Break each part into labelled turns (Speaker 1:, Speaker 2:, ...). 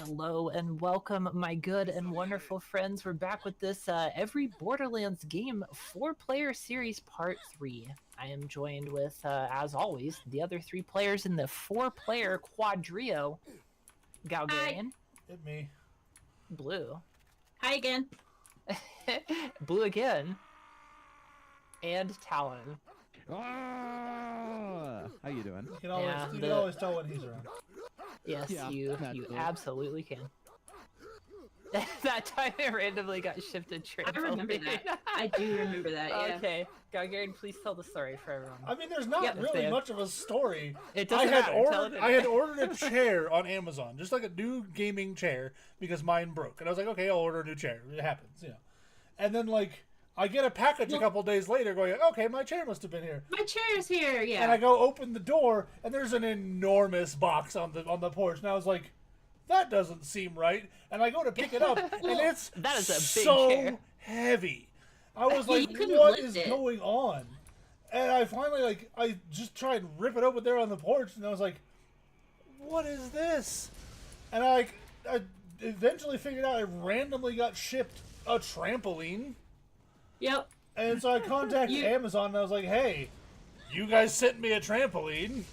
Speaker 1: Hello and welcome, my good and wonderful friends. We're back with this Every Borderlands Game 4-player series part 3. I am joined with, as always, the other 3 players in the 4-player quadrio. Galgarian.
Speaker 2: Hit me.
Speaker 1: Blue.
Speaker 3: Hi again.
Speaker 1: Blue again. And Talon.
Speaker 4: How you doing?
Speaker 2: You can always tell when he's around.
Speaker 1: Yes,
Speaker 4: Yeah,
Speaker 1: you absolutely can. That time it randomly got shifted.
Speaker 3: I remember that. I do remember that, yeah.
Speaker 1: Okay, Galgarian, please tell the story for everyone.
Speaker 2: I mean, there's not really much of a story.
Speaker 1: It doesn't matter.
Speaker 2: I had ordered a chair on Amazon, just like a new gaming chair, because mine broke. And I was like, okay, I'll order a new chair. It happens, you know. And then, like, I get a package a couple days later going, okay, my chair must have been here.
Speaker 3: My chair's here, yeah.
Speaker 2: And I go open the door, and there's an enormous box on the porch. And I was like, that doesn't seem right. And I go to pick it up, and it's
Speaker 1: that is a big
Speaker 2: so
Speaker 1: chair.
Speaker 2: heavy. I was like,
Speaker 3: couldn't
Speaker 2: what
Speaker 3: lift
Speaker 2: is
Speaker 3: it.
Speaker 2: going on? And I finally, I just tried and rip it open there on the porch, and I was like, what is this? And I eventually figured out I randomly got shipped a trampoline.
Speaker 3: Yep.
Speaker 2: And so I contacted Amazon, and I was like, hey, you guys sent me a trampoline.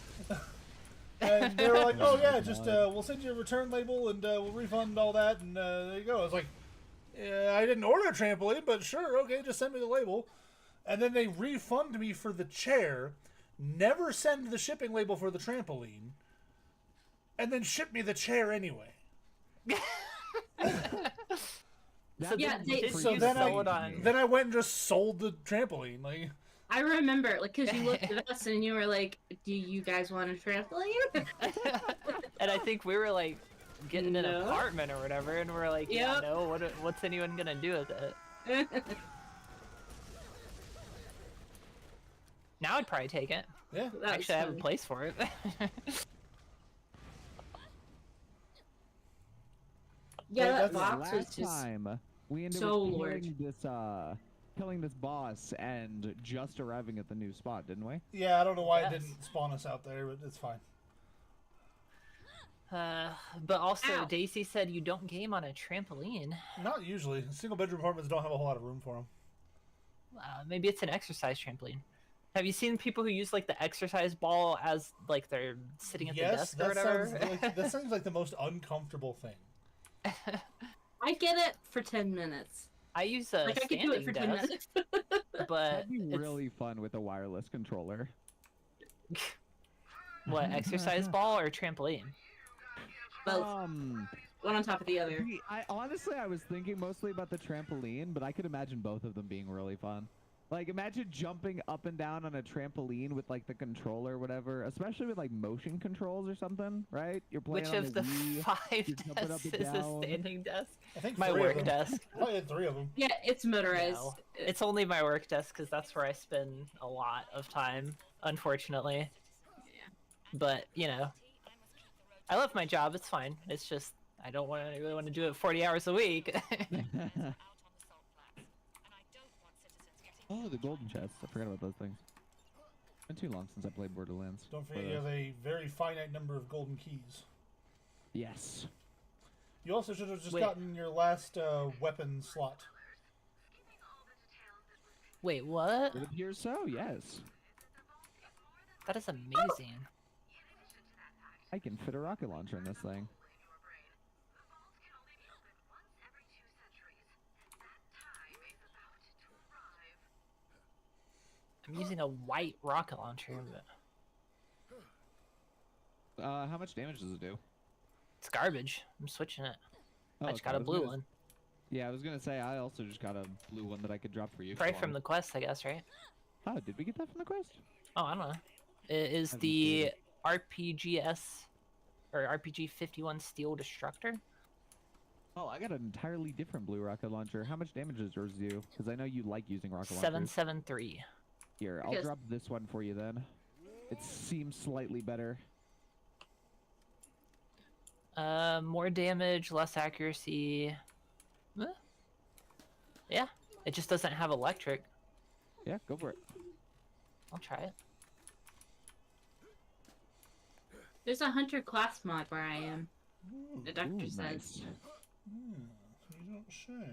Speaker 2: And they were like, oh yeah, just we'll send you a return label, and we'll refund all that, and there you go. I was like, yeah, I didn't order a trampoline, but sure, okay, just send me the label. And then they refund me for the chair, never send the shipping label for the trampoline, and then ship me the chair anyway. Then I went and just sold the trampoline. Like,
Speaker 3: I remember, like, because you looked at us and you were like, do you guys want a trampoline?
Speaker 1: And I think we were like getting an apartment or whatever, and we're like, yeah, no, what's anyone gonna do with it? Now I'd probably take it.
Speaker 2: Yeah.
Speaker 1: Actually, I have a place for it.
Speaker 3: Yeah,
Speaker 2: But
Speaker 3: that
Speaker 2: that's-
Speaker 3: box was
Speaker 4: last
Speaker 3: just
Speaker 4: time we ended
Speaker 3: so
Speaker 4: up
Speaker 3: large.
Speaker 4: killing this boss and just arriving at the new spot, didn't we?
Speaker 2: Yeah, I don't know why it
Speaker 1: Yes.
Speaker 2: didn't spawn us out there, but it's fine.
Speaker 1: But also,
Speaker 3: Ow.
Speaker 1: Daisy said you don't game on a trampoline.
Speaker 2: Not usually. Single bedroom apartments don't have a whole lot of room for them.
Speaker 1: Maybe it's an exercise trampoline. Have you seen people who use like the exercise ball as like they're sitting at the
Speaker 2: Yes,
Speaker 1: desk or
Speaker 2: that
Speaker 1: whatever?
Speaker 2: sounds like, that sounds like the most uncomfortable thing.
Speaker 3: I get it for 10 minutes.
Speaker 1: I use a
Speaker 3: Like I could do it
Speaker 1: standing
Speaker 3: for 10
Speaker 1: desk,
Speaker 3: minutes.
Speaker 1: but
Speaker 4: That'd be
Speaker 1: it's-
Speaker 4: really fun with a wireless controller.
Speaker 1: what, exercise ball or trampoline?
Speaker 3: Both. One on top of the other.
Speaker 4: I was thinking mostly about the trampoline, but I could imagine both of them being really fun. Like, imagine jumping up and down on a trampoline with like the controller or whatever, especially with like motion controls or something, right? You're playing
Speaker 1: Which
Speaker 4: on
Speaker 1: of the
Speaker 4: Wii.
Speaker 1: 5
Speaker 4: you're jumping up
Speaker 1: desks
Speaker 4: and
Speaker 1: is a
Speaker 4: down.
Speaker 1: standing desk?
Speaker 2: I think
Speaker 1: My
Speaker 2: 3
Speaker 1: work
Speaker 2: of them.
Speaker 1: desk.
Speaker 2: I had 3 of them.
Speaker 3: Yeah, it's motorized.
Speaker 1: No, it's only my work desk because that's where I spend a lot of time, unfortunately. But you know, I love my job. It's fine. It's just I don't really want to do it 40 hours a week.
Speaker 4: Oh, the golden chests. I forgot about those things. Been too long since I played Borderlands.
Speaker 2: Don't
Speaker 4: For
Speaker 2: forget you
Speaker 4: those.
Speaker 2: have a very finite number of golden keys.
Speaker 4: Yes.
Speaker 2: You also should have just
Speaker 1: Wait.
Speaker 2: gotten your last weapon slot.
Speaker 1: Wait, what?
Speaker 4: It appears so, yes.
Speaker 1: That is amazing.
Speaker 4: I can fit a rocket launcher in this thing.
Speaker 1: I'm using a white rocket launcher, but
Speaker 4: How much damage does it do?
Speaker 1: it's garbage. I'm switching it.
Speaker 4: Oh,
Speaker 1: I just
Speaker 4: okay,
Speaker 1: got a
Speaker 4: was
Speaker 1: blue
Speaker 4: gonna-
Speaker 1: one.
Speaker 4: Yeah, I was gonna say I also just got a blue one that I could drop for you. if
Speaker 1: Probably
Speaker 4: you
Speaker 1: from
Speaker 4: want.
Speaker 1: the quest, I guess, right?
Speaker 4: Oh, did we get that from the quest?
Speaker 1: Oh, I don't know. It is
Speaker 4: Haven't
Speaker 1: the
Speaker 4: seen
Speaker 1: RPGS or RPG 51 Steel Destructor.
Speaker 4: Oh, I got an entirely different blue rocket launcher. How much damage does yours do? Because I know you like using rocket launchers.
Speaker 1: 773.
Speaker 4: Here, I'll
Speaker 3: Because-
Speaker 4: drop this one for you then. It seems slightly better.
Speaker 1: More damage, less accuracy. Eh. Yeah, it just doesn't have electric.
Speaker 4: Yeah, go for it.
Speaker 1: I'll try it.
Speaker 3: There's a hunter class mod where I am. The doctor
Speaker 4: Ooh,
Speaker 3: says.
Speaker 4: nice.
Speaker 2: You don't say.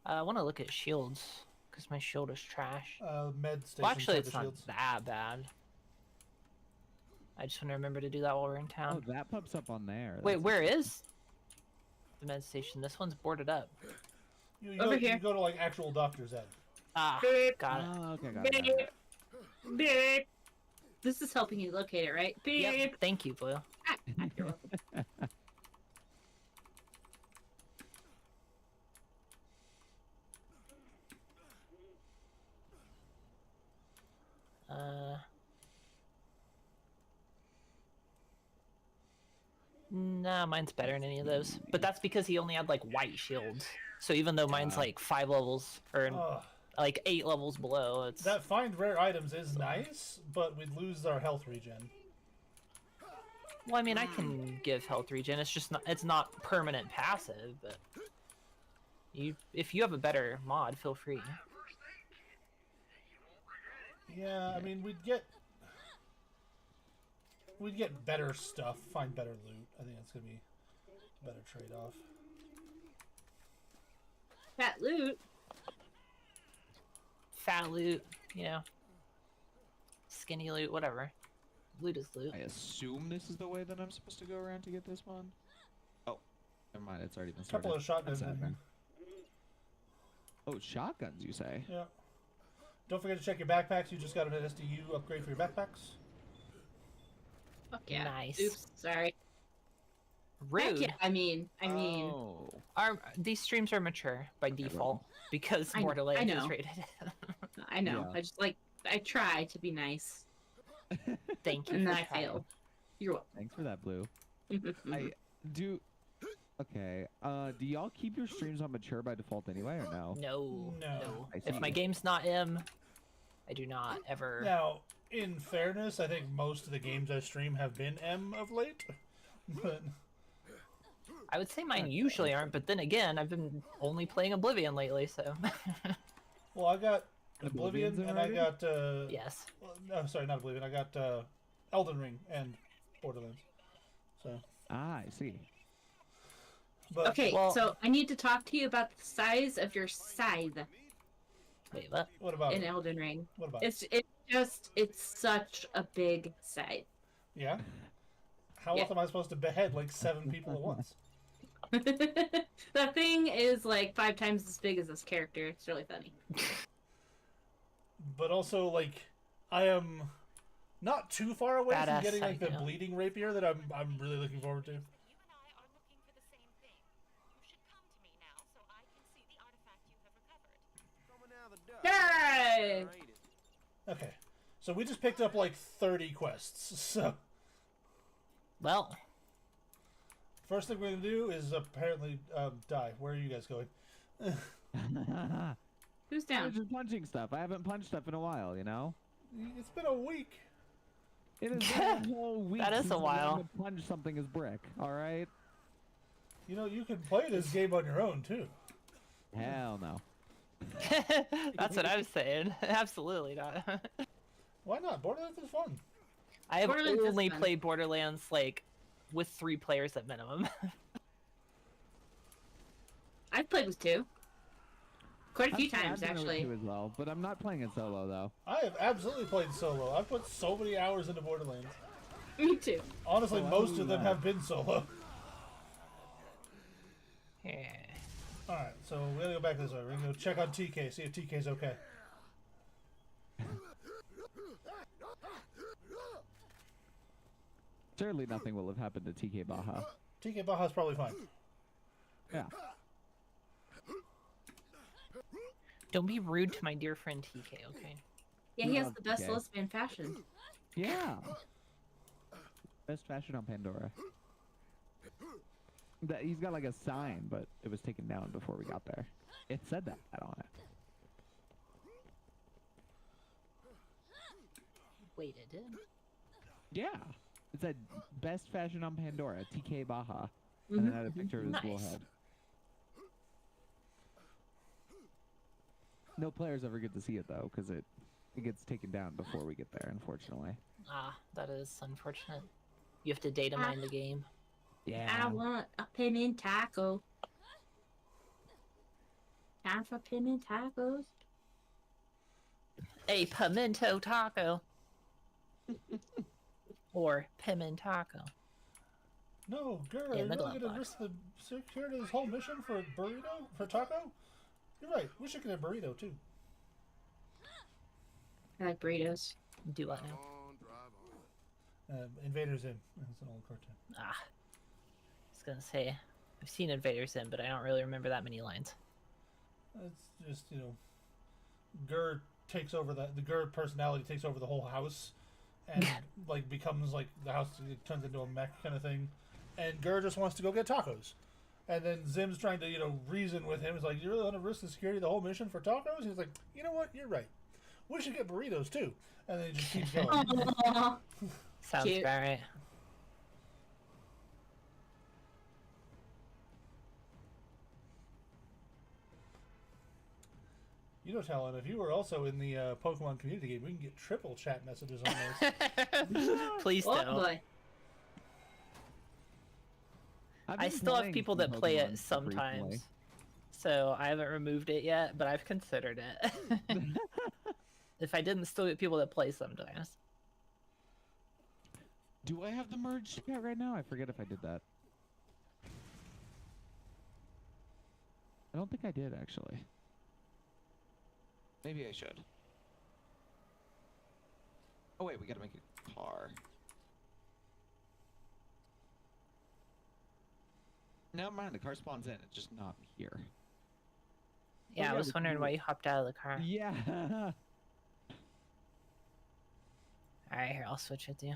Speaker 1: I want to look at shields because my shield is trash.
Speaker 2: Med station.
Speaker 1: Well, actually,
Speaker 2: type
Speaker 1: it's
Speaker 2: of
Speaker 1: not
Speaker 2: shields.
Speaker 1: that bad. I just want to remember to do that while we're in
Speaker 4: Oh,
Speaker 1: town.
Speaker 4: that pops up on there.
Speaker 1: Wait,
Speaker 4: That's
Speaker 1: where is the med station? This one's boarded up.
Speaker 2: You
Speaker 3: Over
Speaker 2: go,
Speaker 3: here.
Speaker 2: You go to like actual doctor's ed.
Speaker 1: Ah,
Speaker 3: Beep,
Speaker 1: got it.
Speaker 4: Oh, okay, got it.
Speaker 3: beep, beep. This is helping you locate it, right? Beep.
Speaker 1: Yep. Thank you, Blue.
Speaker 3: You're welcome.
Speaker 1: Nah, mine's better than any of those. But that's because he only had like white shields. So even though mine's like 5 levels or
Speaker 2: Ugh.
Speaker 1: like 8 levels below, it's
Speaker 2: That find rare items is nice, but we'd lose our health regen.
Speaker 1: well, I mean, I can give health regen. It's just it's not permanent passive, but if you have a better mod, feel free.
Speaker 2: Yeah, I mean we'd get better stuff, find better loot. I think that's gonna be a better trade-off.
Speaker 3: Fat loot.
Speaker 1: Fat loot, you know, skinny loot, whatever. Loot is loot.
Speaker 4: I assume this is the way that I'm supposed to go around to get this one. Oh, never mind. It's already been
Speaker 2: A
Speaker 4: started.
Speaker 2: couple of shotguns
Speaker 4: That's
Speaker 2: in here.
Speaker 4: happening. Oh, shotguns, you say?
Speaker 2: Yeah. Don't forget to check your backpacks. You just got an SDU upgrade for your backpacks.
Speaker 3: Fuck yeah.
Speaker 1: Nice.
Speaker 3: Oops, sorry. Heck
Speaker 1: Rude.
Speaker 3: yeah, I mean.
Speaker 4: Oh.
Speaker 1: These streams are mature by default because
Speaker 3: I
Speaker 1: Borderlands
Speaker 3: know.
Speaker 1: is rated.
Speaker 3: I know.
Speaker 4: Yeah.
Speaker 3: I just I try to be nice,
Speaker 1: Thank you.
Speaker 3: and
Speaker 1: for
Speaker 3: then I
Speaker 1: trying.
Speaker 3: fail. You're
Speaker 4: Thanks for that, Blue.
Speaker 3: welcome.
Speaker 4: I do. Okay. Do y'all keep your streams on mature by default anyway, or no?
Speaker 1: No,
Speaker 2: No.
Speaker 1: no.
Speaker 4: I
Speaker 1: If
Speaker 4: see.
Speaker 1: my game's not M, I do not ever.
Speaker 2: Now, in fairness, I think most of the games I stream have been M of late. But
Speaker 1: I would say mine usually aren't, but then again, I've been only playing Oblivion lately, so.
Speaker 2: Well, I got Oblivion,
Speaker 4: Oblivion's
Speaker 2: and I got
Speaker 1: Yes.
Speaker 2: well, no, sorry, not Oblivion. I got Elden Ring and Borderlands. So,
Speaker 4: I see.
Speaker 2: but
Speaker 3: Okay,
Speaker 1: Well-
Speaker 3: so I need to talk to you about the size of your scythe
Speaker 1: Wait, what?
Speaker 2: what about
Speaker 3: in
Speaker 2: it?
Speaker 3: Elden Ring.
Speaker 2: What about it?
Speaker 3: It's such a big scythe.
Speaker 2: Yeah. How
Speaker 3: Yeah.
Speaker 2: often am I supposed to behead like 7 people at once?
Speaker 3: That thing is like 5 times as big as this character. It's really funny.
Speaker 2: But also, like, I am not too far away from
Speaker 1: Badass
Speaker 2: getting like the
Speaker 1: psycho.
Speaker 2: bleeding rapier that I'm really looking forward to.
Speaker 5: You and I are looking for the same thing. You should come to me now so I can see the artifact you have recovered.
Speaker 3: Yay!
Speaker 2: Okay, so we just picked up like 30 quests. So
Speaker 1: Well,
Speaker 2: first thing we're gonna do is apparently die. Where are you guys going?
Speaker 3: Who's
Speaker 4: I'm
Speaker 3: down?
Speaker 4: just punching stuff. I haven't punched stuff in a while, you know?
Speaker 2: It's been a week.
Speaker 4: It has been a whole week.
Speaker 1: That is
Speaker 4: since
Speaker 1: a
Speaker 4: I
Speaker 1: while.
Speaker 4: learned to punch something as brick, alright?
Speaker 2: You know, you can play this game on your own too.
Speaker 4: Hell no.
Speaker 1: that's what I'm saying. Absolutely not.
Speaker 2: Why not? Borderlands is fun.
Speaker 1: I have
Speaker 3: Borderlands is
Speaker 1: only
Speaker 3: fun.
Speaker 1: played Borderlands like with 3 players at minimum.
Speaker 3: I've played with 2. Quite a few
Speaker 4: I've
Speaker 3: times,
Speaker 4: done it with
Speaker 3: actually.
Speaker 4: you as well, but I'm not playing it solo though.
Speaker 2: I have absolutely played solo. I've put so many hours into Borderlands.
Speaker 3: Me too.
Speaker 2: Honestly,
Speaker 4: Oh, I
Speaker 2: most
Speaker 4: knew
Speaker 2: of them
Speaker 4: that.
Speaker 2: have been solo.
Speaker 1: Yeah.
Speaker 2: Alright, so we're gonna go back this way. We're gonna go check on TK, see if TK's okay.
Speaker 4: Surely nothing will have happened to TK Baja.
Speaker 2: TK Baja's probably fine.
Speaker 4: Yeah.
Speaker 1: Don't be rude to my dear friend TK, okay?
Speaker 3: Yeah, he has
Speaker 4: Love
Speaker 3: the best
Speaker 4: TK.
Speaker 3: lesbian fashion.
Speaker 4: Yeah. Best fashion on Pandora. That he's got like a sign, but it was taken down before we got there. It said that on it.
Speaker 1: Wait, it did?
Speaker 4: Yeah. It said best fashion on Pandora, TK Baja. And it had a picture of his
Speaker 1: Nice.
Speaker 4: bullhead. No players ever get to see it though, because it gets taken down before we get there, unfortunately.
Speaker 1: Ah, that is unfortunate. You have to data mine the game.
Speaker 4: Yeah.
Speaker 3: I want a pimmin taco. Time for pimmin tacos.
Speaker 1: A pimento taco. Or pimentaco.
Speaker 2: No, girl,
Speaker 1: In
Speaker 2: you're
Speaker 1: the
Speaker 2: really
Speaker 1: glove
Speaker 2: gonna
Speaker 1: box.
Speaker 2: risk the security of this whole mission for burrito? For taco? You're right, we should get a burrito too.
Speaker 3: I like burritos.
Speaker 1: Do what now?
Speaker 2: Invaders in. That's an old cartoon.
Speaker 1: Ah. I was gonna say, I've seen Invaders in, but I don't really remember that many lines.
Speaker 2: It's just, you know, Gur takes over the Gur personality takes over the whole house and like becomes like the house turns into a mech kind of thing. And Gur just wants to go get tacos. And then Zim's trying to, you know, reason with him. He's like, you really want to risk the security of the whole mission for tacos? He's like, you know what? You're right. We should get burritos too. And then he just keeps going.
Speaker 3: Aww.
Speaker 1: Sounds
Speaker 3: Cute.
Speaker 1: about right.
Speaker 2: You know, Talon, if you were also in the Pokemon community game, we can get triple chat messages on this.
Speaker 1: Please
Speaker 3: Oh
Speaker 1: don't.
Speaker 3: boy.
Speaker 4: I've
Speaker 1: I
Speaker 4: been
Speaker 1: still have
Speaker 4: playing
Speaker 1: people
Speaker 4: some
Speaker 1: that play
Speaker 4: Pokemon
Speaker 1: it
Speaker 4: stuff
Speaker 1: sometimes.
Speaker 4: recently.
Speaker 1: So I haven't removed it yet, but I've considered it. If I didn't, still get people that play sometimes.
Speaker 4: Do I have the merge chat right now? I forget if I did that. I don't think I did actually. Maybe I should. Oh wait, we gotta make a car. Never mind, the car spawns in. It's just not here.
Speaker 1: Yeah,
Speaker 4: yeah,
Speaker 1: I
Speaker 4: we
Speaker 1: was
Speaker 4: can
Speaker 1: wondering
Speaker 4: do
Speaker 1: why
Speaker 4: it.
Speaker 1: you hopped out of the car.
Speaker 4: Yeah.
Speaker 1: Alright, here, I'll switch with you.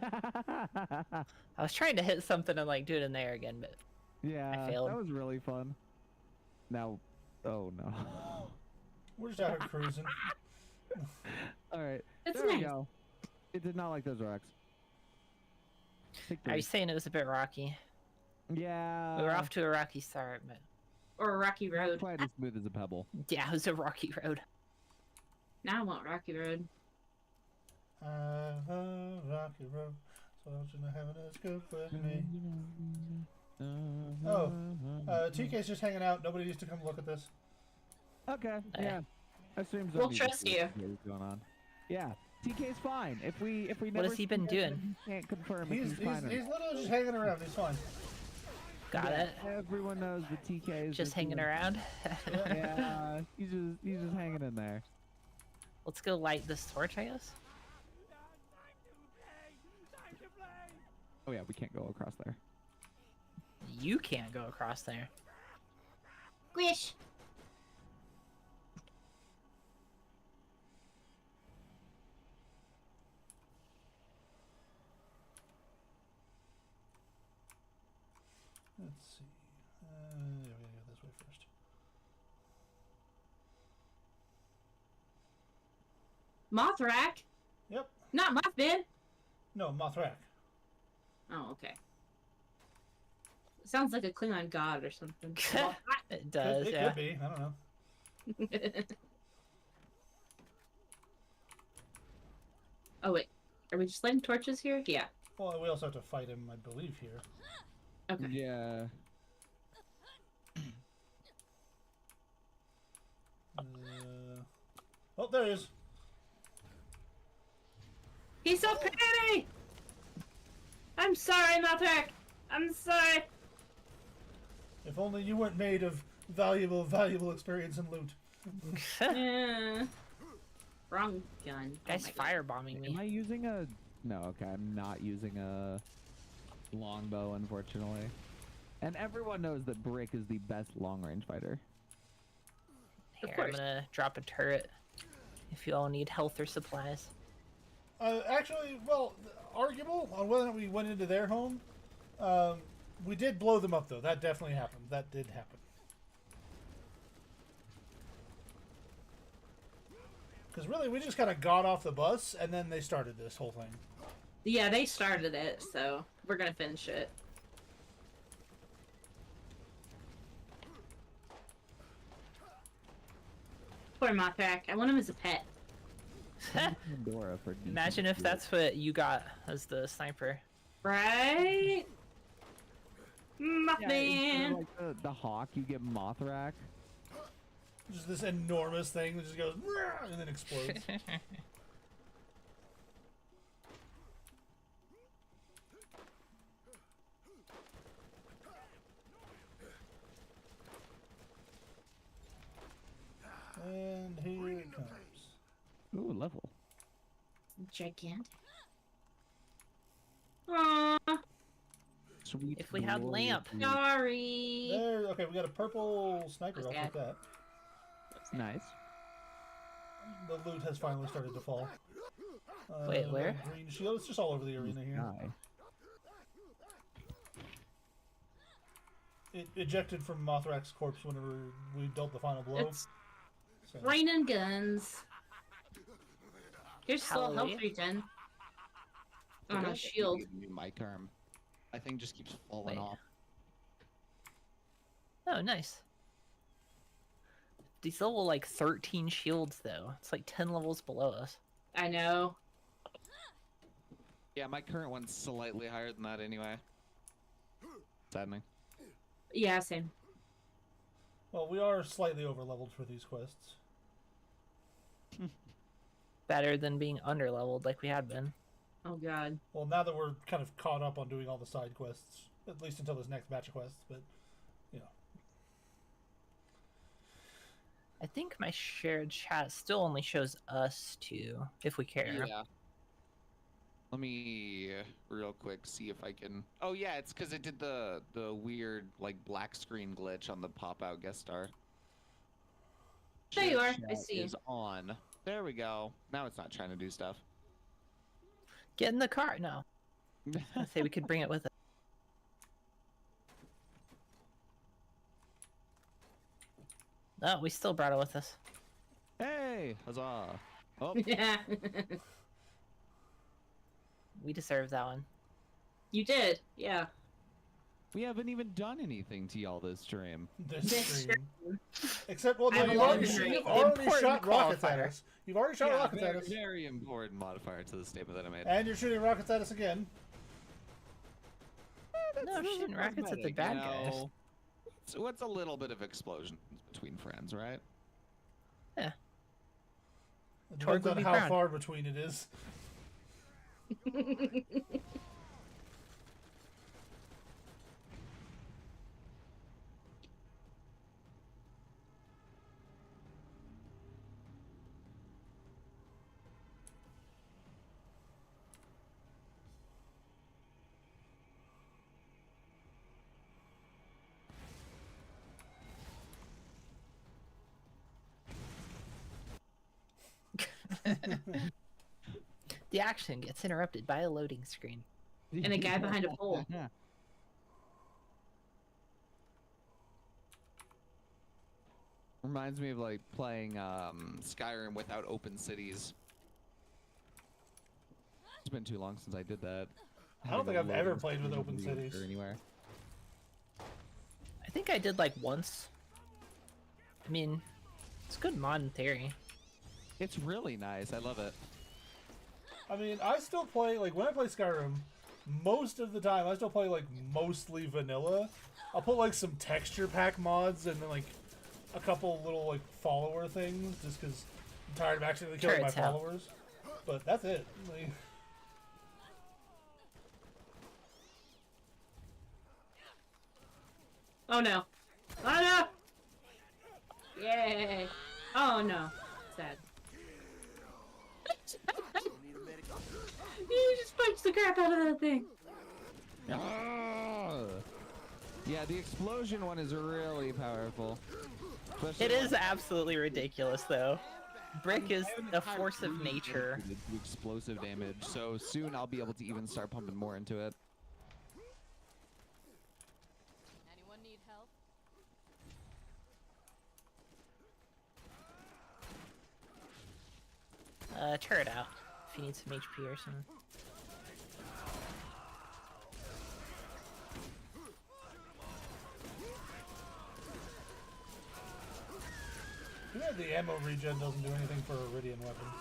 Speaker 1: I was trying to hit something and like do it in there again, but
Speaker 4: Yeah,
Speaker 1: failed.
Speaker 4: that was really fun. Now, oh no.
Speaker 2: We're just out here cruising.
Speaker 4: All right,
Speaker 3: It's
Speaker 4: there we
Speaker 3: nice.
Speaker 4: go. It did not like those rocks. Take
Speaker 1: Are you
Speaker 4: 3.
Speaker 1: saying it was a bit rocky?
Speaker 4: Yeah.
Speaker 1: We were off to a rocky start, but
Speaker 3: Or a rocky
Speaker 4: not
Speaker 3: road.
Speaker 4: quite as smooth as a pebble.
Speaker 1: yeah, it was a rocky road.
Speaker 3: Now I want rocky road.
Speaker 2: Rocky Road. So you know heaven is good with me. Oh, TK's just hanging out. Nobody needs to come look at this.
Speaker 4: Okay. Yeah. Assumes
Speaker 3: We'll trust you.
Speaker 4: What's going on? Yeah. TK's fine. If we
Speaker 1: What
Speaker 4: never
Speaker 1: has he
Speaker 4: see
Speaker 1: been
Speaker 4: him,
Speaker 1: doing?
Speaker 4: then he can't confirm
Speaker 2: He's
Speaker 4: if he's fine. or
Speaker 2: he's
Speaker 4: not.
Speaker 2: literally just hanging around. He's fine.
Speaker 1: Got it.
Speaker 4: Everyone knows the TK is
Speaker 1: Just hanging around.
Speaker 4: Yeah. He's just hanging in there.
Speaker 1: Let's go light this torch, I guess.
Speaker 4: Oh yeah, we can't go across there.
Speaker 1: You can't go across there.
Speaker 3: Squish.
Speaker 2: Let's see. Yeah, we gotta go this way first.
Speaker 3: Mothrak?
Speaker 2: Yep.
Speaker 3: Not Mothman.
Speaker 2: No, Mothrak.
Speaker 3: Oh, okay. Sounds like a Klingon god or something.
Speaker 1: It does,
Speaker 2: It
Speaker 1: yeah.
Speaker 2: could be. I don't know.
Speaker 3: Oh wait, are we just lighting torches here? Yeah.
Speaker 2: Well, we also have to fight him, I believe, here.
Speaker 3: Okay.
Speaker 4: Yeah.
Speaker 2: Oh, there he is.
Speaker 3: He's so pretty. I'm sorry, Mothrak. I'm sorry.
Speaker 2: If only you weren't made of valuable experience and loot.
Speaker 3: Wrong gun.
Speaker 1: Guy's
Speaker 3: Oh my God.
Speaker 1: firebombing
Speaker 4: Am
Speaker 1: me.
Speaker 4: I using a? No. Okay, I'm not using a longbow, unfortunately. And everyone knows that Brick is the best long-range fighter.
Speaker 1: Here, I'm
Speaker 3: course.
Speaker 1: gonna drop a turret. If you all need health or supplies.
Speaker 2: Actually, well, arguable on whether or not we went into their home. We did blow them up, though. That definitely happened. That did happen. Because really, we just kind of got off the bus, and then they started this whole thing.
Speaker 3: Yeah, they started it, so we're gonna finish it. Poor Mothrak. I want him as a pet.
Speaker 4: Dora for decent
Speaker 1: Imagine if
Speaker 4: loot.
Speaker 1: that's what you got as the sniper.
Speaker 3: Right?
Speaker 4: Yeah,
Speaker 3: Mothman!
Speaker 4: instead of, like the hawk, you get Mothrak.
Speaker 2: Just this enormous thing that just goes "Meow," and then explodes. And here it comes.
Speaker 4: Ooh, level.
Speaker 3: Gigantic. Aww,
Speaker 4: Sweet.
Speaker 1: If we had
Speaker 4: glorious
Speaker 1: lamp.
Speaker 4: loot.
Speaker 3: sorry.
Speaker 2: There, okay, we got a purple sniper. I'll
Speaker 3: Okay.
Speaker 2: take that.
Speaker 4: Nice.
Speaker 2: The loot has finally started to fall.
Speaker 1: Wait, where?
Speaker 2: Green shield. It's just all over the arena here.
Speaker 4: Guy.
Speaker 2: It ejected from Mothrak's corpse whenever we dealt the final blow.
Speaker 3: It's
Speaker 2: So-
Speaker 3: raining guns. Here's still health
Speaker 1: Hallelujah.
Speaker 3: regen.
Speaker 6: The
Speaker 3: On
Speaker 6: guy
Speaker 3: a
Speaker 6: that
Speaker 3: shield.
Speaker 6: gave me my term. My thing just keeps falling
Speaker 1: Wait.
Speaker 6: off.
Speaker 1: Oh, nice. These level like 13 shields though. It's like 10 levels below us.
Speaker 3: I know.
Speaker 6: Yeah, my current one's slightly higher than that anyway. Saddening.
Speaker 3: Yeah, same.
Speaker 2: Well, we are slightly over leveled for these quests.
Speaker 1: Better than being under leveled like we had been.
Speaker 3: Oh god.
Speaker 2: Well, now that we're kind of caught up on doing all the side quests, at least until this next batch of quests, but you know.
Speaker 1: I think my shared chat still only shows us two, if we care.
Speaker 6: Yeah. Let me real quick see if I can. Oh yeah, it's because it did the weird like black screen glitch on the pop out guest star.
Speaker 3: There you
Speaker 6: Shared
Speaker 3: are, I
Speaker 6: chat
Speaker 3: see.
Speaker 6: Is on. There we go. Now it's not trying to do stuff.
Speaker 1: Get in the car. No. I say we could bring it with us. No, we still brought it with us.
Speaker 6: Hey, huzzah! Oh,
Speaker 3: Yeah.
Speaker 1: We deserve that one.
Speaker 3: You did, yeah.
Speaker 4: We haven't even done anything to y'all this stream.
Speaker 2: This
Speaker 3: This
Speaker 2: stream. Except, well, no,
Speaker 3: I'm
Speaker 2: you've
Speaker 3: alone
Speaker 2: already,
Speaker 3: tonight.
Speaker 2: you've already
Speaker 1: Important
Speaker 2: shot rockets at
Speaker 1: qualifier.
Speaker 2: us. You've already shot rockets at us.
Speaker 6: Very important modifier to the statement that I made.
Speaker 2: And you're shooting rockets at us again.
Speaker 1: No, shooting rockets at the bad guys.
Speaker 6: So it's a little bit of explosions between friends, right?
Speaker 2: It
Speaker 1: Torg
Speaker 2: depends
Speaker 1: would
Speaker 2: on
Speaker 1: be
Speaker 2: how
Speaker 1: proud.
Speaker 2: far between it is.
Speaker 1: The action gets interrupted by a loading screen.
Speaker 3: And a guy behind a pole.
Speaker 6: Reminds me of like playing Skyrim without open cities.
Speaker 4: It's been too long since I did that.
Speaker 2: I don't
Speaker 4: Having
Speaker 2: think
Speaker 4: a
Speaker 2: I've ever
Speaker 4: loading
Speaker 2: played with
Speaker 4: screen
Speaker 2: open
Speaker 4: or
Speaker 2: cities.
Speaker 4: anywhere.
Speaker 1: I think I did like once. I mean, it's good mod in theory.
Speaker 4: It's really nice. I love it.
Speaker 2: I mean, I still play, like, when I play Skyrim, most of the time, I still play, like, mostly vanilla. I'll put, like, some texture pack mods and then, like, a couple little, like, follower things, just because I'm tired of accidentally killing my
Speaker 1: Turrets help.
Speaker 2: followers. But that's it. Like,
Speaker 3: Oh no. Oh no! Yay! Oh no. Sad. You just punched the crap out of that thing.
Speaker 4: Ah! Yeah, the explosion one is really powerful. Especially
Speaker 1: It is
Speaker 4: when-
Speaker 1: absolutely ridiculous, though. Brick is a force of
Speaker 4: really
Speaker 1: nature.
Speaker 4: dedicated to explosive damage, so soon I'll be able to even start pumping more into it.
Speaker 5: Anyone need help?
Speaker 1: Turret out. If you need some HP or something.
Speaker 2: too bad the ammo regen doesn't do anything for Iridian weapons.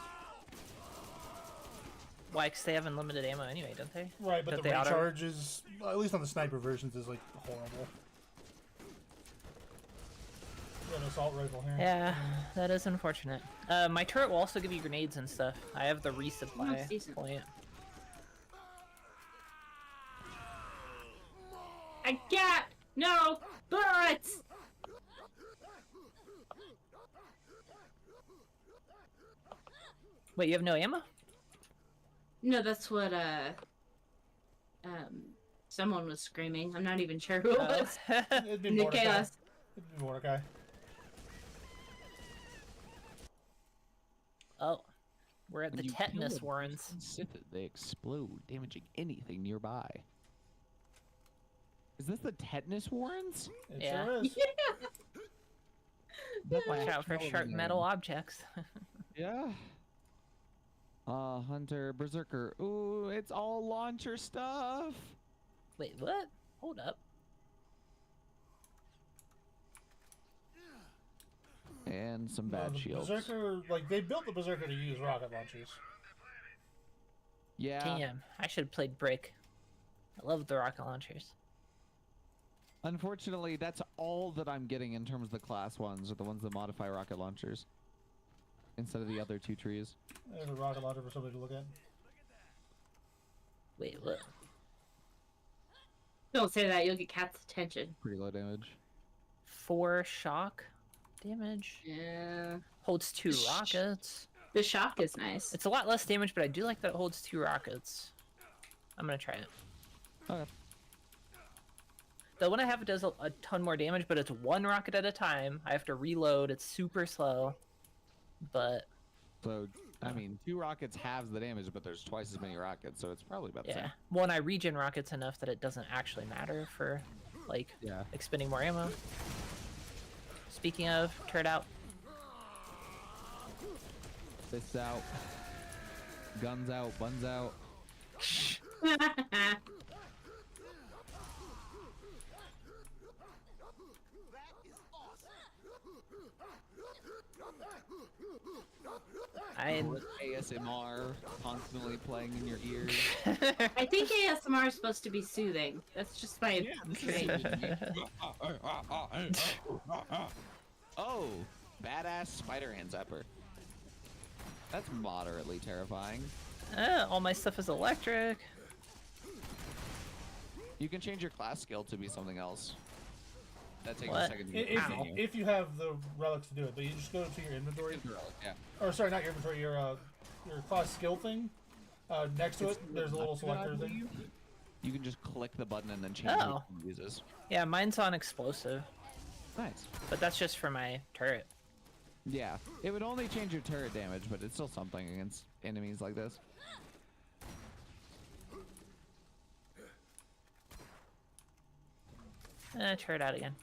Speaker 1: Why? Because they have unlimited ammo anyway, don't they?
Speaker 2: Right, but
Speaker 1: Don't
Speaker 2: the
Speaker 1: they auto-
Speaker 2: recharge is, at least on the sniper versions, is, like, horrible. We got an assault rifle here.
Speaker 1: Yeah, that is unfortunate. My turret will also give you grenades and stuff. I have the resupply
Speaker 3: That's decent.
Speaker 1: point.
Speaker 3: I got no bullets!
Speaker 1: Wait, you have no ammo?
Speaker 3: No, that's what someone was screaming. I'm not even sure who it was.
Speaker 2: It'd be
Speaker 3: In the
Speaker 2: Mordecai.
Speaker 3: chaos.
Speaker 2: It'd be Mordecai.
Speaker 1: Oh, we're at
Speaker 4: When
Speaker 1: the
Speaker 4: you kill
Speaker 1: tetanus
Speaker 4: a
Speaker 1: warrens.
Speaker 4: Sith, they explode, damaging anything nearby. Is this the tetanus warrens?
Speaker 2: It
Speaker 1: Yeah.
Speaker 2: sure is.
Speaker 1: Watch out for sharp metal objects.
Speaker 4: Yeah. Hunter, Berserker. Ooh, it's all launcher stuff.
Speaker 1: Wait, what? Hold up.
Speaker 4: And some
Speaker 2: No,
Speaker 4: bad
Speaker 2: the
Speaker 4: shields.
Speaker 2: Berserker, like, they built the Berserker to use rocket launchers.
Speaker 4: Yeah.
Speaker 1: Damn, I should have played Brick. I love the rocket launchers.
Speaker 4: Unfortunately, that's all that I'm getting in terms of the class ones, are the ones that modify rocket launchers. Instead of the other two trees.
Speaker 2: There's a rocket launcher for somebody to look at.
Speaker 1: Wait, what?
Speaker 3: Don't say that, you'll get Cat's attention.
Speaker 4: Pretty low damage.
Speaker 1: 4 shock damage.
Speaker 3: Yeah.
Speaker 1: Holds 2 rockets.
Speaker 3: The shock is nice.
Speaker 1: It's a lot less damage, but I do like that it holds 2 rockets. I'm gonna try it.
Speaker 4: Okay.
Speaker 1: The one I have does a ton more damage, but it's 1 rocket at a time. I have to reload. It's super slow. But
Speaker 4: So, I mean, 2 rockets halves the damage, but there's twice as many rockets, so it's probably about the
Speaker 1: yeah,
Speaker 4: same.
Speaker 1: well, and I regen rockets enough that it doesn't actually matter for like
Speaker 4: Yeah.
Speaker 1: expending more ammo. Speaking of, turret out.
Speaker 4: Fists out. Guns out. Buns out.
Speaker 1: I
Speaker 6: ASMR constantly playing in your ears.
Speaker 3: I think ASMR is supposed to be soothing. That's just my opinion.
Speaker 6: Oh, badass spider hand zapper. That's moderately terrifying.
Speaker 1: All my stuff is electric.
Speaker 6: You can change your class skill to be something else. That takes
Speaker 1: What?
Speaker 6: a second to get
Speaker 1: Ow.
Speaker 2: If you have the relics to do it, but you just go to your inventory.
Speaker 6: Yeah.
Speaker 2: Or sorry, not your inventory. Your class skill thing. Next to it, there's a little selector thing.
Speaker 6: You can just click the button and then change
Speaker 1: Oh.
Speaker 6: what it uses.
Speaker 1: Yeah, mine's on explosive,
Speaker 6: Nice.
Speaker 1: but that's just for my turret.
Speaker 4: Yeah, it would only change your turret damage, but it's still something against enemies like this.
Speaker 1: Turret out again.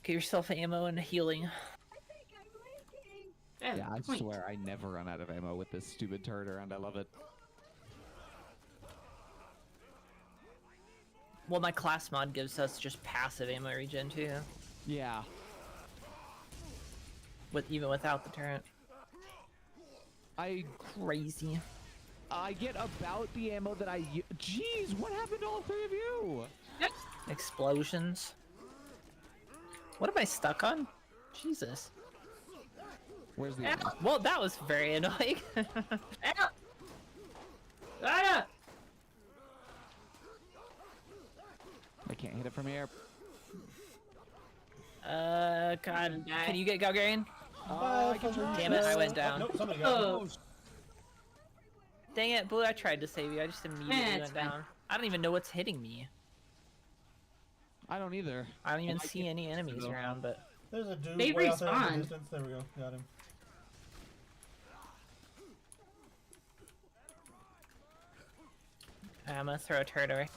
Speaker 1: Get yourself ammo and healing.
Speaker 4: Yeah, I
Speaker 3: point.
Speaker 4: swear I never run out of ammo with this stupid turret around. I love it.
Speaker 1: Well, my class mod gives us just passive ammo regen too,
Speaker 4: Yeah.
Speaker 1: even without the turret.
Speaker 4: I
Speaker 1: Crazy.
Speaker 4: get about the ammo that I Jeez, what happened to all three of you?
Speaker 1: Explosions. What am I stuck on? Jesus.
Speaker 4: Where's the
Speaker 3: Ow.
Speaker 4: ammo?
Speaker 1: Well, that was very annoying.
Speaker 3: Ow! Ah!
Speaker 4: I can't hit it from here.
Speaker 1: God.
Speaker 3: Die.
Speaker 1: Can you get Galgarian?
Speaker 2: I can
Speaker 1: Damn it, I went down.
Speaker 2: Nope, somebody got
Speaker 3: Oh.
Speaker 2: it.
Speaker 1: Dang it, Blue, I tried to save you. I just immediately
Speaker 3: it's
Speaker 1: went
Speaker 3: fine.
Speaker 1: down. I don't even know what's hitting me.
Speaker 4: I don't either.
Speaker 1: I don't even
Speaker 4: I
Speaker 1: see
Speaker 4: can't
Speaker 1: any enemies
Speaker 4: though.
Speaker 1: around, but...
Speaker 2: There's a dude
Speaker 3: They
Speaker 2: way out there in the
Speaker 3: respawn.
Speaker 2: distance. There we go. Got him.
Speaker 1: I'm gonna throw a turret away.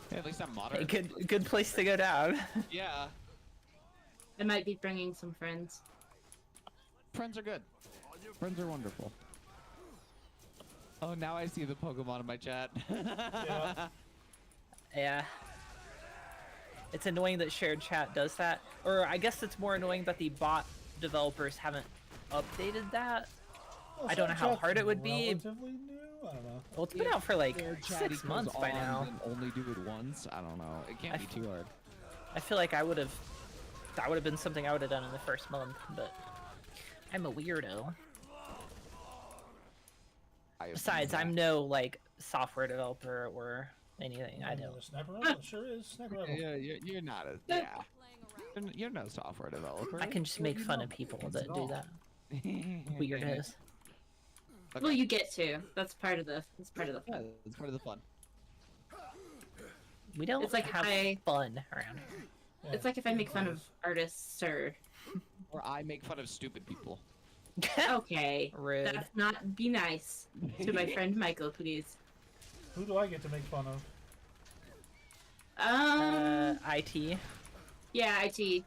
Speaker 6: Hey, at least I'm
Speaker 1: Hey,
Speaker 6: moderate.
Speaker 1: good place to go down.
Speaker 6: Yeah.
Speaker 3: I might be bringing some friends.
Speaker 6: Friends are good.
Speaker 4: Friends are wonderful. Oh, now I see the Pokemon in my chat.
Speaker 2: Yeah.
Speaker 1: Yeah. It's annoying that shared chat does that. Or I guess it's more annoying that the bot developers haven't updated that.
Speaker 2: Well,
Speaker 1: I don't know how
Speaker 2: Snapchat's
Speaker 1: hard it would be.
Speaker 2: Relatively new. I don't know.
Speaker 1: Well, it's been out for like
Speaker 4: Shared chat
Speaker 1: 6
Speaker 4: equals
Speaker 1: months by
Speaker 4: on
Speaker 1: now.
Speaker 4: and only do it once. I don't know. It can't
Speaker 1: I
Speaker 4: be too hard.
Speaker 1: I feel like that would have been something I would have done in the first month, but I'm a weirdo. Besides, I'm no like software developer or anything. I don't.
Speaker 2: Sniper Rebel. It sure is. Sniper Rebel.
Speaker 4: Yeah, you're not a You're no software developer.
Speaker 1: I can just make fun of people that do that. Weirdos.
Speaker 6: Okay.
Speaker 3: Well, you get to. That's part of the. That's part of the
Speaker 4: Yeah,
Speaker 3: fun.
Speaker 4: it's part of the fun.
Speaker 1: We don't
Speaker 3: It's like
Speaker 1: have
Speaker 3: I-
Speaker 1: fun around here.
Speaker 2: Yeah.
Speaker 3: It's like if I make fun of artists or.
Speaker 6: Or I make fun of stupid people.
Speaker 3: Okay.
Speaker 1: Rude.
Speaker 3: That's not. Be nice to my friend Michael, please.
Speaker 2: Who do I get to make fun of?
Speaker 1: IT.
Speaker 3: Yeah, IT.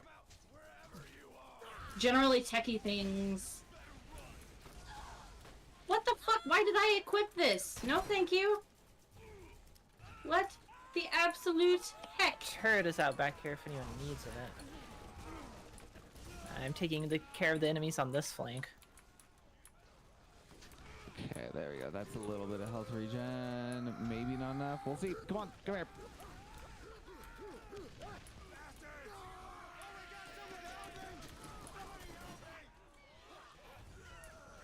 Speaker 3: Generally techie things. What the fuck? Why did I equip this? No, thank you. What the absolute heck?
Speaker 1: Turret is out back here if anyone needs it. I'm taking the care of the enemies on this flank.
Speaker 4: Okay, there we go. That's a little bit of health regen. Maybe not enough. We'll see. Come on, come here.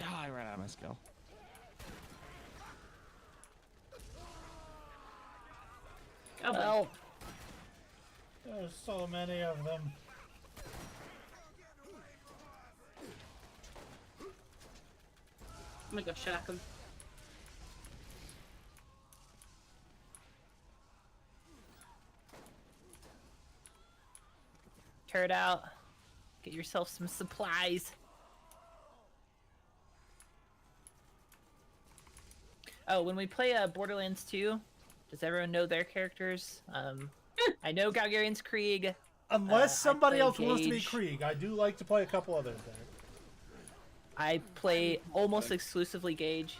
Speaker 4: Ah, I ran out of my skill.
Speaker 3: Oh, boy.
Speaker 1: Well,
Speaker 2: There's so many of them.
Speaker 3: I'm gonna go shock him.
Speaker 1: turret out. Get yourself some supplies. Oh, when we play Borderlands 2, does everyone know their characters? I know Galgarian's Krieg.
Speaker 2: Unless
Speaker 1: I
Speaker 2: somebody
Speaker 1: play
Speaker 2: else wants to be
Speaker 1: Gage.
Speaker 2: Krieg, I do like to play a couple others there.
Speaker 1: I play almost exclusively Gage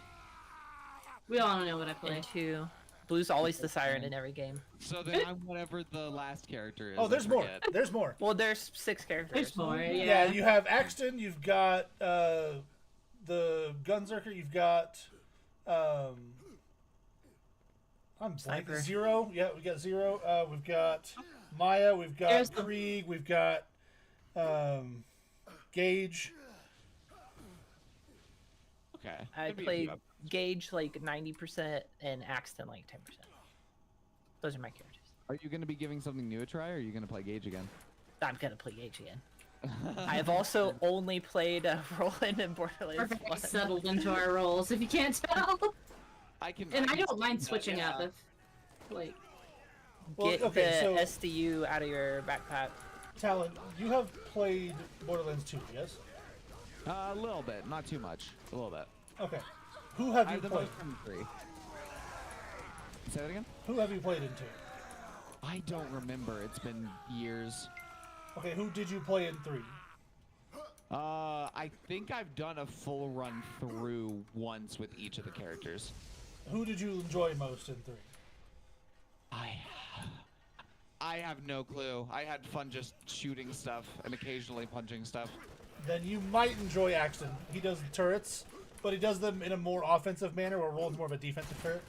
Speaker 3: We all know what I play.
Speaker 1: in 2. Blue's always the siren in every game.
Speaker 6: So then I'm whatever the last character is.
Speaker 2: Oh,
Speaker 6: I
Speaker 2: there's more.
Speaker 6: forget.
Speaker 2: There's more.
Speaker 1: Well, there's 6 characters.
Speaker 3: There's more,
Speaker 2: Yeah,
Speaker 3: yeah.
Speaker 2: you have Axton. You've got the Gunzerker. You've got I'm
Speaker 1: Sniper.
Speaker 2: blanking. Zero. Yeah, we got Zero. We've got Maya. We've got
Speaker 3: There's the-
Speaker 2: Krieg. We've got Gage.
Speaker 6: Okay.
Speaker 1: I
Speaker 6: Could be a
Speaker 1: played
Speaker 6: few up-
Speaker 1: Gage like 90% and Axton like 10%. Those are my characters.
Speaker 4: Are you going to be giving something new a try, or are you going to play Gage again?
Speaker 1: I'm gonna play Gage again. I have also only played Roland and
Speaker 3: We're
Speaker 1: Borderlands
Speaker 3: very
Speaker 1: 1.
Speaker 3: settled into our roles, if you can't tell.
Speaker 6: I can.
Speaker 3: And I
Speaker 6: can
Speaker 3: don't mind
Speaker 6: see that,
Speaker 3: switching
Speaker 6: yeah.
Speaker 3: up if, like,
Speaker 2: Well,
Speaker 1: Get
Speaker 2: okay,
Speaker 1: the
Speaker 2: so
Speaker 1: SDU out of your backpack.
Speaker 2: Talon, you have played Borderlands 2, yes?
Speaker 4: A little bit, not too much. A little bit.
Speaker 2: Okay. Who have
Speaker 4: I
Speaker 2: you
Speaker 4: have the
Speaker 2: played?
Speaker 4: most from 3. Say that again?
Speaker 2: Who have you played into?
Speaker 4: I don't remember. It's been years.
Speaker 2: Okay, who did you play in 3?
Speaker 4: I think I've done a full run through once with each of the characters.
Speaker 2: Who did you enjoy most in 3?
Speaker 6: I have no clue. I had fun just shooting stuff and occasionally punching stuff.
Speaker 2: Then you might enjoy Axton. He does the turrets, but he does them in a more offensive manner, where Roland's more of a defensive turret.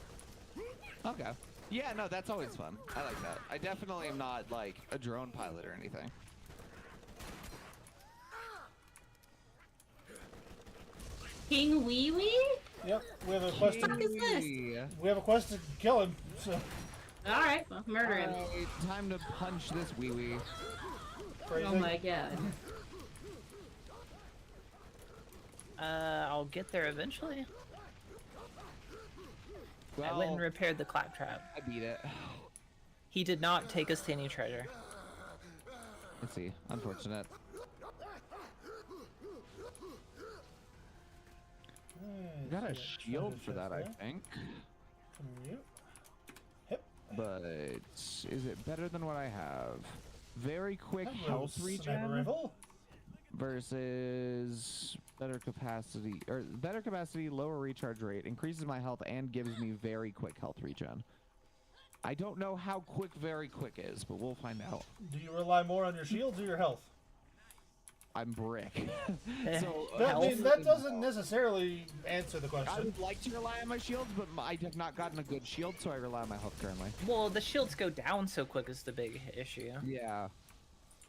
Speaker 6: Okay. Yeah, no, that's always fun. I like that. I definitely am not like a drone pilot or anything.
Speaker 3: King Wee Wee?
Speaker 2: Yep, we have a quest.
Speaker 3: Fuck is this?
Speaker 2: We have a quest to kill him. So
Speaker 3: Alright, well, murder him.
Speaker 4: Time to punch this wee wee.
Speaker 2: crazy.
Speaker 3: Oh my god.
Speaker 1: I'll get there eventually.
Speaker 4: Well,
Speaker 1: I went and repaired the claptrap.
Speaker 4: I beat it.
Speaker 1: He did not take us to any treasure.
Speaker 4: Let's see. Unfortunate.
Speaker 2: Alright,
Speaker 4: Got a
Speaker 2: so
Speaker 4: shield
Speaker 2: yeah,
Speaker 4: for that, I
Speaker 2: there.
Speaker 4: think.
Speaker 2: Come here. Hip.
Speaker 4: But is it better than what I have? Very quick
Speaker 2: Hello,
Speaker 4: health
Speaker 2: sniper
Speaker 4: regen
Speaker 2: rifle.
Speaker 4: versus better capacity, lower recharge rate, increases my health and gives me very quick health regen. I don't know how quick very quick is, but we'll find out.
Speaker 2: Do you rely more on your shields or your health?
Speaker 4: I'm brick.
Speaker 1: Eh,
Speaker 4: so
Speaker 2: That, I mean,
Speaker 1: Health?
Speaker 2: that doesn't necessarily answer the
Speaker 4: I
Speaker 2: question.
Speaker 4: would like to rely on my shields, but I have not gotten a good shield, so I rely on my health currently.
Speaker 1: Well, the shields go down so quick is the big issue.
Speaker 4: Yeah.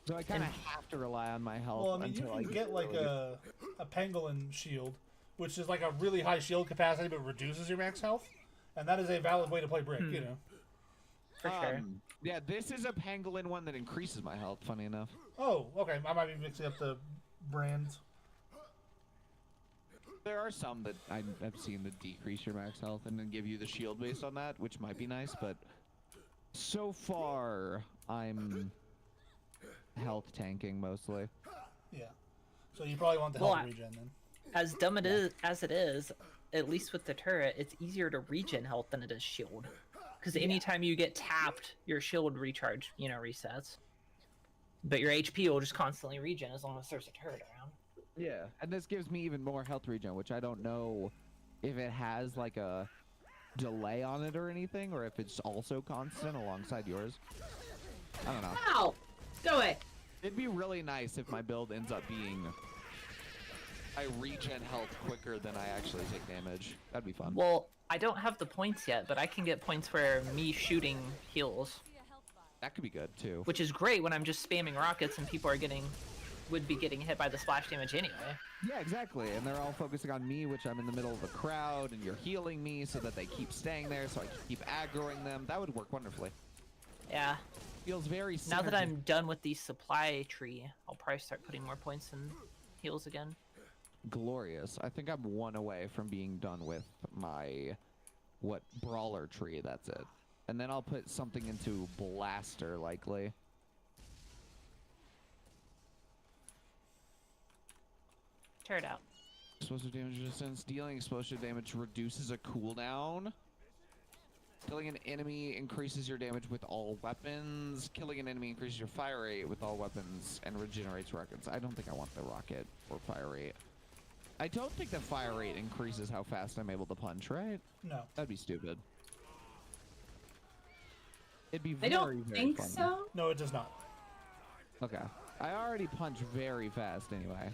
Speaker 4: So I kind of have to rely on my health
Speaker 2: Well, I mean, you
Speaker 4: until
Speaker 2: can get like
Speaker 4: really
Speaker 2: a pangolin shield, which is like a really high shield capacity but reduces your max health, and that is a valid way to play brick. You know.
Speaker 1: For sure.
Speaker 6: Yeah, this is a pangolin one that increases my health, funny enough.
Speaker 2: Oh, okay. I might be mixing up the brands.
Speaker 6: There are some that
Speaker 4: I've seen the decrease your max health and then give you the shield based on that, which might be nice, but so far I'm health tanking mostly.
Speaker 2: Yeah. So you probably want the
Speaker 1: Well,
Speaker 2: health regen then.
Speaker 1: As dumb as it is, at least with the turret, it's easier to regen health than it is shield. Because anytime you get tapped, your shield recharge, resets. But your HP will just constantly regen as long as there's a turret around.
Speaker 4: Yeah, and this gives me even more health regen, which I don't know if it has like a delay on it or anything, or if it's also constant alongside yours. I don't know.
Speaker 3: Ow! Go away.
Speaker 6: it'd be really nice if my build ends up being I regen health quicker than I actually take damage. That'd be fun.
Speaker 1: Well, I don't have the points yet, but I can get points where me shooting heals,
Speaker 4: That could be good too.
Speaker 1: which is great when I'm just spamming rockets and people would be getting hit by the splash damage anyway.
Speaker 4: Yeah, exactly. And they're all focusing on me, which I'm in the middle of the crowd, and you're healing me so that they keep staying there, so I can keep aggroing them. That would work wonderfully.
Speaker 1: Yeah.
Speaker 4: Feels very
Speaker 1: Now that
Speaker 4: synergy-
Speaker 1: I'm done with the supply tree, I'll probably start putting more points in heals again.
Speaker 4: glorious. I think I'm one away from being done with my brawler tree. That's it. And then I'll put something into blaster likely.
Speaker 1: Tear it out.
Speaker 6: Explosive damage resistance. Dealing explosive damage reduces a cooldown. Killing an enemy increases your damage with all weapons. Killing an enemy increases your fire rate with all weapons and regenerates rockets. I don't think I want the rocket or fire rate. I don't think the fire rate increases how fast I'm able to punch, right?
Speaker 2: No.
Speaker 6: That'd be stupid.
Speaker 4: It'd be
Speaker 3: I
Speaker 4: very,
Speaker 3: don't
Speaker 4: very
Speaker 3: think
Speaker 4: funny.
Speaker 3: so.
Speaker 2: No, it does not.
Speaker 4: Okay. I already punch very fast anyway.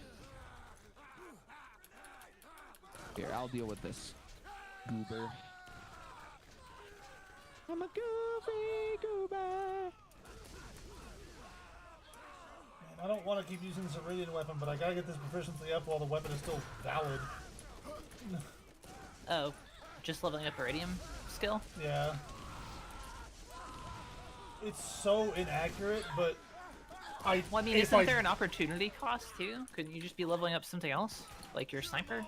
Speaker 4: Here, I'll deal with this. Goober. I'm a goofy goober.
Speaker 2: Man, I don't want to keep using this Iridian weapon, but I gotta get this proficiency up while the weapon is still valid.
Speaker 1: Oh, just leveling up Iridium skill?
Speaker 2: Yeah. It's so inaccurate, but
Speaker 1: Well, I mean, isn't there an opportunity cost too? Couldn't you just be leveling up something else? Like your sniper?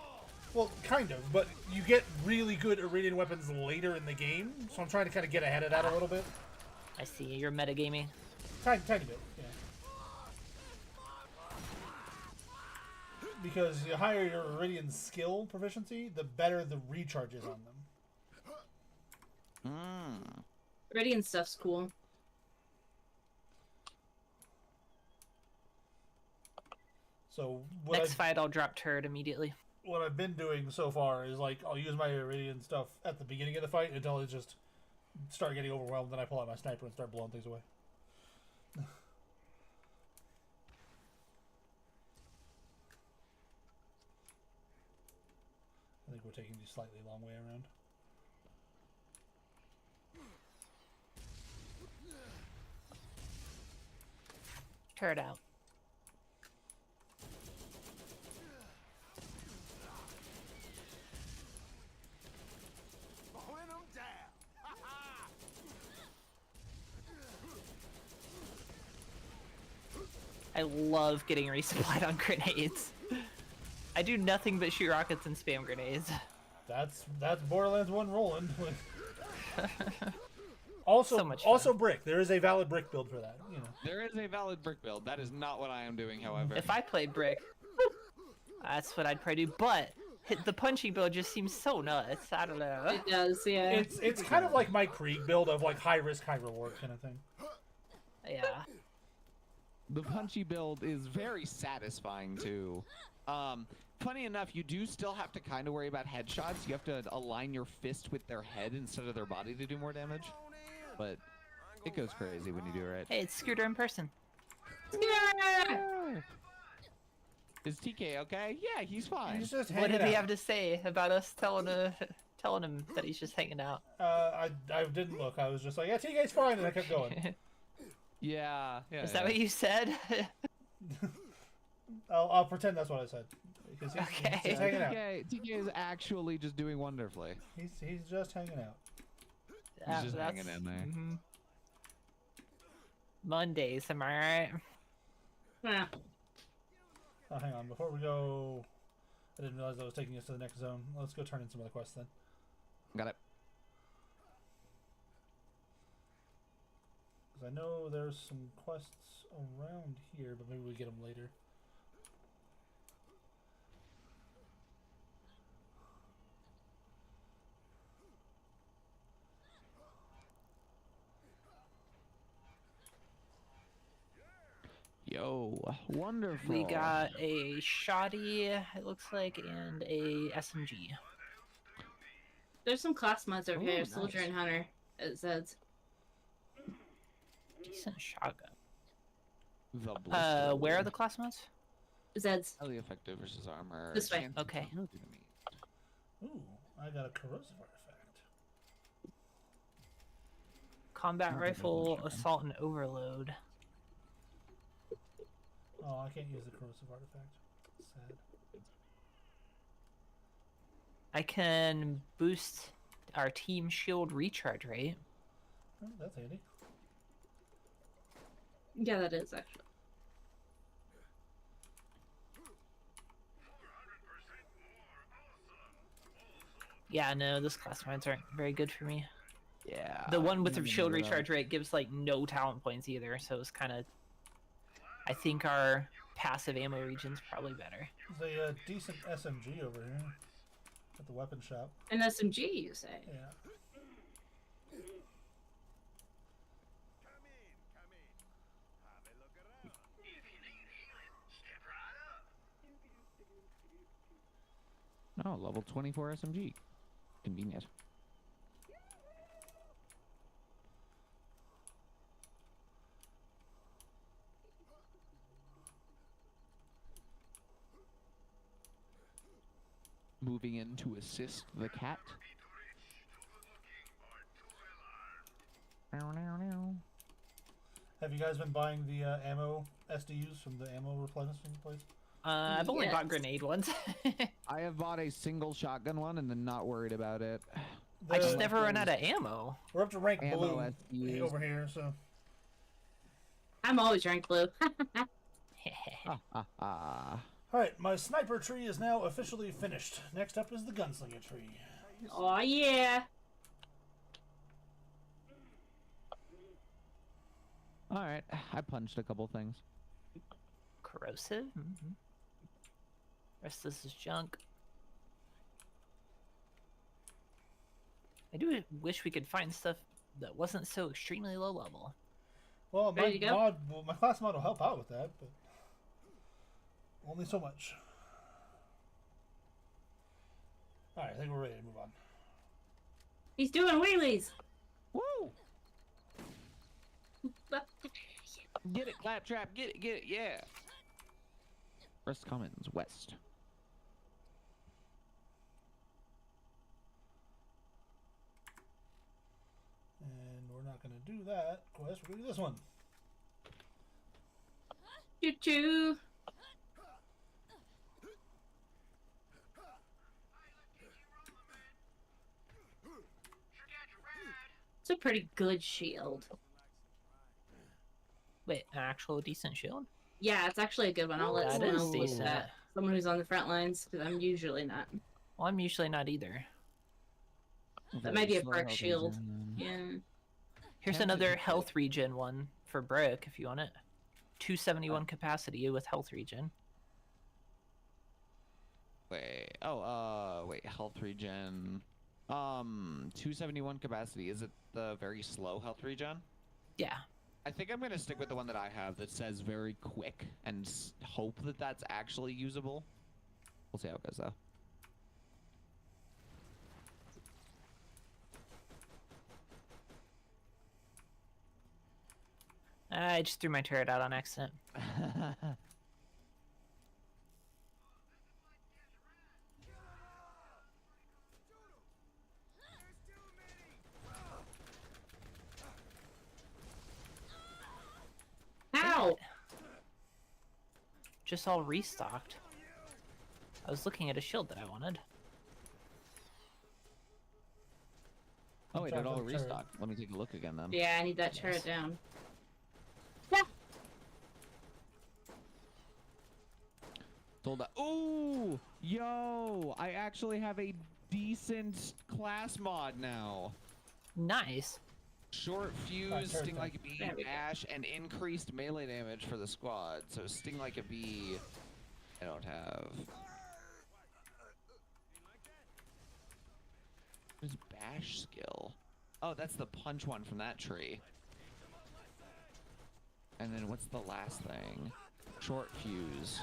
Speaker 2: Well, kind of, but you get really good Iridian weapons later in the game, so I'm trying to kind of get ahead of that a little bit.
Speaker 1: I see, you're metagaming.
Speaker 2: Tiny bit, yeah. Because the higher your Iridian skill proficiency, the better the recharge is on them.
Speaker 3: Iridian stuff's cool.
Speaker 2: So
Speaker 1: Next fight, I'll drop turret immediately.
Speaker 2: what I've been doing so far is like I'll use my Iridian stuff at the beginning of the fight until it just start getting overwhelmed, then I pull out my sniper and start blowing things away. I think we're taking the slightly long way around.
Speaker 1: Turret out. I love getting resupplied on grenades. I do nothing but shoot rockets and spam grenades.
Speaker 2: That's Borderlands 1 rolling. Also,
Speaker 1: So much
Speaker 2: also
Speaker 1: fun.
Speaker 2: brick. There is a valid brick build for that. You know.
Speaker 6: There is a valid brick build. That is not what I am doing, however.
Speaker 1: If I played brick, that's what I'd probably do. But the punching build just seems so nuts. I don't know.
Speaker 3: It does, yeah.
Speaker 2: It's kind of like my Krieg build of like high risk, high reward kind of thing.
Speaker 1: Yeah.
Speaker 4: The punchy build is
Speaker 6: Very satisfying too. Funny enough, you do still have to kind of worry about headshots. You have to align your fist with their head instead of their body to do more damage. But it goes crazy when you do it right.
Speaker 1: Hey, it's Scooter in person.
Speaker 3: Yeah!
Speaker 6: Is TK okay? Yeah, he's fine.
Speaker 2: He's just
Speaker 1: What
Speaker 2: hanging
Speaker 1: did he
Speaker 2: out.
Speaker 1: have to say about us telling him that he's just hanging out?
Speaker 2: I didn't look. I was just like, yeah, TK's fine, and I kept going.
Speaker 6: Yeah.
Speaker 1: Is that what you said?
Speaker 2: I'll pretend that's what I said. Because he's
Speaker 1: Okay.
Speaker 2: just hanging out.
Speaker 4: TK is actually just doing wonderfully.
Speaker 2: He's just hanging out.
Speaker 6: He's just
Speaker 1: That's-
Speaker 6: hanging in there.
Speaker 1: mhm. Mondays, am I right?
Speaker 3: Yeah.
Speaker 2: Oh, hang on. Before we go, I didn't realize that was taking us to the next zone. Let's go turn in some of the quests then.
Speaker 6: Got it.
Speaker 2: Because I know there's some quests around here, but maybe we get them later.
Speaker 4: Yo, wonderful.
Speaker 1: We got a shoddy, it looks like, and a SMG.
Speaker 3: There's some class mods over
Speaker 6: Ooh,
Speaker 3: here, Soldier
Speaker 6: nice.
Speaker 3: and Hunter, it says.
Speaker 1: Decent shotgun.
Speaker 6: The blister
Speaker 1: Where are
Speaker 6: wound.
Speaker 1: the class mods?
Speaker 3: Zeds.
Speaker 6: Highly effective versus armor.
Speaker 3: This way.
Speaker 6: Chance
Speaker 1: Okay.
Speaker 6: of enemy.
Speaker 2: Ooh, I got a corrosive artifact.
Speaker 1: Combat
Speaker 4: Not
Speaker 1: rifle,
Speaker 4: another shotgun.
Speaker 1: assault, and overload.
Speaker 2: Oh, I can't use the corrosive artifact. Sad.
Speaker 1: I can boost our team shield recharge rate.
Speaker 2: Oh, that's handy.
Speaker 3: Yeah, that is actually.
Speaker 1: Yeah, no, those class mods aren't very good for me.
Speaker 6: Yeah.
Speaker 1: The one with the
Speaker 4: even
Speaker 1: shield
Speaker 4: know that.
Speaker 1: recharge rate gives like no talent points either, so it's kind of. I think our passive ammo region's probably better.
Speaker 2: There's a decent SMG over here at the weapon shop.
Speaker 3: An SMG, you say?
Speaker 2: Yeah.
Speaker 4: Oh, level 24 SMG. Convenient.
Speaker 6: moving in to assist the cat.
Speaker 2: Have you guys been buying the ammo SDUs from the ammo replenishment place?
Speaker 1: I've only
Speaker 3: Yes.
Speaker 1: bought grenade ones.
Speaker 4: I have bought a single shotgun one and then not worried about it.
Speaker 1: I just
Speaker 2: The-
Speaker 1: never run out of ammo.
Speaker 2: We're up to rank
Speaker 4: Ammo
Speaker 2: blue
Speaker 4: SDUs.
Speaker 2: over here, so
Speaker 3: I'm always rank blue.
Speaker 2: all right. My sniper tree is now officially finished. Next up is the gunslinger tree.
Speaker 3: Oh yeah.
Speaker 4: All right, I punched a couple things.
Speaker 1: Corrosive. Rest of this is junk. I do wish we could find stuff that wasn't so extremely low level.
Speaker 2: Well,
Speaker 3: There you go.
Speaker 2: my class mod will help out with that, but only so much. All right, I think we're ready to move on.
Speaker 3: He's doing wheelies.
Speaker 4: Woo! Get it, Claptrap! Get it, yeah! West Commons, west.
Speaker 2: And we're not going to do that quest. We're going to do this one.
Speaker 3: Choo choo. It's a pretty good shield.
Speaker 1: Wait, an actual decent shield?
Speaker 3: Yeah, it's actually a good one. I'll let
Speaker 1: That
Speaker 3: someone
Speaker 1: is
Speaker 3: use
Speaker 1: decent.
Speaker 3: that. Someone who's on the front lines, because I'm usually not.
Speaker 1: Well, I'm usually not either.
Speaker 3: That might be a perk shield. Yeah.
Speaker 1: Here's another health regen one for Brick if you want it. 271 capacity with health regen.
Speaker 6: Wait, wait, health regen. 271 capacity. Is it the very slow health regen?
Speaker 1: Yeah.
Speaker 6: I think I'm gonna stick with the one that I have that says very quick and hope that that's actually usable. We'll see how it goes though.
Speaker 1: I just threw my turret out on accident.
Speaker 3: Ow!
Speaker 1: Just all restocked. I was looking at a shield that I wanted.
Speaker 6: Oh wait, it
Speaker 2: Charge
Speaker 6: all
Speaker 2: of the turret.
Speaker 6: restocked. Let me take a look again then.
Speaker 3: Yeah, I need that
Speaker 1: Yes.
Speaker 3: turret down. Yeah.
Speaker 6: Told that.
Speaker 4: Ooh! Yo! I actually have a decent class mod now.
Speaker 1: Nice.
Speaker 6: Short fuse,
Speaker 2: Alright, turret
Speaker 6: sting
Speaker 2: down.
Speaker 6: like a bee,
Speaker 3: There we go.
Speaker 6: dash, and increased melee damage for the squad. So sting like a bee, I don't have. Where's bash skill? Oh, that's the punch one from that tree. And then what's the last thing? Short fuse.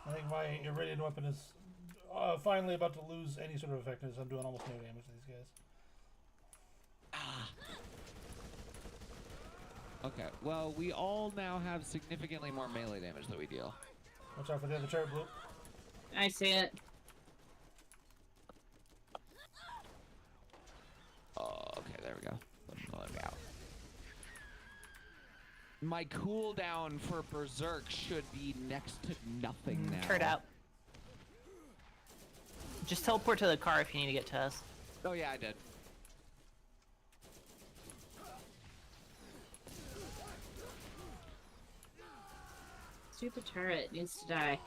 Speaker 2: I think my Iridian weapon is finally about to lose any sort of effectiveness. I'm doing almost no damage to these guys.
Speaker 6: Okay, well, we all now have significantly more melee damage that we deal.
Speaker 2: Watch out for the other turret, Blue.
Speaker 3: I see it.
Speaker 6: Oh, okay, there we go. Let me out. My cooldown for Berserk should be next to nothing now.
Speaker 1: Turret out. Just teleport to the car if you need to get to us.
Speaker 6: Oh yeah, I did.
Speaker 3: Stupid turret needs to die.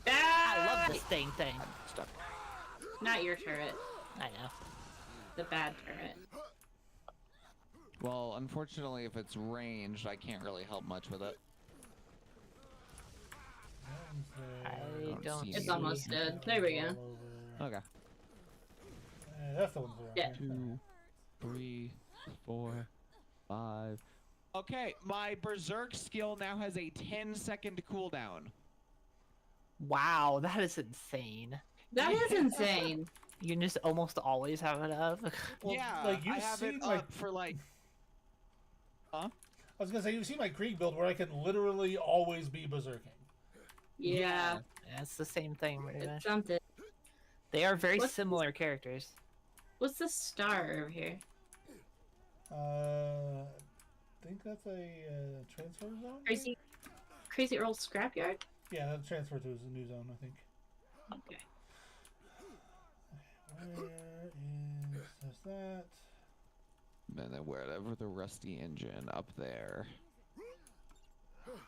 Speaker 1: I
Speaker 3: Ah!
Speaker 1: love this dang thing.
Speaker 6: Stuck.
Speaker 3: Not your turret.
Speaker 1: I know.
Speaker 3: The bad turret.
Speaker 6: Well, unfortunately, if it's ranged, I can't really help much with it.
Speaker 1: I
Speaker 6: don't
Speaker 1: don't
Speaker 6: see
Speaker 1: see.
Speaker 3: It's almost dead. There we go.
Speaker 6: Okay.
Speaker 2: That's the one.
Speaker 3: Yeah.
Speaker 6: 2, 3, 4, 5. Okay, my Berserk skill now has a 10-second cooldown.
Speaker 1: Wow, that is insane.
Speaker 3: That is insane.
Speaker 1: You can just almost always have it up.
Speaker 2: Well,
Speaker 6: yeah,
Speaker 2: like, you've
Speaker 6: I have
Speaker 2: seen,
Speaker 6: it
Speaker 2: like-
Speaker 6: up for like. Huh?
Speaker 2: I was gonna say, you see my Krieg build where I can literally always be berserking.
Speaker 3: Yeah,
Speaker 1: Yeah, it's the same thing pretty
Speaker 3: it's
Speaker 1: much.
Speaker 3: something.
Speaker 1: They are very
Speaker 3: What's-
Speaker 1: similar characters.
Speaker 3: What's the star over here?
Speaker 2: I think that's a transfer zone.
Speaker 3: Crazy Earl Scrapyard?
Speaker 2: Yeah, that transfer to a new zone, I think.
Speaker 3: Okay.
Speaker 2: Where is that?
Speaker 6: And then wherever the rusty engine up there.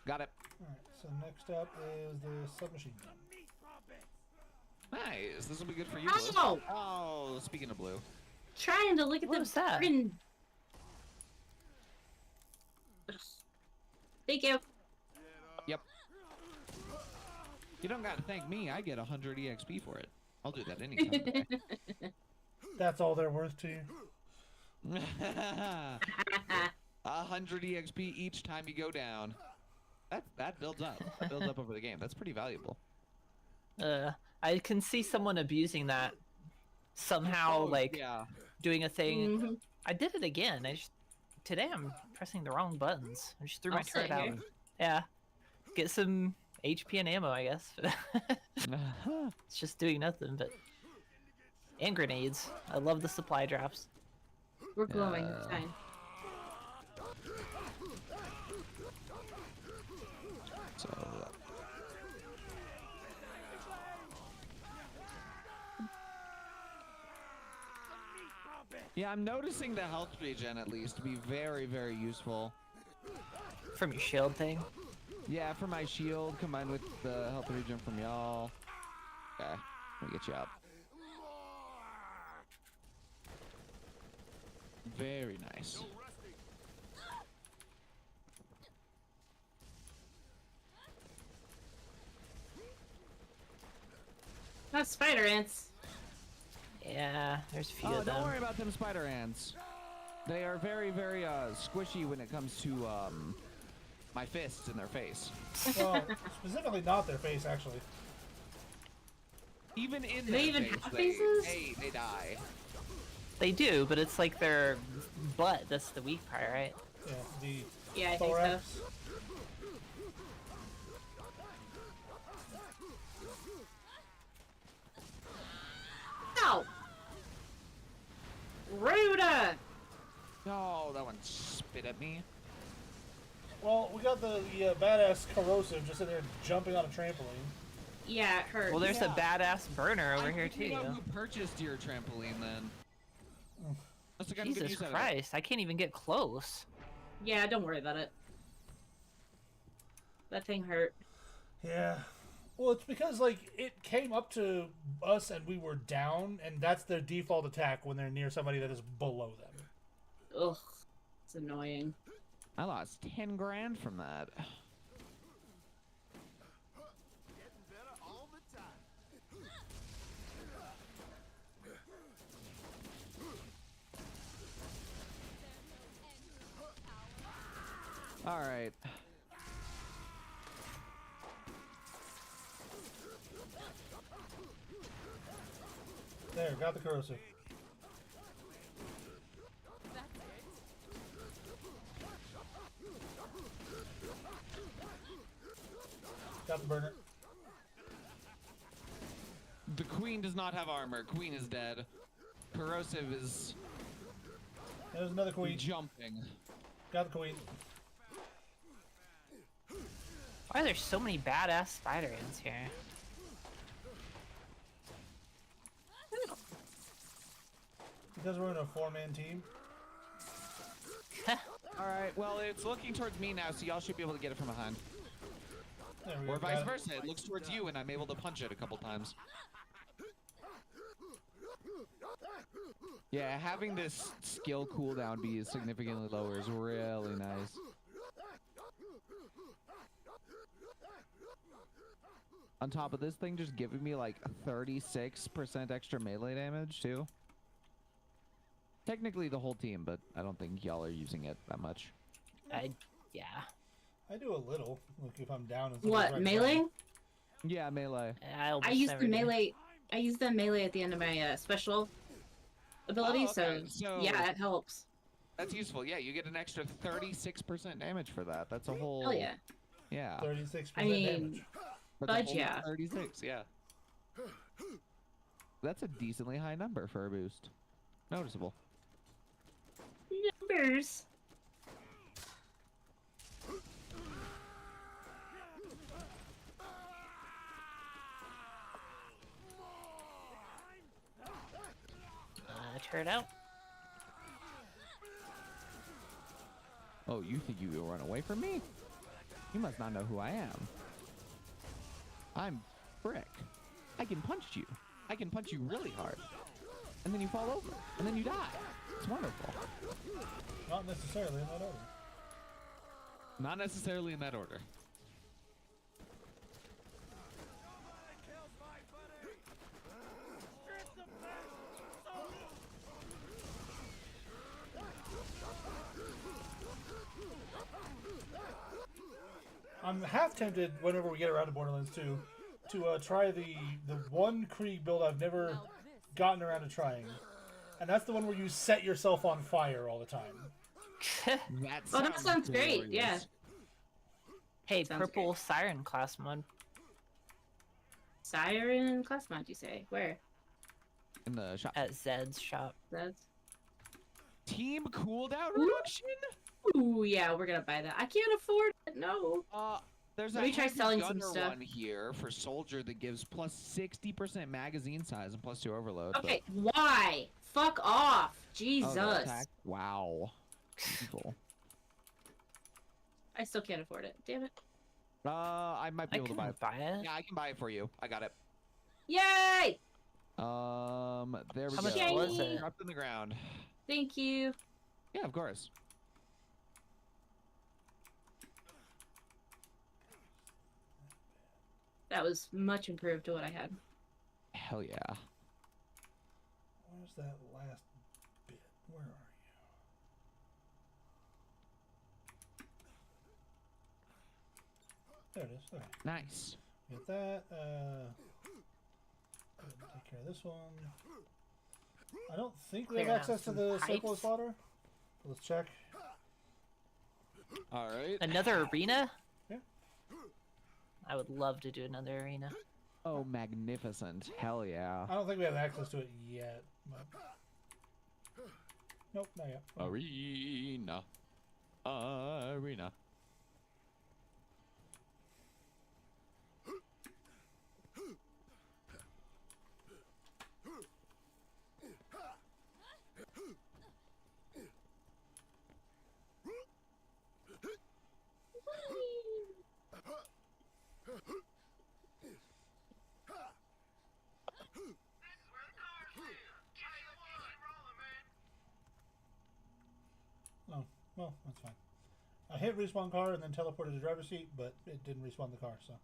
Speaker 6: Got it.
Speaker 2: Alright, so next up is the submachine gun.
Speaker 6: Nice. This will be good for you, Blue.
Speaker 3: Ow!
Speaker 6: Oh, speaking of Blue.
Speaker 3: Trying to look at
Speaker 1: What
Speaker 3: the
Speaker 1: was that?
Speaker 3: friggin- Ugh. Thank you.
Speaker 6: Yep. You don't gotta thank me. I get 100 EXP for it. I'll do that anytime.
Speaker 2: That's all they're worth to you.
Speaker 6: 100 EXP each time you go down. That builds up. That builds up over the game. That's pretty valuable.
Speaker 1: I can see someone abusing that somehow,
Speaker 6: Oh,
Speaker 1: like
Speaker 6: yeah.
Speaker 1: doing a thing.
Speaker 3: Mhm.
Speaker 1: I did it again. Today I'm pressing the wrong buttons. I just threw my
Speaker 3: I'll
Speaker 1: turret
Speaker 3: sit
Speaker 1: out.
Speaker 3: here.
Speaker 1: Yeah, get some HP and ammo, I guess. It's just doing nothing, but and grenades. I love the supply drops.
Speaker 3: We're glowing. It's fine.
Speaker 6: So, yeah, I'm noticing the health regen at least to be very, very useful.
Speaker 1: From your shield thing.
Speaker 6: Yeah, for my shield combined with the health regen from y'all. Okay, let me get you up. Very nice.
Speaker 3: Not spider ants.
Speaker 1: Yeah, there's a few
Speaker 6: Oh,
Speaker 1: of them.
Speaker 6: don't worry about them spider ants. They are very, very squishy when it comes to my fists in their face.
Speaker 2: Well, specifically not their face, actually.
Speaker 6: Even in
Speaker 3: Do
Speaker 6: their
Speaker 3: they even
Speaker 6: face,
Speaker 3: have faces?
Speaker 6: they die.
Speaker 1: They do, but it's like their butt that's the weak part, right?
Speaker 2: Yeah, the
Speaker 3: Yeah, I think so.
Speaker 2: thorax.
Speaker 3: Ow! Ruda!
Speaker 6: Oh, that one spit at me.
Speaker 2: Well, we got the badass corrosive just in there jumping on a trampoline.
Speaker 3: Yeah, it hurts.
Speaker 1: Well, there's a
Speaker 6: Yeah.
Speaker 1: badass burner over
Speaker 6: I
Speaker 1: here
Speaker 6: figured
Speaker 1: too.
Speaker 6: out who purchased your trampoline then? Must have gotten good
Speaker 1: Jesus
Speaker 6: use out of it.
Speaker 1: Christ, I can't even get close.
Speaker 3: Yeah, don't worry about it. That thing hurt.
Speaker 2: Yeah. Well, it's because, like, it came up to us and we were down, and that's their default attack when they're near somebody that is below them.
Speaker 3: Ugh. It's annoying.
Speaker 6: I lost 10 grand from that. All right.
Speaker 2: There, got the corrosive. Got the burner.
Speaker 6: The queen does not have armor. Queen is dead. Corrosive is
Speaker 2: There's another queen.
Speaker 6: jumping.
Speaker 2: Got the queen.
Speaker 1: Why are there so many badass spider ants here?
Speaker 2: Because we're in a four-man team.
Speaker 6: All right. Well, it's looking towards me now, so y'all should be able to get it from behind.
Speaker 2: There we go.
Speaker 6: Or
Speaker 2: got
Speaker 6: vice
Speaker 2: it.
Speaker 6: versa. It looks towards you, and I'm able to punch it a couple times. Yeah, having this skill cooldown be significantly lower is really nice. On top of this thing just giving me like 36% extra melee damage too. Technically the whole team, but I don't think y'all are using it that much.
Speaker 1: Yeah.
Speaker 2: I do a little. Look, if I'm down. and
Speaker 3: What,
Speaker 2: somebody's right
Speaker 3: melee?
Speaker 2: beside me.
Speaker 6: Yeah, melee.
Speaker 1: I
Speaker 3: I
Speaker 1: almost
Speaker 3: use
Speaker 1: never
Speaker 3: the
Speaker 1: do.
Speaker 3: melee. I use the melee at the end of my special ability,
Speaker 6: Oh, okay.
Speaker 3: so
Speaker 6: So-
Speaker 3: yeah, it helps.
Speaker 6: That's useful. Yeah, you get an extra 36% damage for that. That's a whole.
Speaker 3: Hell yeah.
Speaker 6: Yeah.
Speaker 2: 36%
Speaker 3: I mean,
Speaker 2: damage.
Speaker 6: That's a
Speaker 3: fudge,
Speaker 6: whole
Speaker 3: yeah.
Speaker 6: 36. Yeah. That's a decently high number for a boost. Noticeable.
Speaker 3: Numbers.
Speaker 1: Turn out.
Speaker 4: Oh, you think you will run away from me? You must not know who I am. I'm Brick. I can punch you. I can punch you really hard. And then you fall over. And then you die. It's wonderful.
Speaker 2: Not necessarily in that order.
Speaker 6: Not necessarily in that order.
Speaker 2: I'm half tempted whenever we get around to Borderlands 2 to try the one Krieg build I've never gotten around to trying, and that's the one where you set yourself on fire all the time.
Speaker 3: Oh, that sounds great. Yeah.
Speaker 6: glorious.
Speaker 1: Hey,
Speaker 3: Sounds
Speaker 1: purple
Speaker 3: great.
Speaker 1: siren class mod.
Speaker 3: Siren class mod, you say? Where?
Speaker 4: In the shop.
Speaker 1: At Zed's shop.
Speaker 3: That's.
Speaker 6: Team cooldown reduction?
Speaker 3: Ooh, yeah, we're gonna buy that. I can't afford it. No.
Speaker 6: There's
Speaker 3: Let
Speaker 6: a
Speaker 3: me try
Speaker 6: heavy
Speaker 3: selling some
Speaker 6: gunner
Speaker 3: stuff.
Speaker 6: one here for soldier that gives plus 60% magazine size and plus 2 overload. but-
Speaker 3: Okay, why? Fuck off.
Speaker 4: Oh,
Speaker 3: Jesus.
Speaker 4: the attack? Wow. Evil.
Speaker 3: I still can't afford it. Damn it.
Speaker 4: I might be
Speaker 1: I
Speaker 4: able to
Speaker 1: can
Speaker 4: buy it.
Speaker 1: buy it.
Speaker 6: Yeah, I can buy it for you. I got it.
Speaker 3: Yay!
Speaker 4: There we
Speaker 1: How
Speaker 4: go.
Speaker 1: much
Speaker 3: Yay!
Speaker 1: was it?
Speaker 6: Dropped in the ground.
Speaker 3: Thank you.
Speaker 6: Yeah, of course.
Speaker 3: That was much improved to what I had.
Speaker 4: Hell yeah.
Speaker 2: Where's that last bit? Where are you? There it is. Okay.
Speaker 4: Nice.
Speaker 2: Get that. Take care of this one. I don't think we have
Speaker 1: Clearing out
Speaker 2: access to
Speaker 1: some
Speaker 2: the circle of
Speaker 1: pipes.
Speaker 2: slaughter. Let's check.
Speaker 6: All right.
Speaker 1: Another arena?
Speaker 2: Yeah.
Speaker 1: I would love to do another arena.
Speaker 4: Oh, magnificent. Hell yeah.
Speaker 2: I don't think we have access to it yet. But... Nope, not yet.
Speaker 6: Arena. Arena.
Speaker 2: Oh, well, that's fine. I hit respawn car and then teleported to driver's seat, but it didn't respawn the car, so.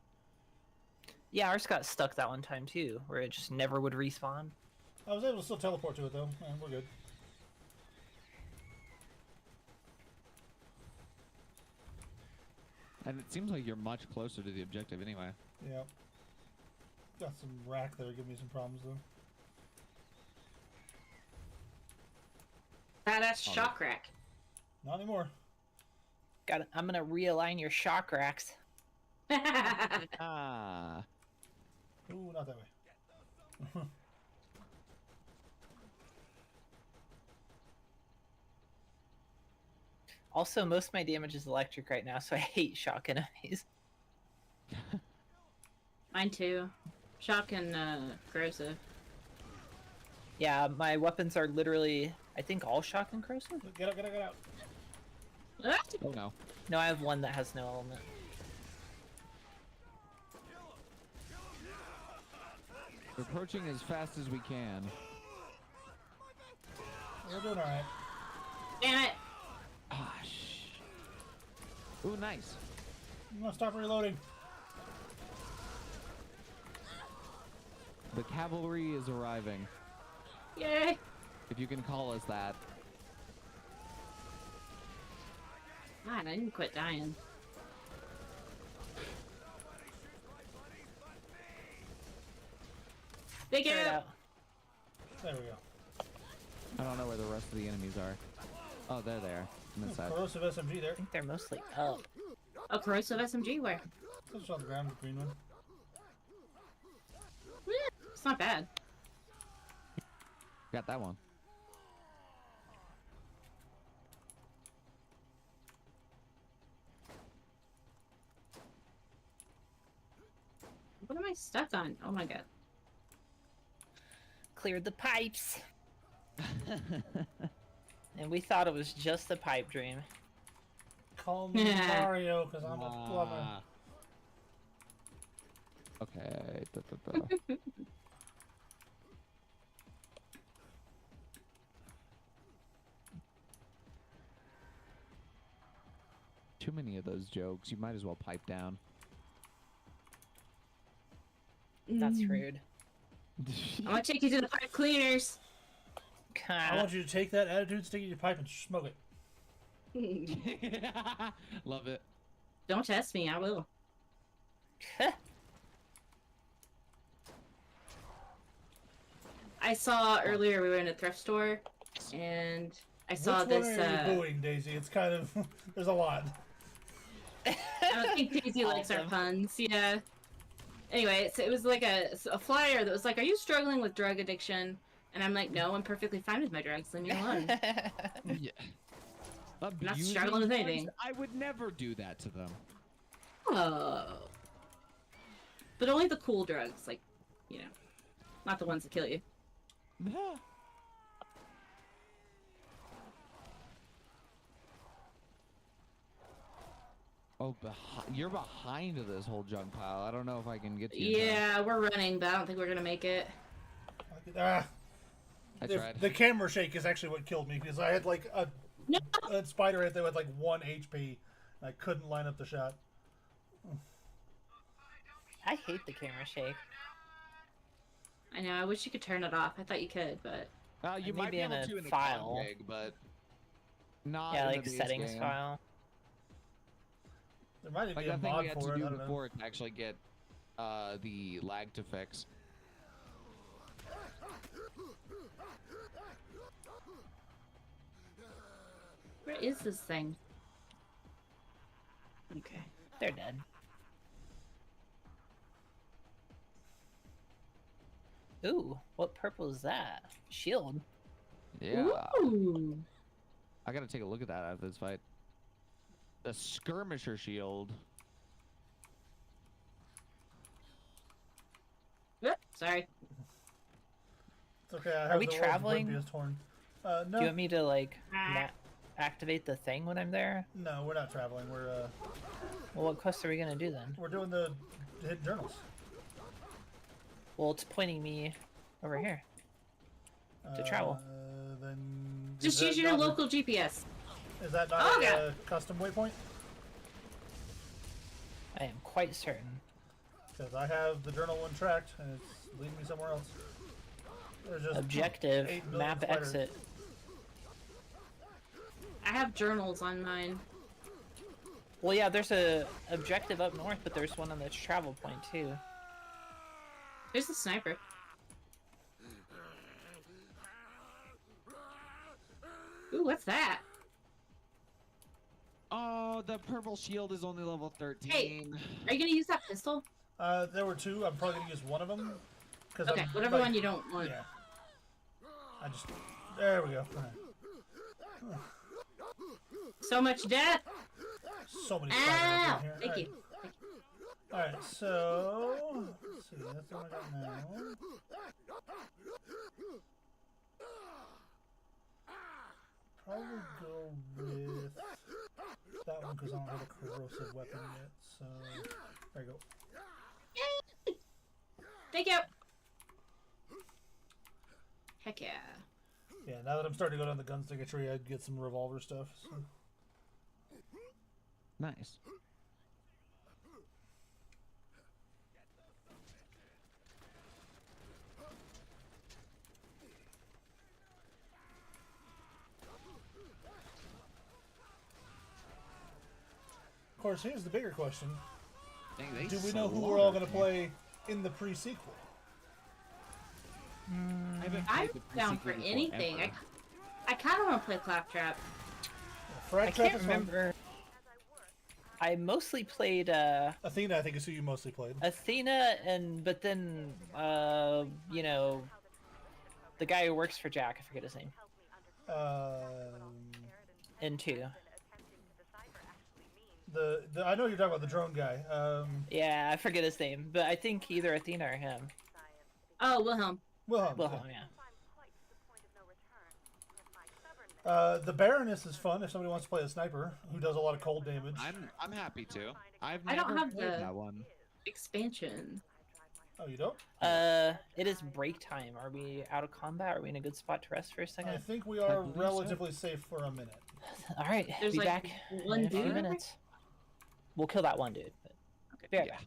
Speaker 1: Yeah, ours got stuck that one time too, where it just never would respawn.
Speaker 2: I was able to still teleport to it though, and we're good.
Speaker 4: And it seems like you're much closer to the objective anyway.
Speaker 2: Yeah. Got some rack there, giving me some problems though.
Speaker 3: That's shock rack.
Speaker 2: Not anymore.
Speaker 1: I'm gonna realign your shock racks.
Speaker 4: Ah.
Speaker 2: Ooh, not that way.
Speaker 1: Also, most of my damage is electric right now, so I hate shock enemies.
Speaker 3: Mine too. Shock and corrosive.
Speaker 1: Yeah, my weapons are literally, I think, all shock and corrosive.
Speaker 2: Get out, get out, get out.
Speaker 3: Ah!
Speaker 4: Oh no.
Speaker 1: No, I have one that has no element.
Speaker 4: We're approaching as fast as we can.
Speaker 2: We're doing alright.
Speaker 3: Damn it!
Speaker 4: Ah, Ooh, nice.
Speaker 2: I'm gonna stop reloading.
Speaker 4: The cavalry is arriving.
Speaker 3: Yay!
Speaker 4: If you can call us that.
Speaker 3: God, I didn't quit dying. Big
Speaker 1: Clear it
Speaker 3: arrow!
Speaker 1: out.
Speaker 2: There we go.
Speaker 4: I don't know where the rest of the enemies are. Oh, they're there. On this side.
Speaker 2: Corrosive SMG there.
Speaker 1: I think they're mostly up.
Speaker 3: A corrosive SMG where?
Speaker 2: Just on the ground, the green one.
Speaker 3: It's not bad.
Speaker 4: Got that one.
Speaker 3: What am I stuck on? Oh my god.
Speaker 1: Cleared the pipes. And we thought it was just a pipe dream.
Speaker 2: Call me Mario, because I'm a plumber.
Speaker 4: Okay. Too many of those jokes. You might as well pipe down.
Speaker 1: That's rude.
Speaker 3: I'm gonna take you to the pipe cleaners.
Speaker 2: I want you to take that attitude, stick it in your pipe, and smoke it.
Speaker 4: Love it.
Speaker 3: Don't test me, I will. I saw earlier we were in a thrift store, and I saw
Speaker 2: Which
Speaker 3: this.
Speaker 2: one are you booing, Daisy? It's kind of there's a lot.
Speaker 3: I don't think Daisy likes our
Speaker 1: Awesome.
Speaker 3: puns. Yeah. Anyway, it was like a flyer that was like, "Are you struggling with drug addiction?" And I'm like, "No, I'm perfectly fine with my drugs. Leave me alone."
Speaker 4: Yeah.
Speaker 3: Not struggling with
Speaker 4: Abusing
Speaker 3: anything.
Speaker 4: drugs? I would never do that to them.
Speaker 3: Oh. But only the cool drugs, like, you know, not the ones that kill you.
Speaker 4: Oh, you're behind this whole junk pile. I don't know if I can get to you.
Speaker 3: Yeah, we're running, but I don't think we're gonna make it.
Speaker 2: Ah,
Speaker 4: I tried.
Speaker 2: the camera shake is actually what killed me because I had like a spider right there with like 1 HP. And I couldn't line up the shot.
Speaker 1: I hate the camera shake.
Speaker 3: I know. I wish you could turn it off. I thought you could, but
Speaker 4: You might
Speaker 1: Maybe
Speaker 4: be
Speaker 1: in
Speaker 4: able
Speaker 1: a
Speaker 4: to in the
Speaker 1: file.
Speaker 4: config, but not
Speaker 1: Yeah,
Speaker 4: in
Speaker 1: like
Speaker 4: the base
Speaker 1: settings
Speaker 4: game.
Speaker 1: file.
Speaker 2: There might even
Speaker 4: Like
Speaker 2: be a
Speaker 4: that thing
Speaker 2: mod
Speaker 4: we had
Speaker 2: for
Speaker 4: to
Speaker 2: it.
Speaker 4: do
Speaker 2: I don't know.
Speaker 4: before to actually get the lag to fix.
Speaker 3: where is this thing? Okay.
Speaker 1: They're dead. Ooh, what purple is that? Shield.
Speaker 4: Yeah.
Speaker 3: Ooh.
Speaker 4: I gotta take a look at that after this fight. The skirmisher shield.
Speaker 3: Whoop, sorry.
Speaker 2: It's okay. I have
Speaker 1: Are we
Speaker 2: the
Speaker 1: traveling?
Speaker 2: Olympia's torn. No,
Speaker 1: Do you want me to like activate the thing when I'm there?
Speaker 2: no, we're not traveling.
Speaker 1: Well, what quest are we gonna do then?
Speaker 2: We're doing the hidden journals.
Speaker 1: Well, it's pointing me over here. To travel.
Speaker 2: Then
Speaker 3: Just
Speaker 2: is
Speaker 3: use
Speaker 2: that
Speaker 3: your
Speaker 2: not a-
Speaker 3: local GPS.
Speaker 2: Is that not
Speaker 3: Oh,
Speaker 2: a
Speaker 3: yeah.
Speaker 2: custom waypoint?
Speaker 1: I am quite certain.
Speaker 2: Because I have the journal one tracked, and it's leading me somewhere else. There's just
Speaker 1: Objective,
Speaker 2: 8 million
Speaker 1: map
Speaker 2: spiders.
Speaker 1: exit.
Speaker 3: I have journals on mine.
Speaker 1: Well, yeah, there's a objective up north, but there's one on the travel point too.
Speaker 3: There's the sniper. Ooh, what's that?
Speaker 4: Oh, the purple shield is only level 13.
Speaker 3: Hey. Are you gonna use that pistol?
Speaker 2: There were 2. I'm probably gonna use one of them.
Speaker 3: Okay, whatever one you don't want.
Speaker 2: Yeah. There we go.
Speaker 3: So much death!
Speaker 2: So many
Speaker 3: Ow!
Speaker 2: spiders in here.
Speaker 3: Thank you.
Speaker 2: Alright, so let's see. That's the one I got now. Probably go with that one because I don't have a corrosive weapon yet. So there you go.
Speaker 3: Thank you! Heck yeah.
Speaker 2: Yeah, now that I'm starting to go down the gunstinger tree, I'd get some revolver stuff. So.
Speaker 4: Nice.
Speaker 2: Of course, here's the bigger question:
Speaker 6: Dang, they
Speaker 2: do we know who we're all going to play in the pre-sequel?
Speaker 4: I haven't
Speaker 3: I'm
Speaker 4: played the
Speaker 3: down for
Speaker 4: pre-sequel
Speaker 3: anything.
Speaker 4: forever.
Speaker 3: I kind of want to play Claptrap.
Speaker 2: Frag
Speaker 1: I
Speaker 2: trap
Speaker 1: can't
Speaker 2: is fun.
Speaker 1: remember. I mostly played
Speaker 2: Athena, I think, is who you mostly played.
Speaker 1: Athena, but then you know, the guy who works for Jack, I forget his name. In 2.
Speaker 2: I know you're talking about the drone guy.
Speaker 1: Yeah, I forget his name, but I think either Athena or him.
Speaker 3: Oh, Wilhelm.
Speaker 2: Wilhelm.
Speaker 1: Wilhelm, yeah.
Speaker 2: The Baroness is fun if somebody wants to play a sniper who does a lot of cold damage.
Speaker 6: I'm happy to.
Speaker 3: I don't have
Speaker 4: played
Speaker 3: the
Speaker 4: that one.
Speaker 3: expansion.
Speaker 2: Oh, you don't?
Speaker 1: It is break time. Are we out of combat? Are we in a good spot to rest for a
Speaker 2: I
Speaker 1: second?
Speaker 2: think we are
Speaker 6: believe so.
Speaker 2: relatively safe for a minute.
Speaker 1: All right,
Speaker 3: There's
Speaker 1: be
Speaker 3: like
Speaker 1: back
Speaker 3: one
Speaker 1: in a few
Speaker 3: dude?
Speaker 1: minutes. We'll kill that one dude. But... Okay, be right
Speaker 6: Yeah.
Speaker 1: back.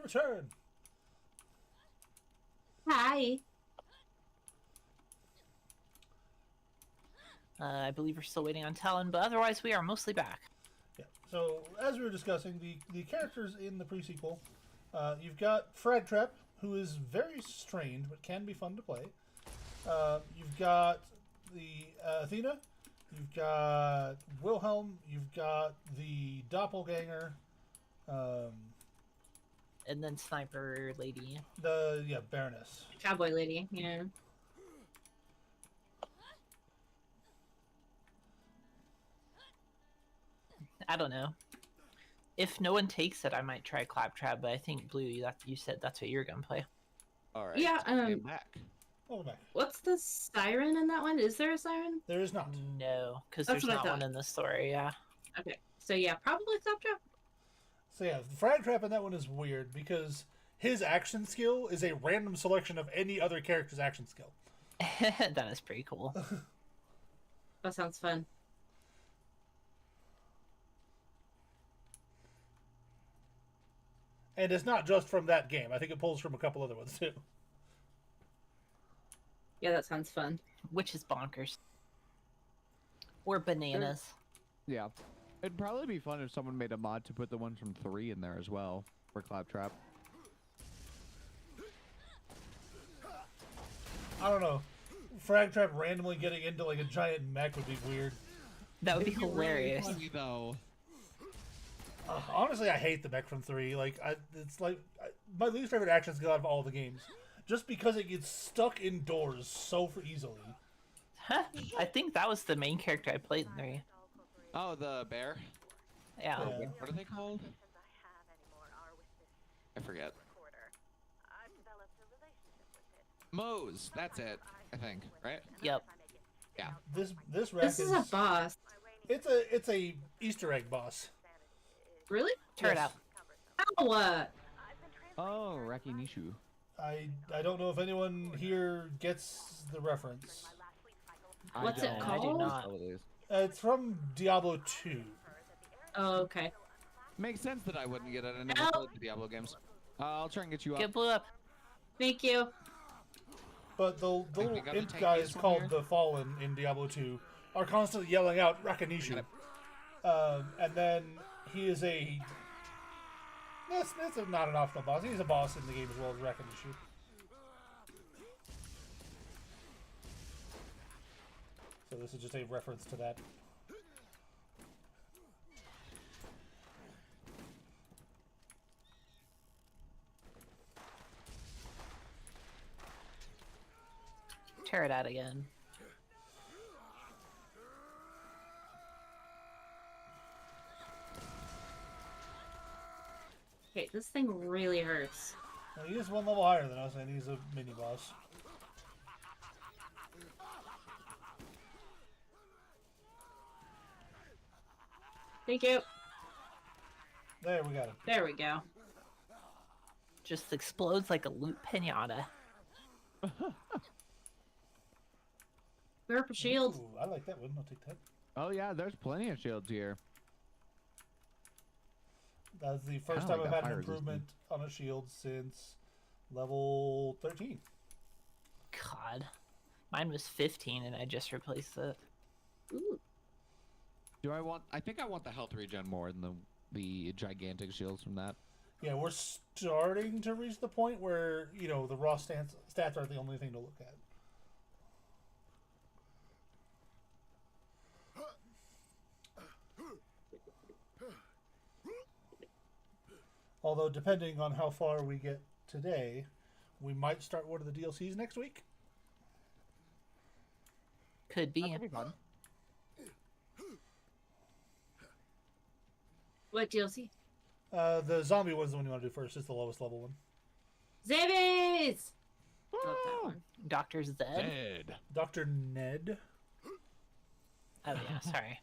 Speaker 2: return.
Speaker 3: Hi.
Speaker 1: I believe we're still waiting on Talon, but otherwise we are mostly back.
Speaker 2: Yeah. So as we were discussing, the characters in the pre-sequel, you've got Fragtrap, who is very strained but can be fun to play. You've got the Athena. You've got Wilhelm. You've got the Doppelganger.
Speaker 1: And then Sniper Lady.
Speaker 2: The Baroness.
Speaker 3: Cowboy lady. Yeah.
Speaker 1: I don't know. If no one takes it, I might try Claptrap, but I think Blue, you said that's what you're gonna play.
Speaker 6: All right.
Speaker 3: Yeah,
Speaker 6: I'm back.
Speaker 2: Welcome back.
Speaker 3: What's the siren in that one? Is there a siren?
Speaker 2: There is not.
Speaker 1: No, because
Speaker 3: That's
Speaker 1: there's
Speaker 3: what I
Speaker 1: not one
Speaker 3: thought.
Speaker 1: in the story. Yeah.
Speaker 3: Okay. So yeah, probably Claptrap.
Speaker 2: So yeah, the Fragtrap in that one is weird because his action skill is a random selection of any other character's action skill.
Speaker 1: That is pretty cool.
Speaker 3: That sounds fun.
Speaker 2: And it's not just from that game. I think it pulls from a couple other ones too.
Speaker 3: Yeah, that sounds fun.
Speaker 1: Which is bonkers. Or bananas.
Speaker 4: Yeah. It'd probably be fun if someone made a mod to put the ones from 3 in there as well for Claptrap.
Speaker 2: I don't know. Fragtrap randomly getting into like a giant mech would be weird.
Speaker 1: That would be hilarious.
Speaker 6: Funny, though.
Speaker 2: Honestly, I hate the mech from 3. It's like my least favorite action skill out of all the games, just because it gets stuck indoors so easily.
Speaker 1: I think that was the main character I played in 3.
Speaker 6: Oh, the bear.
Speaker 1: Yeah.
Speaker 2: Yeah.
Speaker 6: What are they called? I forget. Moe's. That's it. I think. Right?
Speaker 1: Yep.
Speaker 6: Yeah.
Speaker 2: This rack
Speaker 3: This is a boss.
Speaker 2: It's a Easter egg boss.
Speaker 3: Really?
Speaker 1: Turn it
Speaker 2: Yes.
Speaker 1: out.
Speaker 3: Oh,
Speaker 4: Oh, Rakinishu.
Speaker 2: I don't know if anyone here gets the reference.
Speaker 3: What's it
Speaker 4: don't.
Speaker 1: I do
Speaker 3: called?
Speaker 1: not.
Speaker 4: Oh, it is.
Speaker 2: It's from Diablo 2.
Speaker 3: oh, okay.
Speaker 6: Makes sense that I wouldn't get it. I never
Speaker 3: No.
Speaker 6: played the Diablo games. I'll try and get you up.
Speaker 1: Get Blue up.
Speaker 3: Thank you.
Speaker 2: But the
Speaker 6: we
Speaker 2: little
Speaker 6: got the
Speaker 2: imp
Speaker 6: tankiest
Speaker 2: guys
Speaker 6: one
Speaker 2: called
Speaker 6: here.
Speaker 2: the Fallen in Diablo 2 are constantly yelling out Rakanishu. And then he is a... That's not an optional boss. He's a boss in the game as well as Rakanishu. So this is just a reference to that.
Speaker 1: Tear it out again.
Speaker 3: Okay, this thing really hurts.
Speaker 2: Well, he is one level higher than us, and he's a mini boss.
Speaker 3: Thank you.
Speaker 2: There, we got him.
Speaker 3: There we go.
Speaker 1: Just explodes like a loot pinata.
Speaker 3: Purple shield.
Speaker 2: Ooh, I like that one. I'll take that.
Speaker 4: Oh yeah, there's plenty of shields here.
Speaker 2: That's the first
Speaker 4: Kinda
Speaker 2: time
Speaker 4: like
Speaker 2: I've
Speaker 4: that
Speaker 2: had an
Speaker 4: fire
Speaker 2: improvement on a shield since level 13.
Speaker 1: God. Mine was 15 and I just replaced it.
Speaker 3: Ooh.
Speaker 4: Do I want?
Speaker 6: I think I want the health regen more than the gigantic shields from that.
Speaker 2: Yeah, we're starting to reach the point where, you know, the raw stats aren't the only thing to look at. Although, depending on how far we get today, we might start one of the DLCs next week.
Speaker 1: Could be.
Speaker 4: That'd be fun.
Speaker 3: What DLC?
Speaker 2: The zombie one's the one you want to do first. It's the lowest level one.
Speaker 3: Zombies! Love that one.
Speaker 1: Dr. Zed?
Speaker 6: Dead.
Speaker 2: Dr. Ned.
Speaker 1: Oh yeah, sorry.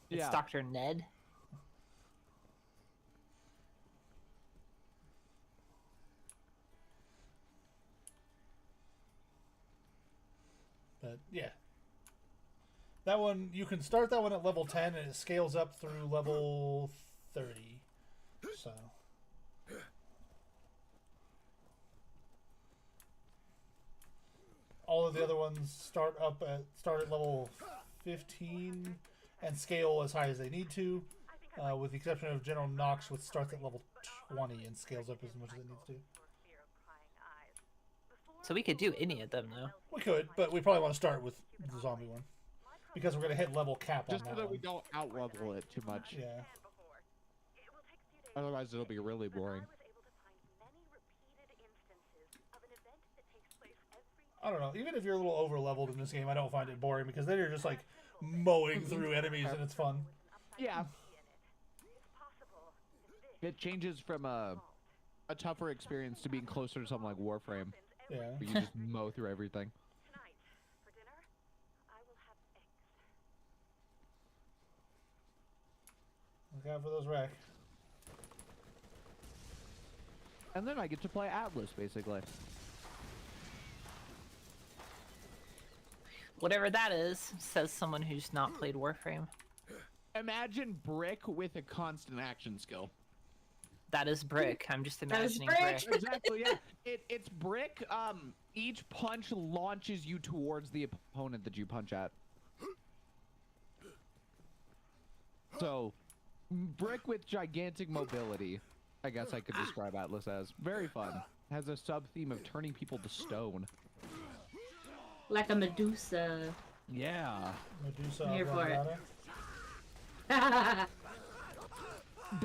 Speaker 1: It's
Speaker 4: Yeah.
Speaker 1: Dr. Ned.
Speaker 2: But yeah. That one, you can start that one at level 10 and it scales up through level 30. So. all of the other ones start at level 15 and scale as high as they need to, with the exception of General Nox, which starts at level 20 and scales up as much as it needs to.
Speaker 1: So we could do any of them though.
Speaker 2: We could, but we probably want to start with the zombie one because we're going to hit level cap
Speaker 6: Just
Speaker 2: on
Speaker 6: so
Speaker 2: that
Speaker 6: that we
Speaker 2: one.
Speaker 6: don't out-level it too much.
Speaker 2: Yeah.
Speaker 6: Otherwise, it'll be really boring.
Speaker 2: I don't know. Even if you're a little over leveled in this game, I don't find it boring because then you're just like mowing through enemies and it's fun.
Speaker 6: Yeah. It changes from a tougher experience to being closer to something like Warframe,
Speaker 2: Yeah.
Speaker 6: where you just mow through everything.
Speaker 2: Look out for those wreck.
Speaker 4: And then I get to play Atlas, basically.
Speaker 1: Whatever that is, says someone who's not played Warframe.
Speaker 6: Imagine Brick with a constant action skill.
Speaker 1: That is Brick. I'm just
Speaker 3: That is
Speaker 1: imagining
Speaker 3: Brick.
Speaker 1: Brick.
Speaker 6: Exactly, yeah. It's Brick. Each punch launches you towards the opponent that you punch at. So, Brick with gigantic mobility, I guess I could describe Atlas as. Very fun. Has a sub-theme of turning people to stone.
Speaker 3: Like a Medusa.
Speaker 4: Yeah.
Speaker 2: Medusa.
Speaker 3: I'm here for it.
Speaker 2: Oblongata.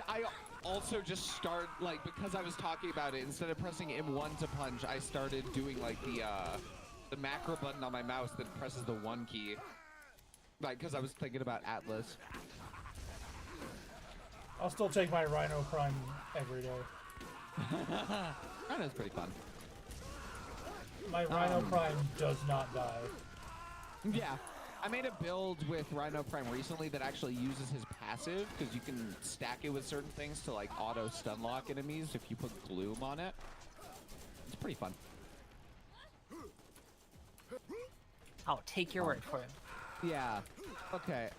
Speaker 6: I also just start, like, because I was talking about it, instead of pressing M1 to punch, I started doing, like, the macro button on my mouse that presses the 1 key. Like, because I was thinking about Atlas.
Speaker 2: I'll still take my Rhino Prime every day.
Speaker 6: That is pretty fun.
Speaker 2: My Rhino Prime does not die.
Speaker 6: Yeah. I made a build with Rhino Prime recently that actually uses his passive, because you can stack it with certain things to, like, auto stun lock enemies if you put Gloom on it. It's pretty fun.
Speaker 1: I'll take your word for it.
Speaker 6: Yeah. Okay,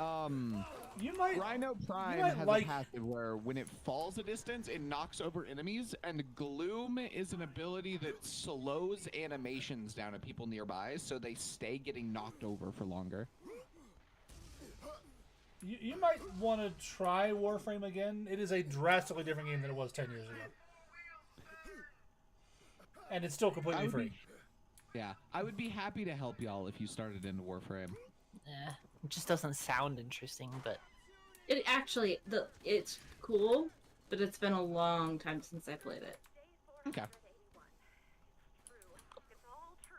Speaker 2: You might.
Speaker 6: Rhino Prime
Speaker 2: might
Speaker 6: has
Speaker 2: like-
Speaker 6: a passive where when it falls a distance, it knocks over enemies, and Gloom is an ability that slows animations down at people nearby, so they stay getting knocked over for longer.
Speaker 2: You might want to try Warframe again. It is a drastically different game than it was 10 years ago. And it's still completely free.
Speaker 6: Yeah, I would be happy to help y'all if you started into Warframe.
Speaker 1: It just doesn't sound interesting, but
Speaker 3: It actually, it's cool, but it's been a long time since I played it.
Speaker 6: Okay.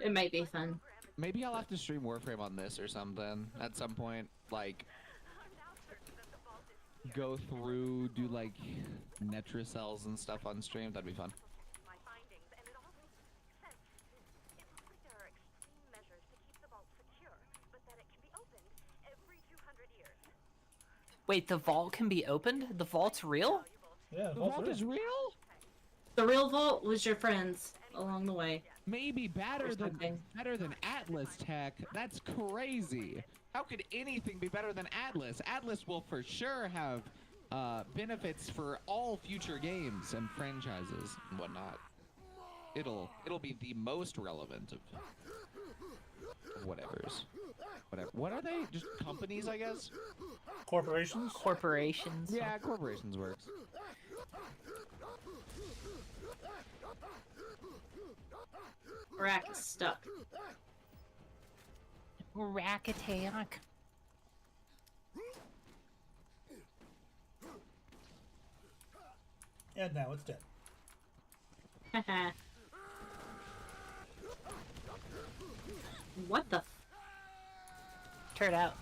Speaker 3: It might be fun.
Speaker 6: Maybe I'll have to stream Warframe on this or something at some point. Like, go through, do like Netra cells and stuff on stream. That'd be fun.
Speaker 1: wait, the vault can be opened? The vault's real?
Speaker 2: Yeah,
Speaker 6: The
Speaker 2: vault's
Speaker 6: vault is
Speaker 2: real.
Speaker 6: real?
Speaker 3: The real vault was your friends along the way.
Speaker 6: Maybe better
Speaker 3: Or
Speaker 6: than
Speaker 3: something.
Speaker 6: Atlas Tech. That's crazy. How could anything be better than Atlas? Atlas will for sure have benefits for all future games and franchises and whatnot. It'll be the most relevant of whatever's. Whatever. What are they? Just companies, I guess?
Speaker 2: Corporations?
Speaker 1: Corporations?
Speaker 6: Yeah, corporations works.
Speaker 3: Rack is stuck.
Speaker 1: Rack attack.
Speaker 2: And now it's dead.
Speaker 3: What the?
Speaker 1: Turn out.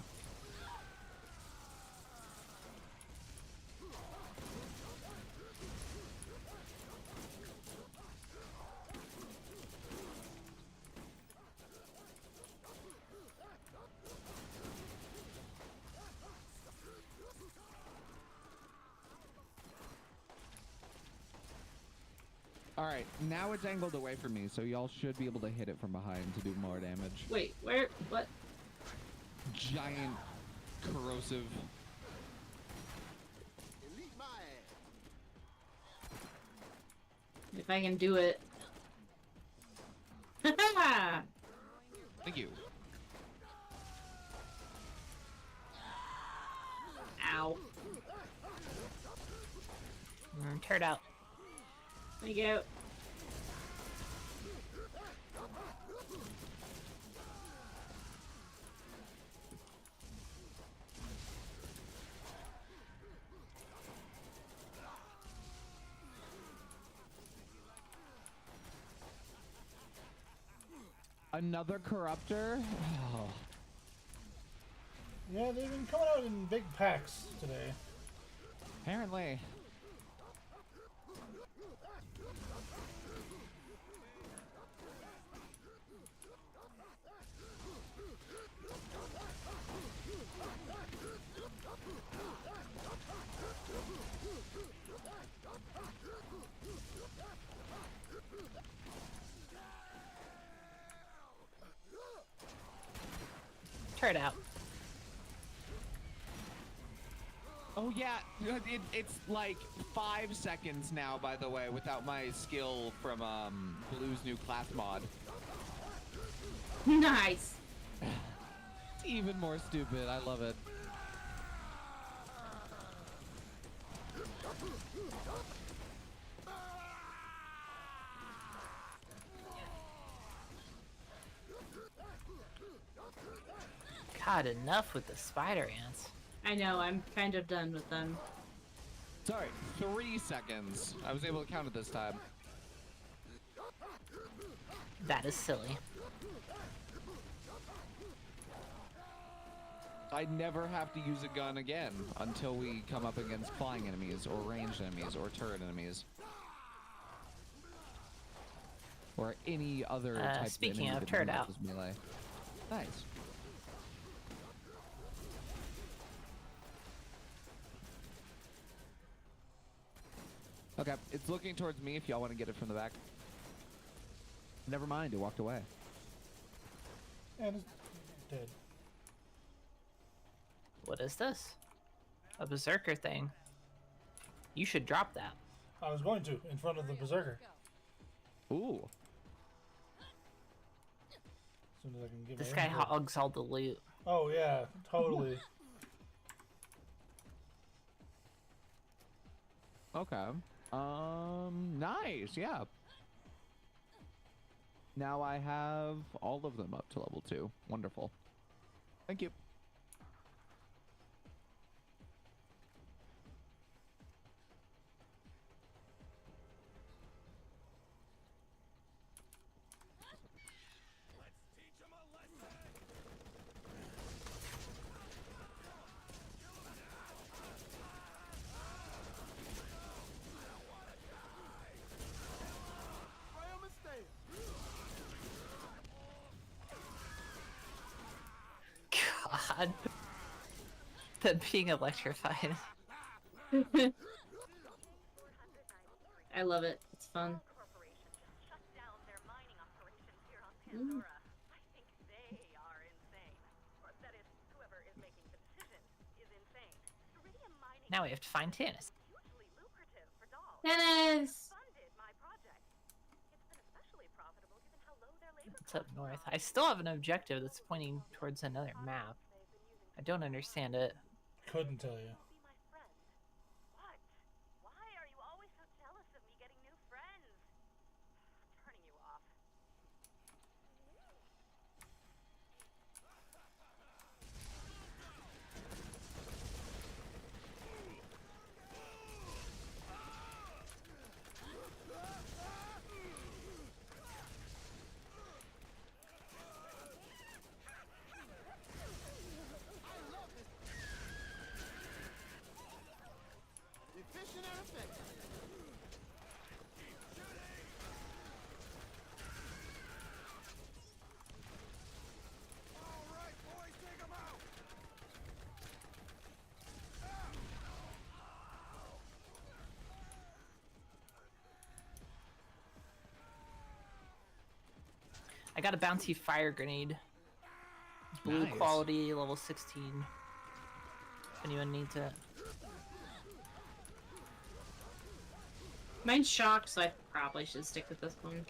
Speaker 4: Alright, now it's angled away from me, so y'all should be able to hit it from behind to do more damage.
Speaker 3: Wait, where? What?
Speaker 6: Giant corrosive.
Speaker 3: If I can do it.
Speaker 6: Thank you.
Speaker 3: Ow.
Speaker 1: Turd out.
Speaker 3: Thank you.
Speaker 4: Another corruptor? Oh.
Speaker 2: Yeah, they've been coming out in big packs today.
Speaker 4: Apparently.
Speaker 1: Turd out.
Speaker 6: Oh yeah, it's like 5 seconds now, by the way, without my skill from Blue's new class mod.
Speaker 3: Nice.
Speaker 4: It's even more stupid. I love it.
Speaker 1: God, enough with the spider ants.
Speaker 3: I know, I'm kind of done with them.
Speaker 6: Sorry, 3 seconds. I was able to count it this time.
Speaker 1: That is silly.
Speaker 6: I never have to use a gun again until we come up against flying enemies or ranged enemies or turret enemies. Or any other type
Speaker 1: speaking
Speaker 6: of enemy
Speaker 1: of
Speaker 6: that
Speaker 1: turret out.
Speaker 6: uses melee. Nice. Okay, it's looking towards me if y'all want to get it from the back.
Speaker 4: Never mind, it walked away.
Speaker 2: And it's dead.
Speaker 1: What is this? A berserker thing. You should drop that.
Speaker 2: I was going to, in front of the Berserker.
Speaker 4: Ooh.
Speaker 2: As soon as I can get
Speaker 1: This
Speaker 2: my
Speaker 1: guy
Speaker 2: input.
Speaker 1: hogs all the loot.
Speaker 2: Oh yeah, totally.
Speaker 4: Okay. Nice, yeah. Now I have all of them up to level 2. Wonderful. Thank you.
Speaker 1: God. Them being electrified.
Speaker 3: I love it. It's fun.
Speaker 5: Corporation just shut down their mining operations here on Pandora. I think they are insane. Or that is, whoever is making the decision is insane. Iridium mining
Speaker 1: Now we have to find Tannis.
Speaker 5: is hugely lucrative for dolls.
Speaker 3: Dennis!
Speaker 5: Funded my project. It's been especially profitable given how low their labor
Speaker 1: It's up north. I still have an objective that's pointing towards another map. I don't understand it.
Speaker 2: Couldn't tell you.
Speaker 5: be my friend. What? Why are you always so jealous of me getting new friends? I'm turning you off.
Speaker 7: Efficient and effective. All right, boys, take 'em out.
Speaker 1: I got a bounty fire grenade. Blue
Speaker 6: Nice.
Speaker 1: quality, level 16. If anyone needs it.
Speaker 3: Mine's shocked, so I probably should stick with this one.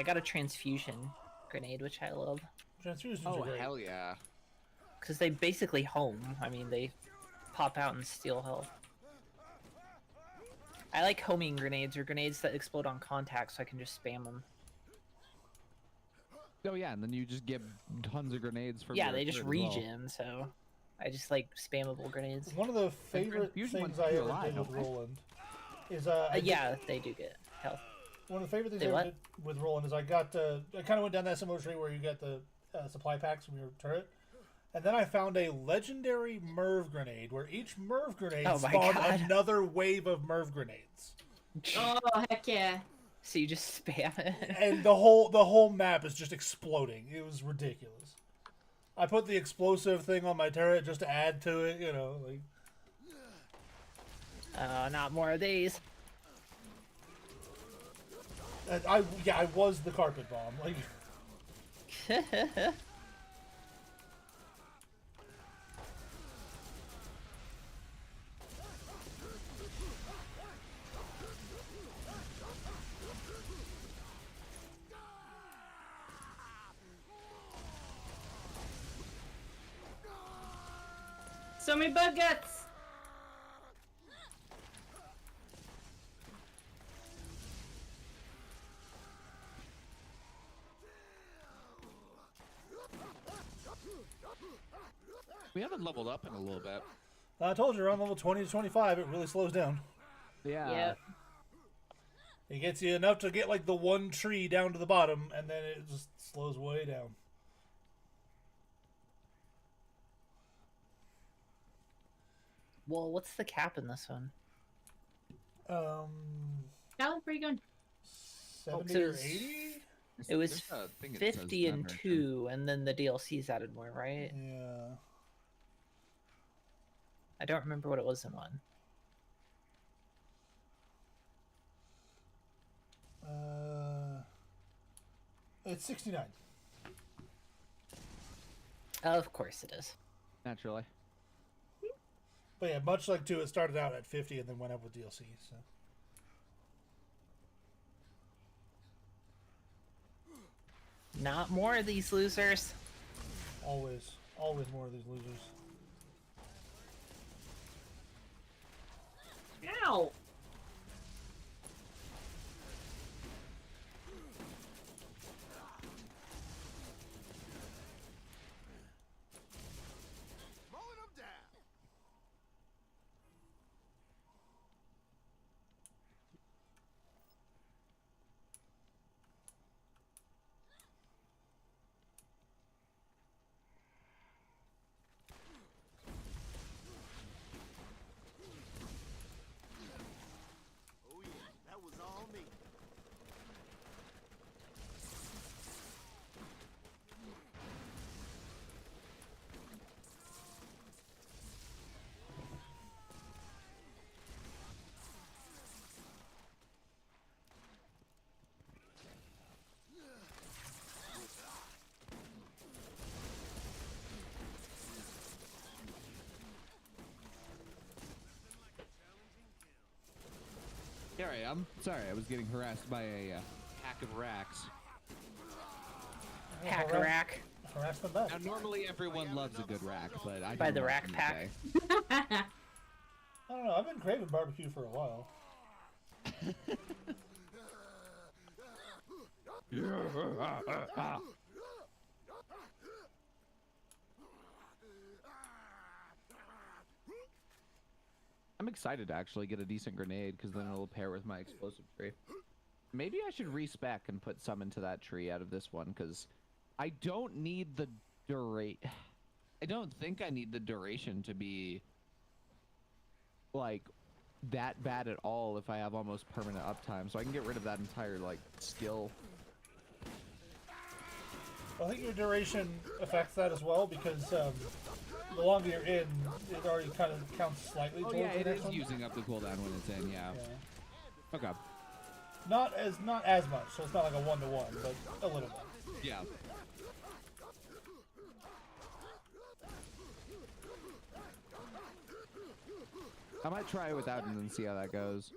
Speaker 1: I got a transfusion grenade, which I love.
Speaker 2: Transfusions
Speaker 6: Oh
Speaker 2: are great.
Speaker 6: hell yeah!
Speaker 1: Because they basically home. I mean, they pop out and steal health. I like homing grenades, or grenades that explode on contact, so I can just spam them.
Speaker 4: Oh yeah, and then you just get tons of grenades from
Speaker 1: Yeah,
Speaker 4: your
Speaker 1: they just
Speaker 4: turret as well.
Speaker 1: regen, so I just like spammable grenades.
Speaker 2: One of the favorite
Speaker 4: transfusion
Speaker 2: things
Speaker 4: ones
Speaker 2: I
Speaker 4: keep you
Speaker 2: ever
Speaker 4: alive,
Speaker 2: did with
Speaker 4: don't they?
Speaker 2: Roland is I did-
Speaker 1: Yeah, they do get health.
Speaker 2: one of the favorite things
Speaker 1: They
Speaker 2: I
Speaker 1: what?
Speaker 2: ever did with Roland is I kind of went down that similar tree where you get the supply packs from your turret. And then I found a legendary Merv grenade where each Merv grenade
Speaker 1: Oh my
Speaker 2: spawned
Speaker 1: God.
Speaker 2: another wave of Merv grenades.
Speaker 3: Oh heck yeah!
Speaker 1: So you just spam it.
Speaker 2: And the whole map is just exploding. It was ridiculous. I put the explosive thing on my turret just to add to it, you know, like
Speaker 1: Not more of these.
Speaker 2: and I was the carpet bomb. Like
Speaker 3: So many bug guts.
Speaker 6: We haven't leveled up in a little bit.
Speaker 2: I told you, around level 20 to 25, it really slows down.
Speaker 4: Yeah.
Speaker 3: Yep.
Speaker 2: It gets you enough to get like the one tree down to the bottom, and then it just slows way down.
Speaker 1: Well, what's the cap in this one?
Speaker 3: Alex, where you going?
Speaker 2: 70
Speaker 1: so
Speaker 2: or
Speaker 1: it's-
Speaker 2: 80?
Speaker 1: It was
Speaker 6: There's a thing that says
Speaker 1: 50 and
Speaker 6: damage.
Speaker 1: 2, and then the DLCs added more, right?
Speaker 2: Yeah.
Speaker 1: I don't remember what it was in one.
Speaker 2: It's 69.
Speaker 1: Of course it is.
Speaker 4: Naturally.
Speaker 2: But yeah, much like 2, it started out at 50 and then went up with DLC. So
Speaker 1: Not more of these losers.
Speaker 2: always more of these losers.
Speaker 3: Ow!
Speaker 7: Mowing them down. Oh yeah, that was all me.
Speaker 4: Here I am. Sorry, I was getting harassed by a pack of racks.
Speaker 1: Hack-a-rack.
Speaker 2: Harass them back.
Speaker 4: Now, normally everyone loves a good rack, but I
Speaker 1: By
Speaker 4: don't
Speaker 1: the
Speaker 4: love
Speaker 1: rack
Speaker 4: them
Speaker 1: pack.
Speaker 4: today.
Speaker 2: I don't know. I've been craving barbecue for a while.
Speaker 4: I'm excited to actually get a decent grenade because then it'll pair with my explosive tree. Maybe I should respec and put some into that tree out of this one because I don't need the duration. I don't think I need the duration to be like that bad at all if I have almost permanent uptime, so I can get rid of that entire like skill.
Speaker 2: I think your duration affects that as well because the longer you're in, it already kind of counts slightly
Speaker 4: Oh
Speaker 2: towards
Speaker 4: yeah,
Speaker 2: the
Speaker 4: it
Speaker 2: next
Speaker 4: is
Speaker 2: one.
Speaker 4: using up the cooldown when it's in. Yeah.
Speaker 2: Yeah.
Speaker 4: Okay.
Speaker 2: Not as much, so it's not like a 1-to-1, but a little bit.
Speaker 4: Yeah. I might try it without and then see how that goes.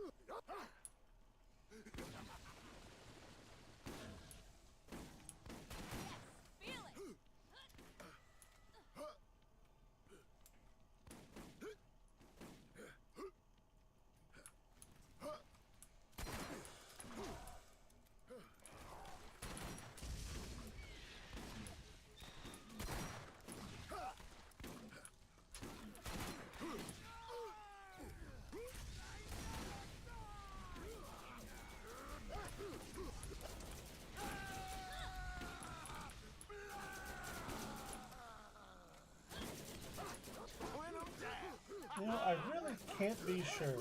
Speaker 2: can't be sure,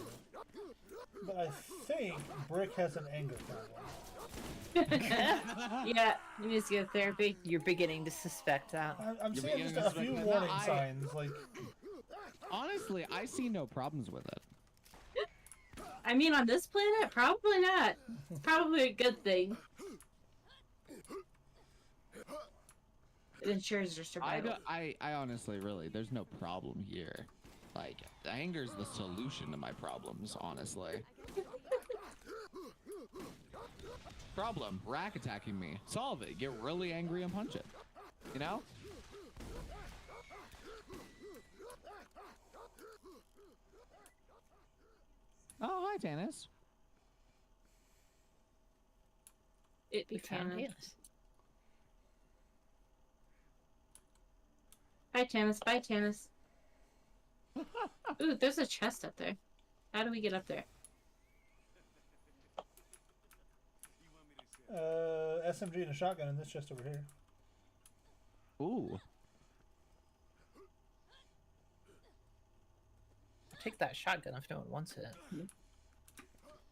Speaker 2: but I think Brick has an anger problem.
Speaker 3: Yeah, he needs to go to therapy.
Speaker 1: You're beginning to suspect that.
Speaker 2: I'm
Speaker 6: You're
Speaker 2: seeing
Speaker 6: beginning
Speaker 2: just
Speaker 6: to
Speaker 2: a few
Speaker 6: suspect-
Speaker 2: warning
Speaker 6: No, I-
Speaker 2: signs, like
Speaker 4: Honestly, I see no problems with it.
Speaker 3: I mean, on this planet, probably not. Probably a good thing. It ensures your survival.
Speaker 4: I honestly, really, there's no problem here. Like, anger's the solution to my problems, honestly. Problem, Rack attacking me. Solve it. Get really angry and punch it. You know? Oh, hi, Tannis.
Speaker 3: It
Speaker 1: We found
Speaker 3: became.
Speaker 1: Tannis.
Speaker 3: Hi, Tannis. Bye, Tannis. Ooh, there's a chest up there. How do we get up there?
Speaker 2: SMG and a shotgun in this chest over here.
Speaker 4: Ooh.
Speaker 1: Take that shotgun if no one wants it.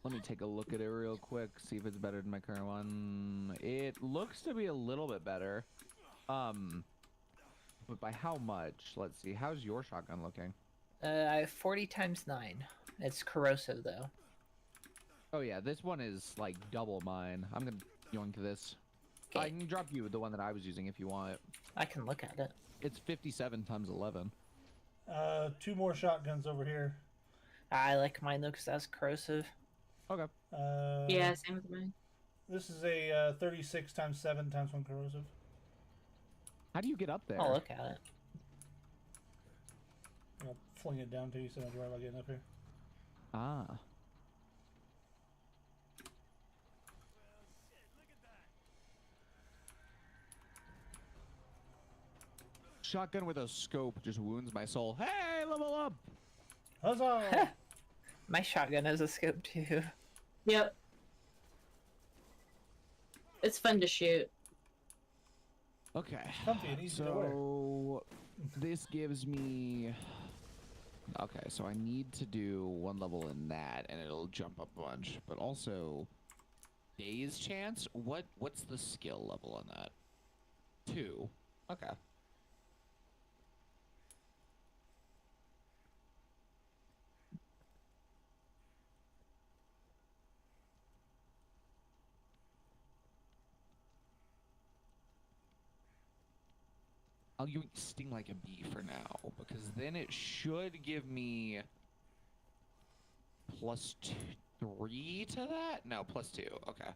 Speaker 4: Let me take a look at it real quick, see if it's better than my current one. It looks to be a little bit better. But by how much? Let's see. How's your shotgun looking?
Speaker 1: I have 40 times 9. It's corrosive though.
Speaker 4: Oh yeah, this one is like double mine. I'm gonna yoink this.
Speaker 1: Okay.
Speaker 4: I can drop you the one that I was using if you want it.
Speaker 1: I can look at it.
Speaker 4: It's 57 times 11.
Speaker 2: 2 more shotguns over here.
Speaker 1: I like mine though because that's corrosive.
Speaker 4: Okay.
Speaker 3: Yeah, same with mine.
Speaker 2: This is a 36 times 7 times 1 corrosive.
Speaker 4: How do you get up there?
Speaker 1: I'll look at it.
Speaker 2: I'll fling it down to you so I don't worry about getting up here.
Speaker 4: Ah. Shotgun with a scope just wounds my soul. Hey, level up!
Speaker 2: Huzzah!
Speaker 1: My shotgun has a scope too.
Speaker 3: Yep. It's fun to shoot.
Speaker 4: Okay.
Speaker 2: Comfy and easy to wear.
Speaker 4: So this gives me. Okay, so I need to do 1 level in that, and it'll jump up a bunch. But also, daze chance. What's the skill level on that? 2. Okay. I'll use sting like a bee for now, because then it should give me plus 3 to that? No, plus 2. Okay.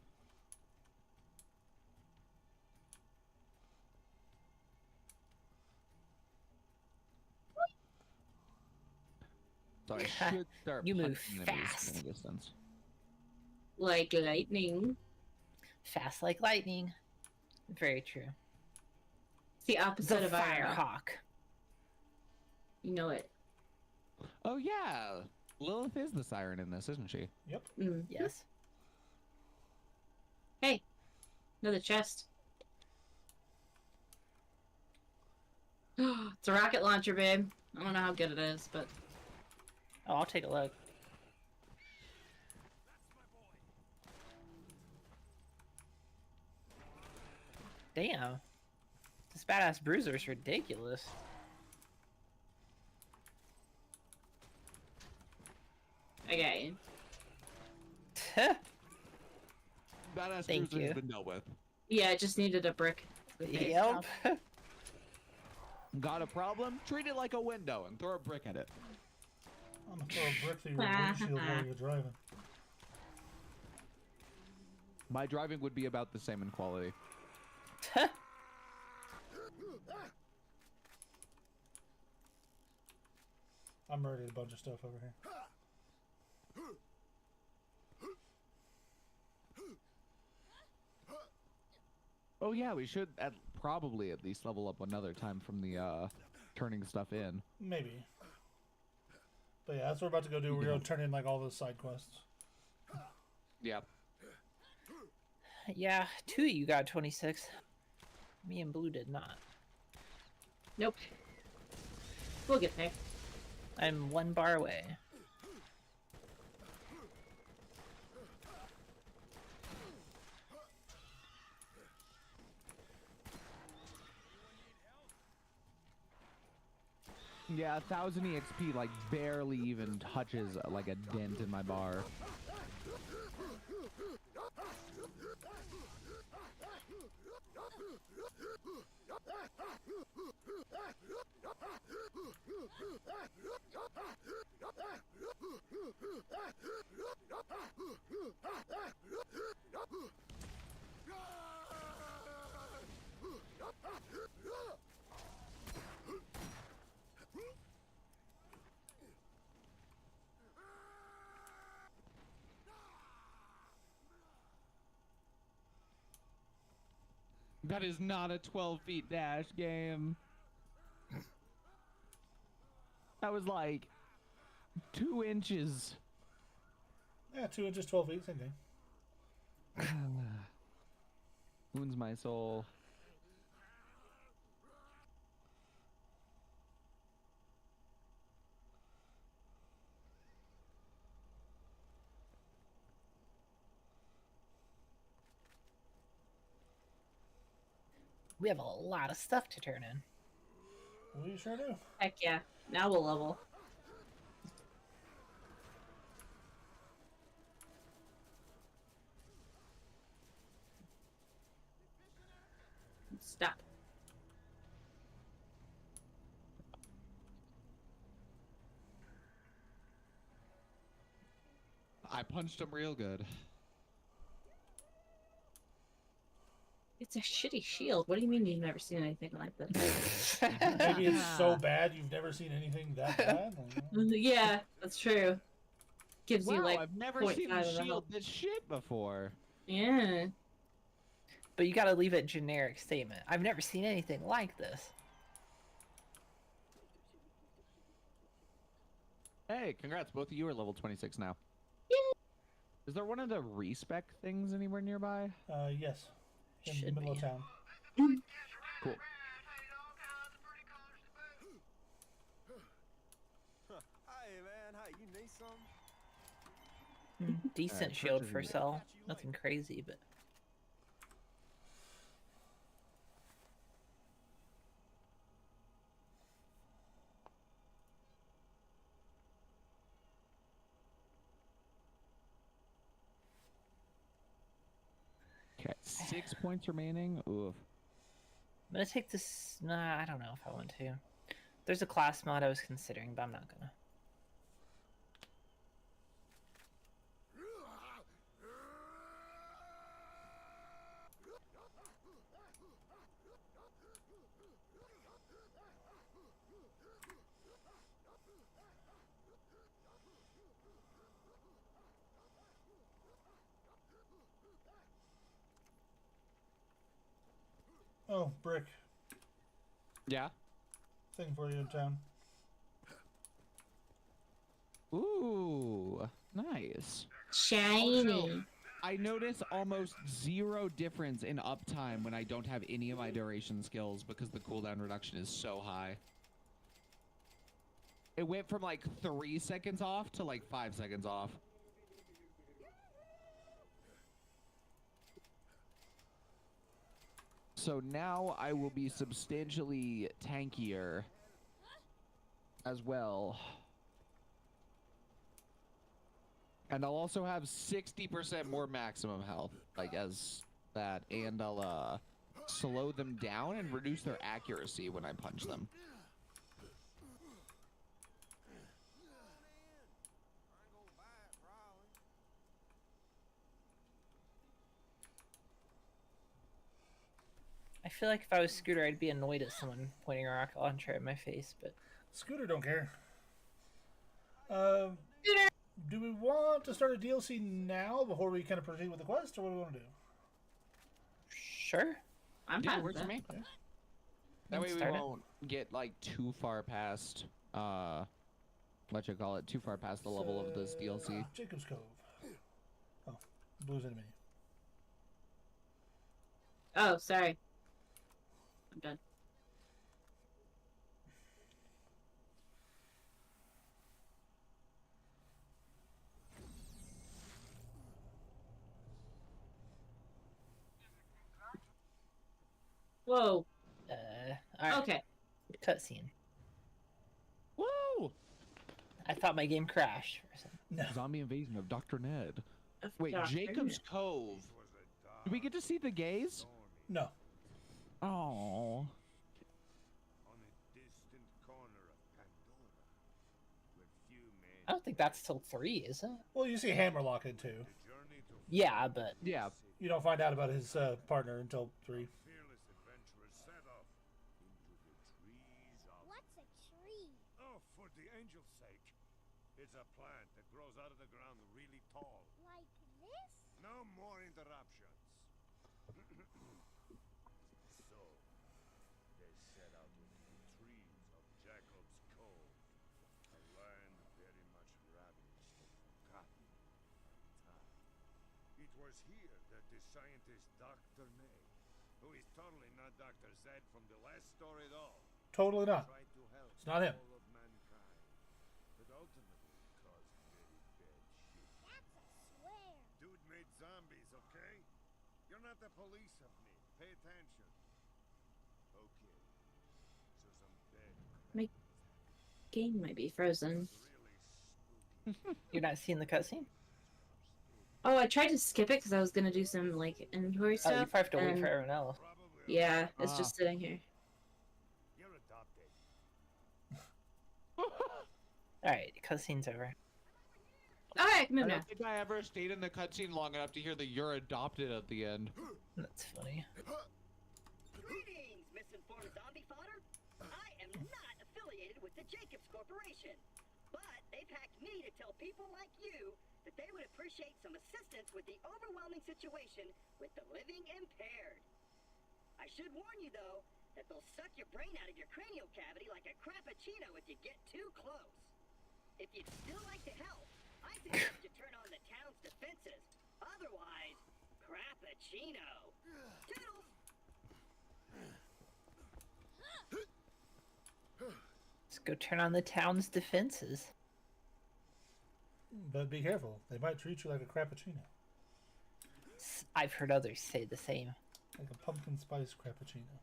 Speaker 4: So I should start
Speaker 1: You move
Speaker 4: punching enemies
Speaker 1: fast.
Speaker 4: from a distance.
Speaker 3: Like lightning.
Speaker 1: Fast like lightning. Very true.
Speaker 3: It's the opposite
Speaker 1: The
Speaker 3: of Ira.
Speaker 1: Firehawk.
Speaker 3: You know it.
Speaker 4: Oh yeah, Lilith is the siren in this, isn't she?
Speaker 2: Yep.
Speaker 3: Mm.
Speaker 1: Yes.
Speaker 3: Hey, another chest. It's a rocket launcher, babe. I don't know how good it is, but
Speaker 1: Oh, I'll take a look. Damn. This badass bruiser is ridiculous.
Speaker 3: I got you.
Speaker 4: Badass
Speaker 1: Thank
Speaker 4: Cruiser
Speaker 1: you.
Speaker 4: has been dealt with.
Speaker 3: Yeah, I just needed a brick. with base
Speaker 1: Yep.
Speaker 3: top.
Speaker 4: Got a problem? Treat it like a window and throw a brick at it.
Speaker 2: I'm gonna throw a brick through your windshield while you're driving.
Speaker 4: My driving would be about the same in quality.
Speaker 2: I murdered a bunch of stuff over here.
Speaker 4: Oh yeah, we should probably at least level up another time from the turning stuff in.
Speaker 2: Maybe. But yeah, that's what we're about to go do. We're gonna turn in like all those side quests.
Speaker 4: Yeah.
Speaker 1: Yeah, 2 of you got 26. Me and Blue did not.
Speaker 3: Nope. We'll get there.
Speaker 1: I'm 1 bar away.
Speaker 4: Yeah, 1000 EXP like barely even touches like a dent in my bar. That is not a 12 feet dash game. That was like 2 inches.
Speaker 2: Yeah, 2 inches, 12 feet, same thing.
Speaker 4: Wounds my soul.
Speaker 1: We have a lot of stuff to turn in.
Speaker 2: We sure do.
Speaker 3: Heck yeah. Now we'll level. Stop.
Speaker 4: I punched him real good.
Speaker 3: It's a shitty shield. What do you mean you've never seen anything like this?
Speaker 2: Maybe it's so bad you've never seen anything that bad.
Speaker 3: Yeah, that's true. Gives
Speaker 4: Wow,
Speaker 3: you like
Speaker 4: I've never
Speaker 3: 0.5
Speaker 4: seen
Speaker 3: of
Speaker 4: the
Speaker 3: a
Speaker 4: shield
Speaker 3: health.
Speaker 4: this shit before.
Speaker 3: Yeah.
Speaker 1: But you gotta leave it generic statement. I've never seen anything like this.
Speaker 4: Hey, congrats, both of you are level 26 now. Is there one of the respec things anywhere nearby?
Speaker 2: Yes. In the
Speaker 1: Should
Speaker 2: middle
Speaker 1: be.
Speaker 2: of town.
Speaker 4: Cool.
Speaker 7: Hey man, hey, you need something?
Speaker 1: Decent
Speaker 4: Alright,
Speaker 1: shield
Speaker 4: purchase
Speaker 1: for
Speaker 4: it.
Speaker 1: sell. Nothing crazy, but
Speaker 4: Okay, 6 points remaining. Oof.
Speaker 1: I'm gonna take this. Nah, I don't know if I want to. There's a class mod I was considering, but I'm not gonna.
Speaker 2: Oh, Brick.
Speaker 4: Yeah?
Speaker 2: Thing for you in town.
Speaker 4: Ooh, nice.
Speaker 3: Shiny.
Speaker 4: I notice almost 0 difference in uptime when I don't have any of my duration skills because the cooldown reduction is so high. It went from like 3 seconds off to like 5 seconds off. So now I will be substantially tankier as well. And I'll also have 60% more maximum health, like as that, and I'll slow them down and reduce their accuracy when I punch them.
Speaker 1: I feel like if I was Scooter, I'd be annoyed at someone pointing a rocket launcher at my face, but
Speaker 2: Scooter don't care. Do we want to start a DLC now before we kind of proceed with the quest, or what do we want to do?
Speaker 1: sure.
Speaker 3: I'm
Speaker 4: Yeah,
Speaker 3: fine with
Speaker 4: works for
Speaker 3: that.
Speaker 4: me.
Speaker 2: Yeah.
Speaker 4: That way we
Speaker 1: Start it.
Speaker 4: won't get like too far past, what you call it, too far past the level of this DLC.
Speaker 2: Jacob's Cove. Oh, Blue's enemy.
Speaker 3: Oh, sorry. I'm done. Whoa.
Speaker 1: All right.
Speaker 3: Okay.
Speaker 1: Cutscene. I thought my game crashed. For a second.
Speaker 2: No.
Speaker 4: Zombie invasion of Dr. Ned. Wait,
Speaker 3: Dr.
Speaker 6: Jacob's Cove.
Speaker 4: Do we get to see the gays?
Speaker 2: No.
Speaker 4: Oh.
Speaker 7: On a distant corner of Pandora, where few men
Speaker 1: I don't think that's till 3, is it?
Speaker 2: Well, you see Hammerlock in 2.
Speaker 7: journey to
Speaker 1: Yeah, but
Speaker 4: Yeah.
Speaker 2: You don't find out about his partner until 3.
Speaker 7: fearless adventurers set off into the trees of...
Speaker 8: What's a tree?
Speaker 7: Oh, for the angel's sake. It's a plant that grows out of the ground really tall.
Speaker 8: Like this?
Speaker 7: No more interruptions. So, they set out into the trees of Jacob's Cove, a land very much ravished and forgotten at the time. It was here that the scientist Dr. Ney, who is totally not Dr. Zed from the last story at all,
Speaker 2: Totally not.
Speaker 7: tried to help
Speaker 2: It's not him.
Speaker 7: all of mankind, but ultimately caused very bad shit.
Speaker 8: That's a swear.
Speaker 7: Dude made zombies, okay? You're not the police of me. Pay attention. Okay. So some bad
Speaker 3: My game might be frozen.
Speaker 7: really spooky.
Speaker 1: you're not seeing the cutscene?
Speaker 3: Oh, I tried to skip it because I was gonna do some like inventory
Speaker 1: Oh,
Speaker 3: stuff.
Speaker 1: you probably have to wait
Speaker 3: and-
Speaker 1: for everyone else.
Speaker 7: Probably
Speaker 3: Yeah, it's
Speaker 4: Ah.
Speaker 3: just sitting here.
Speaker 7: you're adopted.
Speaker 1: Alright, cutscene's over.
Speaker 3: All right, move
Speaker 6: I
Speaker 3: now.
Speaker 6: don't think I ever stayed in the cutscene long enough to hear the "you're adopted" at the end.
Speaker 1: That's funny.
Speaker 9: Greetings, misinformed zombie fodder. I am not affiliated with the Jacobs Corporation, but they've hacked me to tell people like you that they would appreciate some assistance with the overwhelming situation with the living impaired. I should warn you, though, that they'll suck your brain out of your cranial cavity like a crappuccino if you get too close. If you'd still like to help, I suggest you turn on the town's defenses. Otherwise, crappuccino. Toodles!
Speaker 1: Let's go turn on the town's defenses.
Speaker 2: But be careful. They might treat you like a crappuccino.
Speaker 1: I've heard others say the same.
Speaker 2: Like a pumpkin spice crappuccino.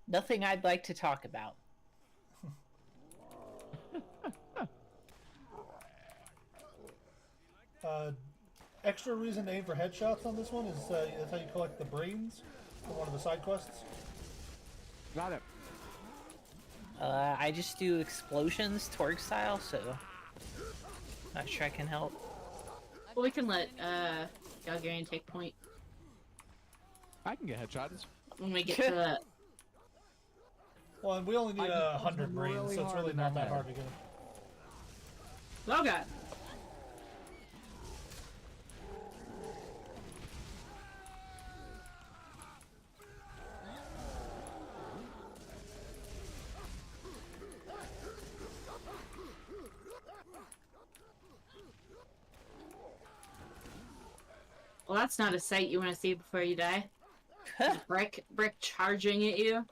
Speaker 1: Nothing I'd like to talk about.
Speaker 2: Extra reason to aim for headshots on this one is that's how you collect the brains for one of the side quests.
Speaker 4: Got it.
Speaker 1: I just do explosions Torg style, so not sure I can help.
Speaker 3: Well, we can let Galgarian take point
Speaker 6: I can get headshots.
Speaker 3: when we get to that.
Speaker 2: Well, and we only need
Speaker 4: I just
Speaker 2: 100
Speaker 4: punched him
Speaker 2: brains,
Speaker 4: really
Speaker 2: so it's
Speaker 4: hard
Speaker 2: really
Speaker 4: in
Speaker 2: not
Speaker 4: the
Speaker 2: that
Speaker 4: head.
Speaker 2: hard to get them.
Speaker 3: Oh god. Well, that's not a sight you want to see before you die. Brick charging at you.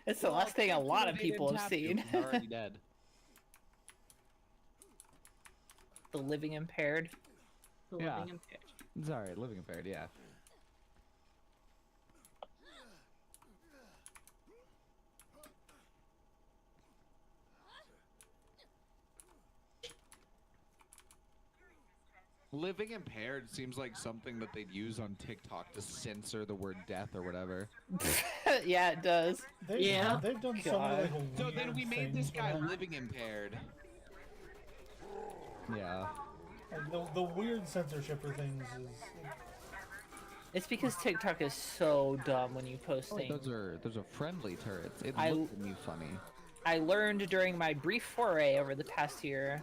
Speaker 1: It's the last thing a lot of people have seen.
Speaker 6: You're already dead.
Speaker 1: The living impaired.
Speaker 3: The
Speaker 4: Yeah.
Speaker 3: living impaired.
Speaker 4: It's alright, living impaired, yeah.
Speaker 6: Living impaired seems like something that they'd use on TikTok to censor the word death or whatever.
Speaker 1: Yeah, it does.
Speaker 3: Yeah.
Speaker 2: They've done so many like,
Speaker 1: God.
Speaker 6: So
Speaker 2: weird
Speaker 6: then we made this
Speaker 2: things
Speaker 6: guy
Speaker 2: with that.
Speaker 6: living impaired.
Speaker 4: Yeah.
Speaker 2: Like, the weird censorship for things is.
Speaker 1: It's because TikTok is so dumb when you post things.
Speaker 4: Those are friendly turrets. It
Speaker 1: I-
Speaker 4: looked at me funny.
Speaker 1: I learned during my brief foray over the past year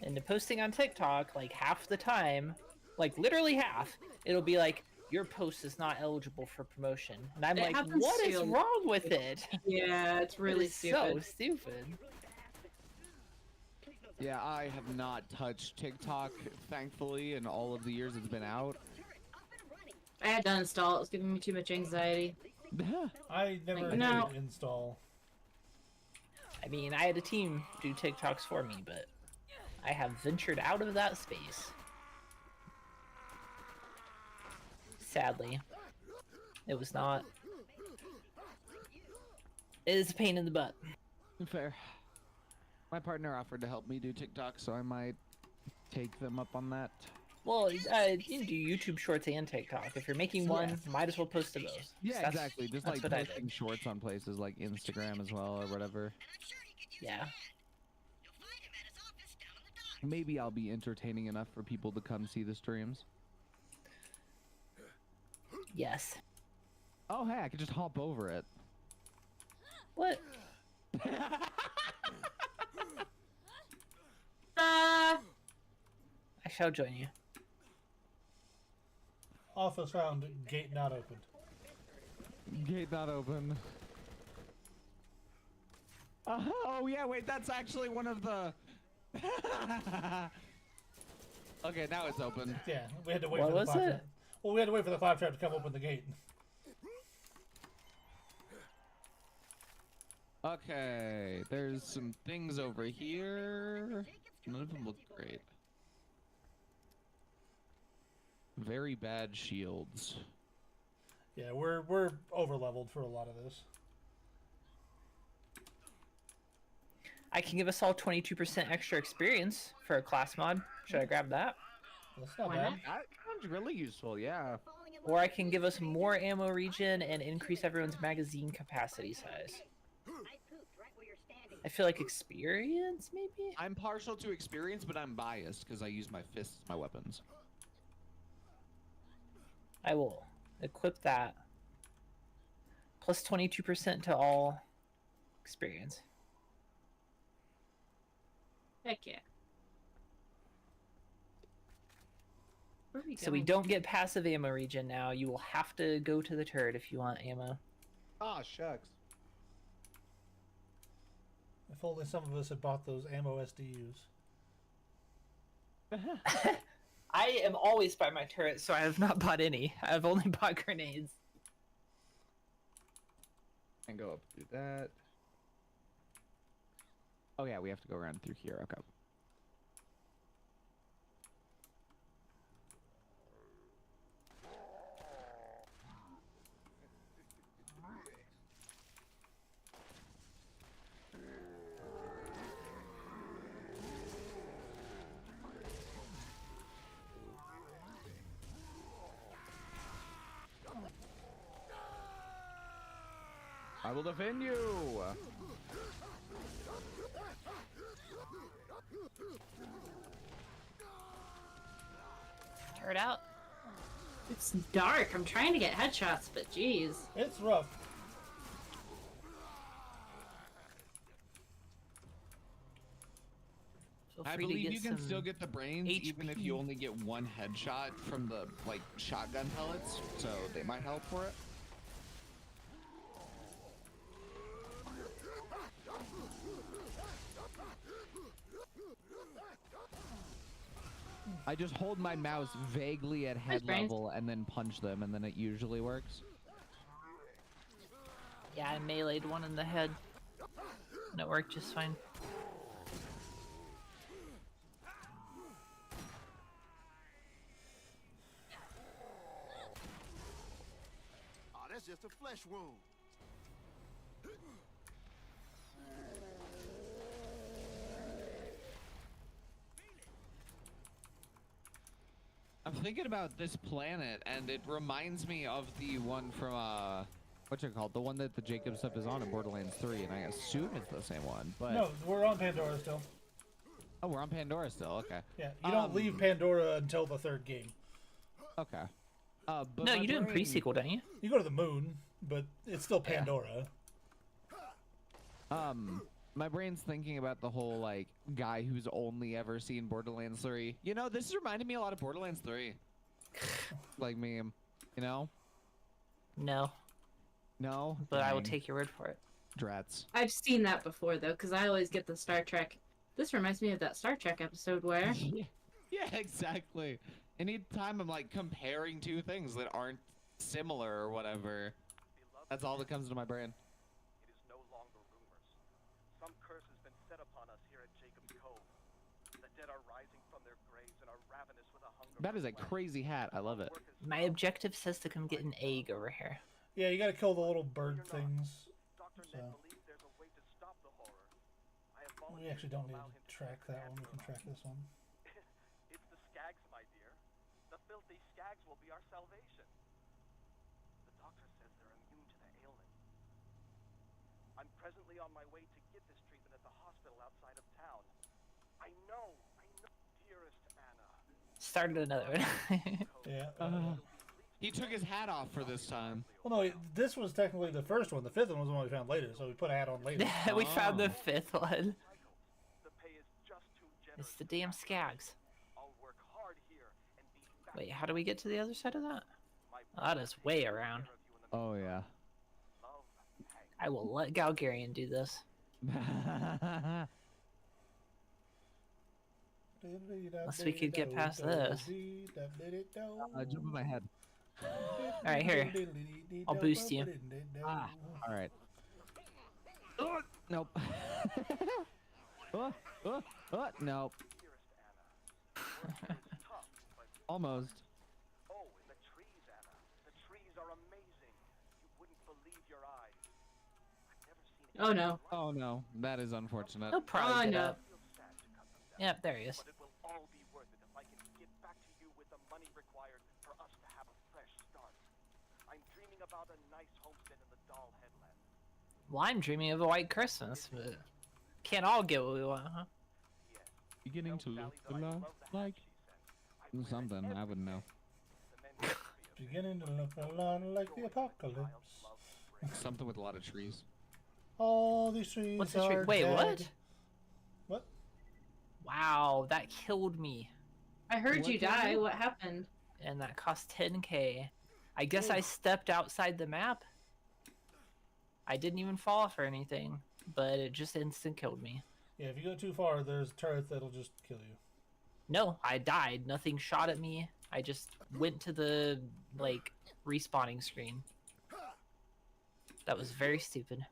Speaker 1: into posting on TikTok, like half the time, like literally half, it'll be like, your post is not eligible for promotion. And I'm
Speaker 3: It
Speaker 1: like,
Speaker 3: happens
Speaker 1: what is
Speaker 3: to-
Speaker 1: wrong with it?
Speaker 3: Yeah, it's really
Speaker 1: It is
Speaker 3: stupid.
Speaker 1: so stupid.
Speaker 6: Yeah, I have not touched TikTok, thankfully, in all of the years it's been out.
Speaker 3: I had to uninstall it. It was giving me too much anxiety.
Speaker 2: I never
Speaker 3: Like,
Speaker 2: did
Speaker 3: no.
Speaker 2: install.
Speaker 1: I mean, I had a team do TikToks for me, but I have ventured out of that space. Sadly. It was not. It is a pain in the butt.
Speaker 4: Fair. My partner offered to help me do TikTok, so I might take them up on that.
Speaker 1: Well, you can do YouTube Shorts and TikTok. If you're making one, might as well post to both.
Speaker 4: Yeah,
Speaker 1: That's-
Speaker 4: exactly. Just
Speaker 1: that's
Speaker 4: like
Speaker 1: what I did.
Speaker 4: posting shorts on places like Instagram as well or whatever.
Speaker 1: Yeah.
Speaker 4: Maybe I'll be entertaining enough for people to come see the streams.
Speaker 1: Yes.
Speaker 4: Oh, hey, I could just hop over it.
Speaker 1: What?
Speaker 3: Uh,
Speaker 1: I shall join you.
Speaker 2: Office found, gate not opened.
Speaker 4: Gate not open. Oh, yeah, wait, that's actually one of the... Okay, now it's open.
Speaker 2: Yeah, we had to wait
Speaker 1: What
Speaker 2: for the
Speaker 1: was
Speaker 2: claptrap.
Speaker 1: it?
Speaker 2: Well, we had to wait for the claptrap to come open the gate.
Speaker 4: Okay, there's some things over here. None of them look great. Very bad shields.
Speaker 2: Yeah, we're over leveled for a lot of this.
Speaker 1: I can give us all 22% extra experience for a class mod. Should I grab that?
Speaker 2: That's not
Speaker 3: Why
Speaker 2: bad.
Speaker 3: not?
Speaker 4: That sounds really useful, yeah.
Speaker 1: Or I can give us more ammo regen and increase everyone's magazine capacity size.
Speaker 9: I pooped right where you're standing.
Speaker 1: I feel like experience, maybe?
Speaker 6: I'm partial to experience, but I'm biased because I use my fists as my weapons.
Speaker 1: I will equip that. Plus 22% to all experience.
Speaker 3: heck yeah. Where are we
Speaker 1: So we
Speaker 3: going?
Speaker 1: don't get passive ammo regen now. You will have to go to the turret if you want ammo.
Speaker 10: Ah, shucks.
Speaker 2: If only some of us had bought those ammo SDUs.
Speaker 1: I am always by my turret, so I have not bought any. I've only bought grenades.
Speaker 4: And go up through that. Oh yeah, we have to go around through here. Okay. I will defend you.
Speaker 1: Turret out.
Speaker 3: It's dark. I'm trying to get headshots, but geez.
Speaker 2: It's rough.
Speaker 1: Feel
Speaker 6: I
Speaker 1: free to
Speaker 6: believe
Speaker 1: get
Speaker 6: you can
Speaker 1: some
Speaker 6: still get the brains even if
Speaker 1: HP.
Speaker 6: you only get one headshot from the like shotgun pellets, so they might help for it.
Speaker 4: I just hold my mouse vaguely at head
Speaker 3: brains.
Speaker 4: level and then punch them, and then it usually works.
Speaker 1: Yeah, I meleeed one in the head. And it worked just fine.
Speaker 7: Oh, that's just a flesh wound.
Speaker 6: I'm thinking about this planet, and it reminds me of the one from
Speaker 4: What's it called? The one that the Jacob stuff is on in Borderlands 3, and I assume it's the same one. But
Speaker 2: No, we're on Pandora still.
Speaker 4: oh, we're on Pandora still. Okay.
Speaker 2: Yeah, you don't leave Pandora until the third game.
Speaker 4: Okay. But
Speaker 1: No,
Speaker 4: my
Speaker 1: you do in
Speaker 4: brain-
Speaker 1: pre-sequel, don't you?
Speaker 2: You go to the moon, but it's still Pandora.
Speaker 4: My brain's thinking about the whole like guy who's only ever seen Borderlands 3. You know, this is reminding me a lot of Borderlands 3. Like meme. You know?
Speaker 1: No,
Speaker 4: No.
Speaker 1: but I will
Speaker 4: Dang.
Speaker 1: take your word for it.
Speaker 4: Drats.
Speaker 3: I've seen that before though, because I always get the Star Trek. This reminds me of that Star Trek episode where
Speaker 6: Yeah, exactly. Anytime I'm like comparing two things that aren't similar or whatever, that's all that comes to my brain.
Speaker 11: It is no longer rumors. Some curse has been set upon us here at Jacob's Cove. The dead are rising from their graves and are ravenous with a hunger.
Speaker 4: That
Speaker 11: for
Speaker 4: is a
Speaker 11: flesh.
Speaker 4: crazy hat. I love it.
Speaker 11: Work is
Speaker 1: My objective says to come get an egg over here.
Speaker 2: Yeah, you gotta kill the little bird things.
Speaker 11: Dr.
Speaker 2: So.
Speaker 11: Ned believes there's a way to stop the horror. I have volunteered
Speaker 2: We actually don't need to track that one. We can track this one.
Speaker 11: It's the Skags, my dear. The filthy Skags will be our salvation. The doctor says they're immune to the ailment. I'm presently on my way to get this treatment at the hospital outside of town. I know, dearest Anna.
Speaker 1: Started another one.
Speaker 2: Yeah.
Speaker 6: He took his hat off for this time.
Speaker 2: Well, no, this was technically the first one. The fifth one was the one we found later, so we put a hat on later.
Speaker 1: We found the fifth one.
Speaker 11: The pay is just too generous.
Speaker 1: It's the damn Skags.
Speaker 11: I'll work hard here and be back.
Speaker 1: Wait, how do we get to the other side of that? Oh, that is way around.
Speaker 4: Oh yeah.
Speaker 11: Love, Hank.
Speaker 1: I will let Galgarian do this. Unless we could get past this.
Speaker 4: Jump in my head.
Speaker 1: Alright, here. I'll boost you.
Speaker 4: Ah, all right. Nope. Nope.
Speaker 11: Dearest Anna. Work is tough, but
Speaker 4: Almost.
Speaker 11: oh, and the trees, Anna. The trees are amazing. You wouldn't believe your eyes. I've never seen
Speaker 3: Oh no.
Speaker 4: Oh no, that is unfortunate.
Speaker 1: He'll probably get
Speaker 3: no.
Speaker 1: up.
Speaker 11: Feel sad to cut them down.
Speaker 1: Yep, there he is.
Speaker 11: But it will all be worth it if I can get back to you with the money required for us to have a fresh start. I'm dreaming about a nice homestead in the Doll Headland.
Speaker 1: Well, I'm dreaming of a white Christmas, but can't all get what we want, huh?
Speaker 11: Yes.
Speaker 6: Beginning to
Speaker 11: Tell
Speaker 6: look
Speaker 11: Sally that I
Speaker 6: a lot
Speaker 11: love the hat
Speaker 6: like
Speaker 11: she sent. I wear it
Speaker 4: something. I
Speaker 11: every
Speaker 4: wouldn't know.
Speaker 11: day. The men used to be a
Speaker 2: Beginning to look a lot like the apocalypse.
Speaker 11: child love to bring.
Speaker 6: Something with a lot of trees.
Speaker 2: All these trees
Speaker 1: What's the tree?
Speaker 2: are
Speaker 1: Wait,
Speaker 2: dead.
Speaker 1: what?
Speaker 2: What?
Speaker 1: Wow, that killed me.
Speaker 3: I heard
Speaker 4: What
Speaker 3: you
Speaker 4: did
Speaker 3: die.
Speaker 4: you-
Speaker 3: What happened?
Speaker 1: And that cost 10k. I guess I stepped outside the map. I didn't even fall off or anything, but it just instant killed me.
Speaker 2: Yeah, if you go too far, there's a turret that'll just kill you.
Speaker 1: No, I died. Nothing shot at me. I just went to the, like, respawning screen. That was very stupid.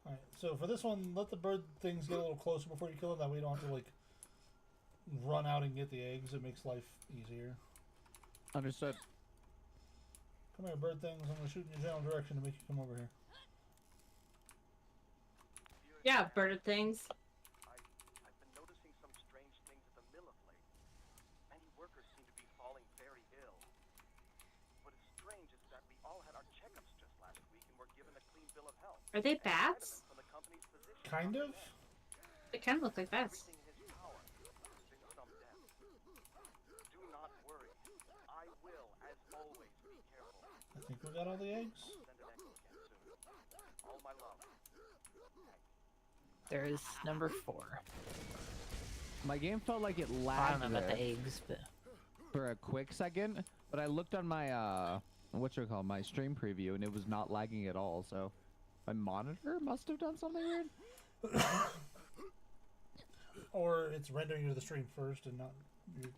Speaker 2: Alright, so for this one, let the bird things get a little closer before you kill them. That way you don't have to, like, run out and get the eggs. It makes life easier.
Speaker 4: Understood.
Speaker 2: Come here, bird things. I'm gonna shoot in your general direction to make you come over here.
Speaker 3: Yeah, birded things.
Speaker 11: I've been noticing some strange things at the mill of late. Many workers seem to be falling very ill. What is strange is that we all had our checkups just last week and were given a clean bill of health.
Speaker 3: Are they
Speaker 11: and
Speaker 3: bats?
Speaker 11: vitamins from the company's physician.
Speaker 2: Kind of?
Speaker 3: They kind of look like bats.
Speaker 11: Everything in his power. There's been some deaths. Do not worry. I will, as always, be careful.
Speaker 2: I think we got all the eggs.
Speaker 11: Send an exocan soon. All my love.
Speaker 1: There is number 4.
Speaker 4: My game felt like it
Speaker 1: I don't
Speaker 4: lagged
Speaker 1: know about
Speaker 4: there
Speaker 1: the eggs, but
Speaker 4: for a quick second, but I looked on my my stream preview and it was not lagging at all. So my monitor must have done something weird.
Speaker 2: Or it's rendering you to the stream first and not your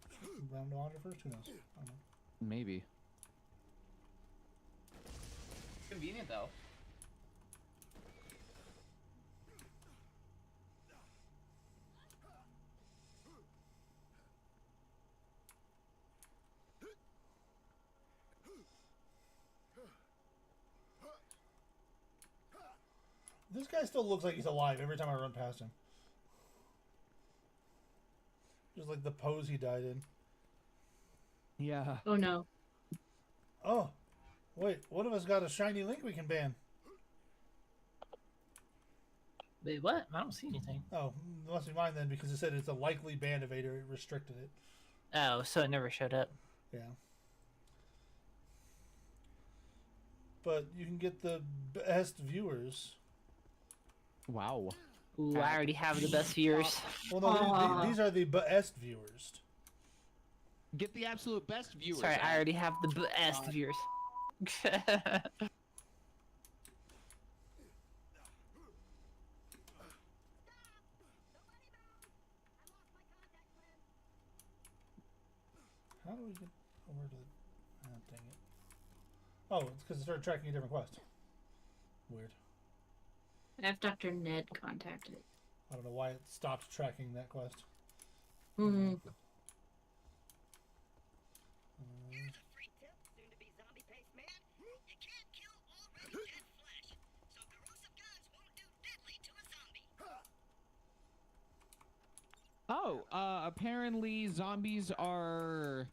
Speaker 2: round monitor first. Who knows? I don't know.
Speaker 4: Maybe.
Speaker 1: convenient though.
Speaker 2: This guy still looks like he's alive every time I run past him. Just like the pose he died in.
Speaker 4: Yeah.
Speaker 3: Oh no.
Speaker 2: Oh, wait, one of us got a shiny link we can ban.
Speaker 1: Wait, what? I don't see anything.
Speaker 2: Oh, it must be mine then because it said it's a likely ban evader. It restricted it.
Speaker 1: Oh, so it never showed up.
Speaker 2: Yeah. But you can get the best viewers.
Speaker 4: Wow.
Speaker 1: Ooh, I already have the best viewers.
Speaker 2: Well, no, these are the best viewers.
Speaker 6: Get the absolute best viewers.
Speaker 1: Sorry, I already have the best viewers.
Speaker 2: How do we get over to the... Oh, dang it. Oh, it's because it started tracking a different quest. Weird.
Speaker 3: I have Dr. Ned contacted.
Speaker 2: I don't know why it stopped tracking that quest.
Speaker 3: Hmm.
Speaker 9: Here's a free tip, soon to be zombie paste man.
Speaker 4: Oh, apparently zombies are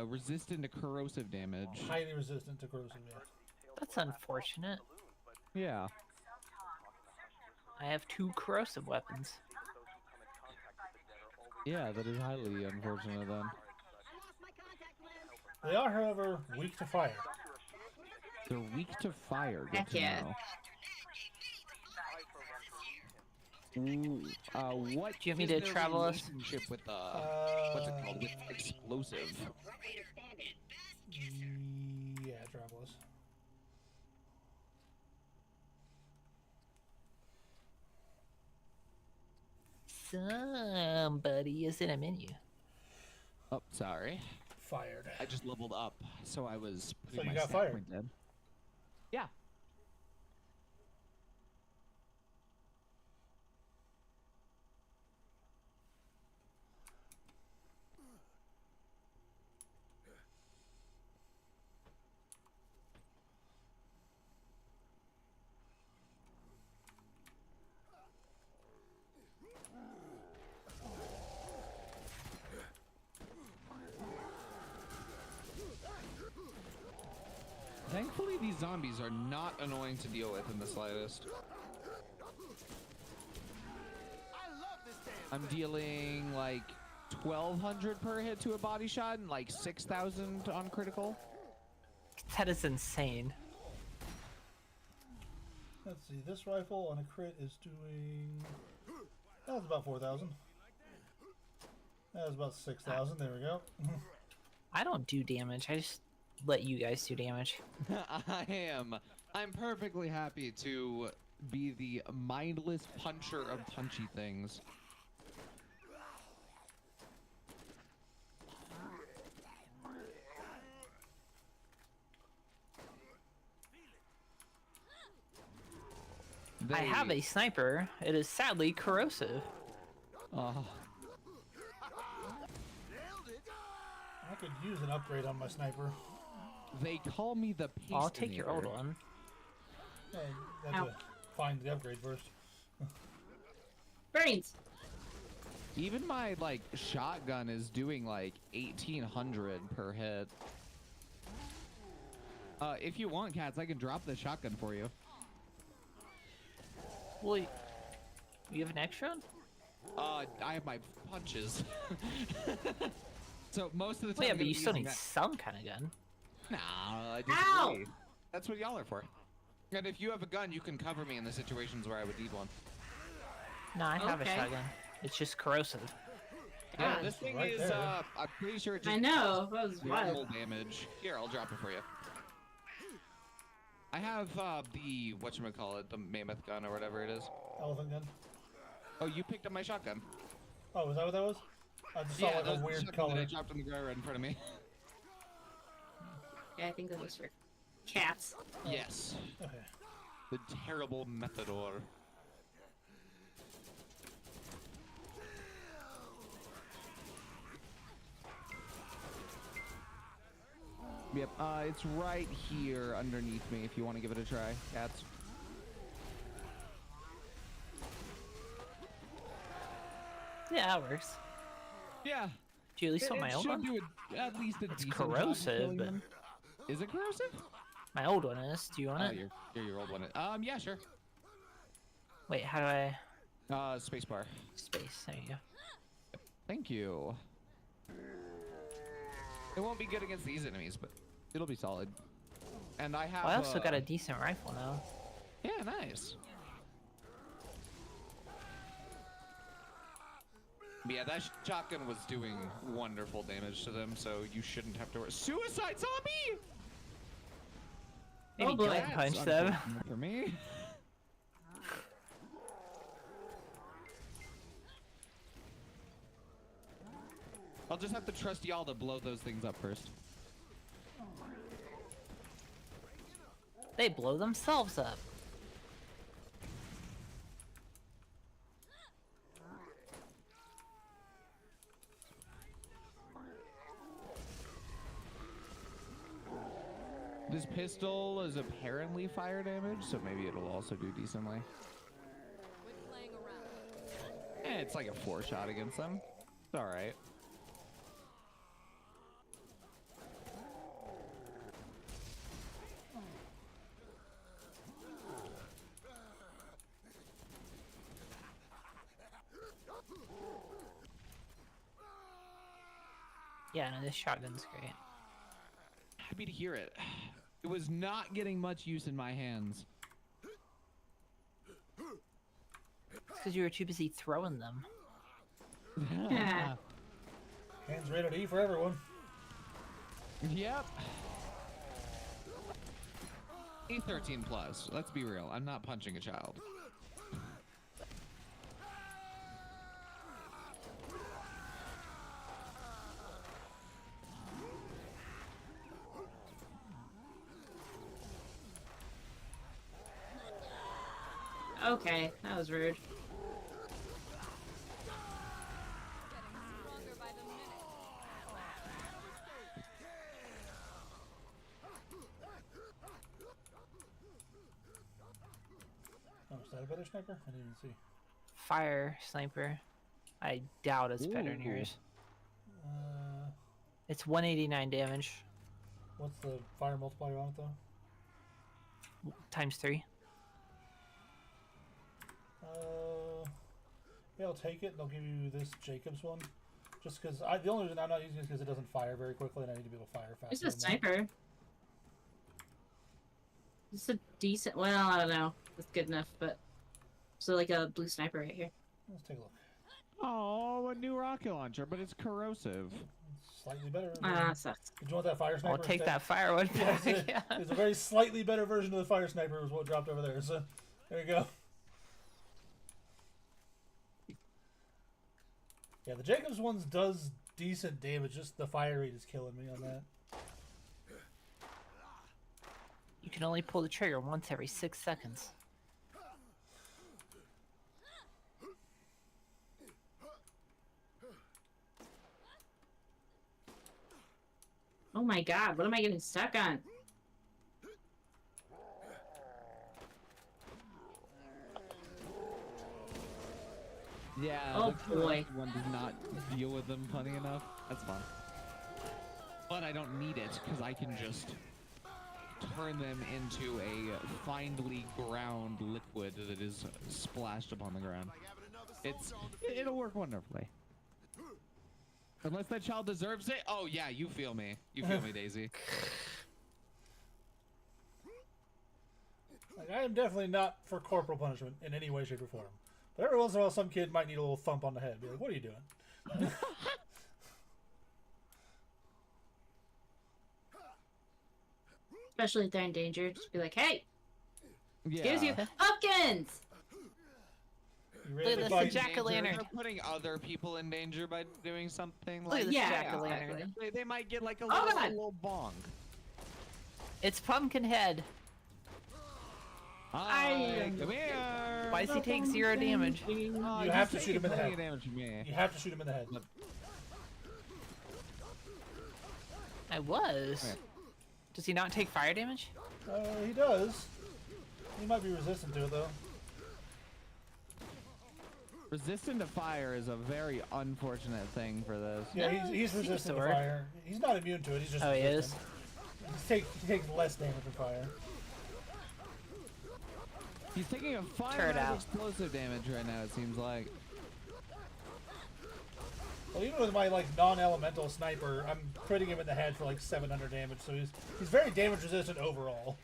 Speaker 4: resistant to corrosive damage.
Speaker 2: Highly resistant to corrosive. Yeah.
Speaker 1: That's unfortunate.
Speaker 4: Yeah.
Speaker 1: I have 2 corrosive weapons.
Speaker 4: Yeah, that is highly unfortunate then.
Speaker 2: They are, however, weak to fire.
Speaker 4: They're weak to fire. Good
Speaker 3: Heck
Speaker 4: to
Speaker 3: yeah.
Speaker 4: know. Ooh, what
Speaker 1: Do you want me to
Speaker 4: is their
Speaker 1: travel us?
Speaker 4: relationship with what's it called? With explosive.
Speaker 2: Yeah, travel us.
Speaker 1: Somebody is in a menu.
Speaker 4: Oh, sorry.
Speaker 2: Fired.
Speaker 4: I just leveled up, so I was putting
Speaker 2: So you
Speaker 4: my
Speaker 2: got
Speaker 4: stat
Speaker 2: fired.
Speaker 4: point in. Yeah. Thankfully, these zombies are not annoying to deal with in the slightest. I'm dealing like 1,200 per hit to a body shot and like 6,000 on critical.
Speaker 1: That is insane.
Speaker 2: Let's see. This rifle on a crit is doing. That was about 4,000. That was about 6,000. There we go.
Speaker 1: I don't do damage. I just let you guys do damage.
Speaker 4: I'm perfectly happy to be the mindless puncher of punchy things.
Speaker 1: I have a sniper. It is sadly corrosive.
Speaker 2: I could use an upgrade on my sniper.
Speaker 4: They call me the paste.
Speaker 1: I'll take your old one.
Speaker 2: I have to find the upgrade first.
Speaker 3: Brains.
Speaker 4: Even my like shotgun is doing like 1,800 per hit. If you want, Cats, I can drop the shotgun for you.
Speaker 1: Well, you have an extra one?
Speaker 4: I have my punches. So most of the time.
Speaker 1: Well, yeah,
Speaker 4: I'm
Speaker 1: but
Speaker 4: gonna
Speaker 1: you
Speaker 4: be
Speaker 1: still
Speaker 4: using
Speaker 1: need
Speaker 4: that-
Speaker 1: some kind of gun.
Speaker 4: Nah, I
Speaker 3: Ow!
Speaker 4: disagree. That's what y'all are for. And if you have a gun, you can cover me in the situations where I would need one.
Speaker 1: No, I have a
Speaker 3: Okay.
Speaker 1: shotgun. It's just corrosive.
Speaker 4: Yeah,
Speaker 3: God.
Speaker 4: this thing
Speaker 2: Right
Speaker 4: is,
Speaker 2: there.
Speaker 4: I'm pretty sure it
Speaker 3: I
Speaker 4: just
Speaker 3: know. That was
Speaker 4: normal
Speaker 3: wild.
Speaker 4: damage. Here, I'll drop it for you. I have the whatchamacallit, the mammoth gun or whatever it is.
Speaker 2: Elephant gun.
Speaker 4: Oh, you picked up my shotgun.
Speaker 2: Oh, is that what that was? I just saw
Speaker 4: Yeah,
Speaker 2: like
Speaker 4: that was
Speaker 2: a
Speaker 4: the
Speaker 2: weird
Speaker 4: shotgun that
Speaker 2: color.
Speaker 4: I dropped on the ground right in front of me.
Speaker 3: Yeah, I think that was for cats.
Speaker 4: Yes.
Speaker 2: Okay.
Speaker 4: The terrible Methador. Yep, it's right here underneath me if you want to give it a try, Cats.
Speaker 1: Yeah, that works.
Speaker 4: Yeah.
Speaker 1: Do you at least want my
Speaker 4: it
Speaker 1: old
Speaker 4: should
Speaker 1: one?
Speaker 4: do at least a
Speaker 1: It's
Speaker 4: decent job of
Speaker 1: corrosive,
Speaker 4: killing
Speaker 1: but
Speaker 4: them. Is it corrosive?
Speaker 1: my old one is. Do you want
Speaker 4: Oh,
Speaker 1: it?
Speaker 4: your old one. Yeah, sure.
Speaker 1: Wait, how do I...
Speaker 4: Spacebar.
Speaker 1: Space, there you go.
Speaker 4: Thank you. It won't be good against these enemies, but it'll be solid. And I have.
Speaker 1: Well, I also got a decent rifle now.
Speaker 4: Yeah, nice. But yeah, that shotgun was doing wonderful damage to them, so you shouldn't have to worry. Suicide zombie!
Speaker 1: Maybe
Speaker 3: Oh, boy.
Speaker 1: don't punch
Speaker 4: That's
Speaker 1: them.
Speaker 4: unfortunate for me. I'll just have to trust y'all to blow those things up first.
Speaker 1: They blow themselves up.
Speaker 4: This pistol is apparently fire damage, so maybe it'll also do decently. Eh, It's like a 4-shot against them. It's all right.
Speaker 1: Yeah, no, this shotgun's great.
Speaker 4: Happy to hear it. It was not getting much use in my hands.
Speaker 1: It's because you were too busy throwing them.
Speaker 3: Yeah.
Speaker 2: Hands rated E for everyone.
Speaker 4: Yep. E13 plus. Let's be real. I'm not punching a child.
Speaker 3: Okay, that was rude.
Speaker 2: Oh, is that a better sniper? I didn't even see.
Speaker 1: Fire sniper. I doubt it's better than
Speaker 4: Ooh.
Speaker 1: yours.
Speaker 2: Uh,
Speaker 1: It's 189 damage
Speaker 2: what's the fire multiplier on it though?
Speaker 1: times 3.
Speaker 2: Yeah, I'll take it, and I'll give you this Jacobs one. Just because the only reason I'm not using it is because it doesn't fire very quickly, and I need to be able to fire faster.
Speaker 3: It's a
Speaker 2: than that.
Speaker 3: sniper. It's a decent. Well, I don't know. It's good enough, but so like a blue sniper right here.
Speaker 2: Let's take a look.
Speaker 4: Oh, a new rocket launcher, but it's corrosive.
Speaker 2: It's slightly better.
Speaker 3: Sucks.
Speaker 2: Did you want that fire sniper?
Speaker 1: I'll take
Speaker 2: instead?
Speaker 1: that fire one
Speaker 2: Yeah,
Speaker 1: back.
Speaker 2: it's,
Speaker 1: Yeah.
Speaker 2: it's a very slightly better version of the fire sniper was what dropped over there. So there you go. Yeah, the Jacobs ones does decent damage. Just the fire rate is killing me on that.
Speaker 1: You can only pull the trigger once every 6 seconds.
Speaker 3: Oh my god, what am I getting stuck on?
Speaker 4: Yeah.
Speaker 3: Oh,
Speaker 4: the
Speaker 3: boy.
Speaker 4: one does not deal with them funny enough. That's fine. But I don't need it because I can just turn them into a finely ground liquid that is splashed upon the ground. It'll work wonderfully. Unless that child deserves it. Oh yeah, you feel me. You feel me, Daisy.
Speaker 2: Like, I am definitely not for corporal punishment in any way, shape, or form. But every once in a while, some kid might need a little thump on the head. Be like, "What are you doing?"
Speaker 3: Especially if they're in danger, just be like, "Hey,
Speaker 4: Yeah.
Speaker 3: excuse you, Hopkins!"
Speaker 2: You
Speaker 1: Look
Speaker 2: ready
Speaker 1: at
Speaker 2: to
Speaker 1: this,
Speaker 2: fight?
Speaker 1: the jack-o'-lantern.
Speaker 6: They're putting other people in danger by doing something
Speaker 1: Look at
Speaker 6: like
Speaker 1: this
Speaker 3: Yeah,
Speaker 1: jack-o'-lantern.
Speaker 3: exactly.
Speaker 4: They might get like a
Speaker 3: Oh,
Speaker 4: little,
Speaker 3: God.
Speaker 4: little bong.
Speaker 1: It's Pumpkinhead.
Speaker 4: Hi, come here.
Speaker 1: Why does he take 0 damage?
Speaker 4: Oh,
Speaker 2: You
Speaker 4: he's
Speaker 2: have to
Speaker 4: taking
Speaker 2: shoot him in the
Speaker 4: plenty
Speaker 2: head.
Speaker 4: of damage from me.
Speaker 2: You have to shoot him in the head.
Speaker 1: I was.
Speaker 4: Okay.
Speaker 1: Does he not take fire damage?
Speaker 2: He does. He might be resistant to it though.
Speaker 4: Resistant to fire is a very unfortunate thing for this.
Speaker 2: Yeah,
Speaker 1: No,
Speaker 2: he's
Speaker 1: seems
Speaker 2: resistant
Speaker 1: to
Speaker 2: to
Speaker 1: work.
Speaker 2: fire. He's not immune to it. He's just.
Speaker 1: Oh, he is?
Speaker 2: resistant. He takes less damage from fire.
Speaker 4: He's taking a fire
Speaker 1: Turret
Speaker 4: out
Speaker 1: out.
Speaker 4: explosive damage right now, it seems like.
Speaker 2: Well, even with my like non-elemental sniper, I'm critting him in the head for like 700 damage. So he's very damage resistant overall.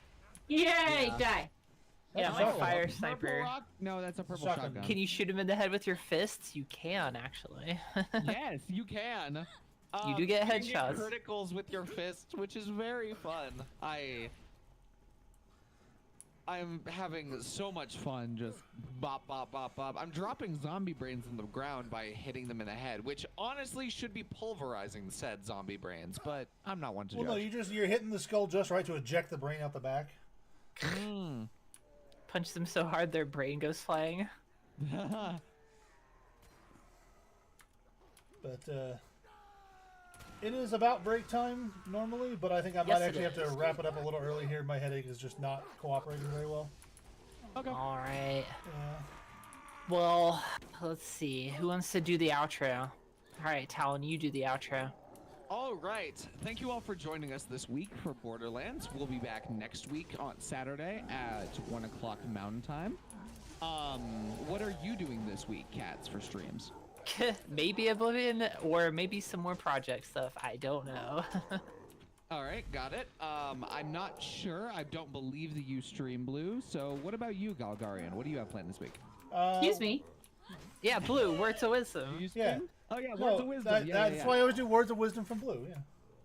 Speaker 3: Yay,
Speaker 4: Yeah.
Speaker 3: die!
Speaker 1: Yeah,
Speaker 2: That's
Speaker 1: my
Speaker 2: a shotgun.
Speaker 1: fire
Speaker 4: Purple
Speaker 1: sniper.
Speaker 4: rock? No, that's a purple
Speaker 2: Shotgun.
Speaker 4: shotgun.
Speaker 1: Can you shoot him in the head with your fists? You can, actually.
Speaker 4: Yes, you can.
Speaker 1: You do get
Speaker 6: you can
Speaker 1: headshots.
Speaker 6: criticals with your fists, which is very fun.
Speaker 4: I'm having so much fun just bop, bop, bop, bop.
Speaker 6: I'm dropping zombie brains in the ground by hitting them in the head, which honestly should be pulverizing said zombie brains, but
Speaker 4: I'm not one to
Speaker 2: Well, no,
Speaker 4: judge.
Speaker 2: you're hitting the skull just right to eject the brain out the back.
Speaker 4: Mm.
Speaker 1: Punch them so hard their brain goes flying.
Speaker 2: But it is about break time normally, but I think I
Speaker 1: Yes,
Speaker 2: might
Speaker 1: it
Speaker 2: actually have to
Speaker 1: is.
Speaker 2: wrap it up a little early here. My headache is just not cooperating very well.
Speaker 4: Okay.
Speaker 1: Alright.
Speaker 2: Yeah.
Speaker 1: Well, let's see. Who wants to do the outro? All right, Talon, you do the outro.
Speaker 6: All right. Thank you all for joining us this week for Borderlands. We'll be back next week on Saturday at 1 o'clock Mountain Time. What are you doing this week, Cats, for streams?
Speaker 1: Maybe Oblivion, or maybe some more project stuff. I don't know.
Speaker 6: All right, got it. I'm not sure. I don't believe that you stream Blue. So what about you, Galgarian? What do you have planned this week?
Speaker 3: Excuse me.
Speaker 1: Yeah, Blue, words of wisdom.
Speaker 2: Yeah.
Speaker 4: Oh yeah,
Speaker 2: No,
Speaker 4: words of wisdom.
Speaker 2: that's why I always do words of wisdom from Blue. Yeah.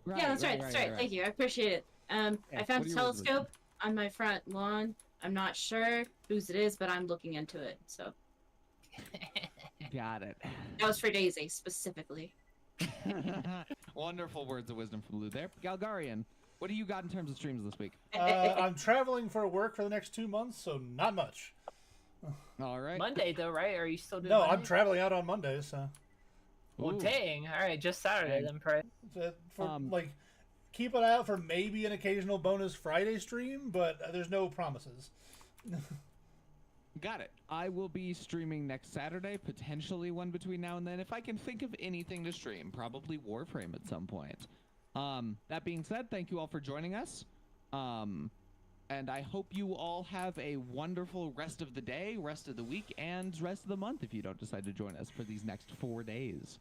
Speaker 4: Right,
Speaker 3: Yeah, that's right. That's right. Thank you. I appreciate it. I
Speaker 4: Yeah,
Speaker 3: found
Speaker 4: what
Speaker 3: a
Speaker 4: are your words of
Speaker 3: telescope on my front lawn. I'm not sure whose it is, but I'm looking into it. So
Speaker 4: Got it.
Speaker 3: that was for Daisy specifically.
Speaker 6: Wonderful words of wisdom from Blue there.
Speaker 4: Galgarian, what do you got in terms of streams this week?
Speaker 2: I'm traveling for work for the next 2 months, so not much.
Speaker 4: All right.
Speaker 1: Monday, though, right? Are you still doing
Speaker 2: No,
Speaker 1: Monday?
Speaker 2: I'm traveling out on Mondays, so
Speaker 1: Well,
Speaker 4: Ooh.
Speaker 1: dang. All right, just Saturday
Speaker 4: Dang.
Speaker 1: then, pray.
Speaker 2: keep an eye out for maybe an occasional bonus Friday stream, but there's no promises.
Speaker 6: Got it.
Speaker 4: I will be streaming next Saturday, potentially one between now and then. If I can think of anything to stream, probably Warframe at some point. That being said, thank you all for joining us. And I hope you all have a wonderful rest of the day, rest of the week, and rest of the month if you don't decide to join us for these next 4 days.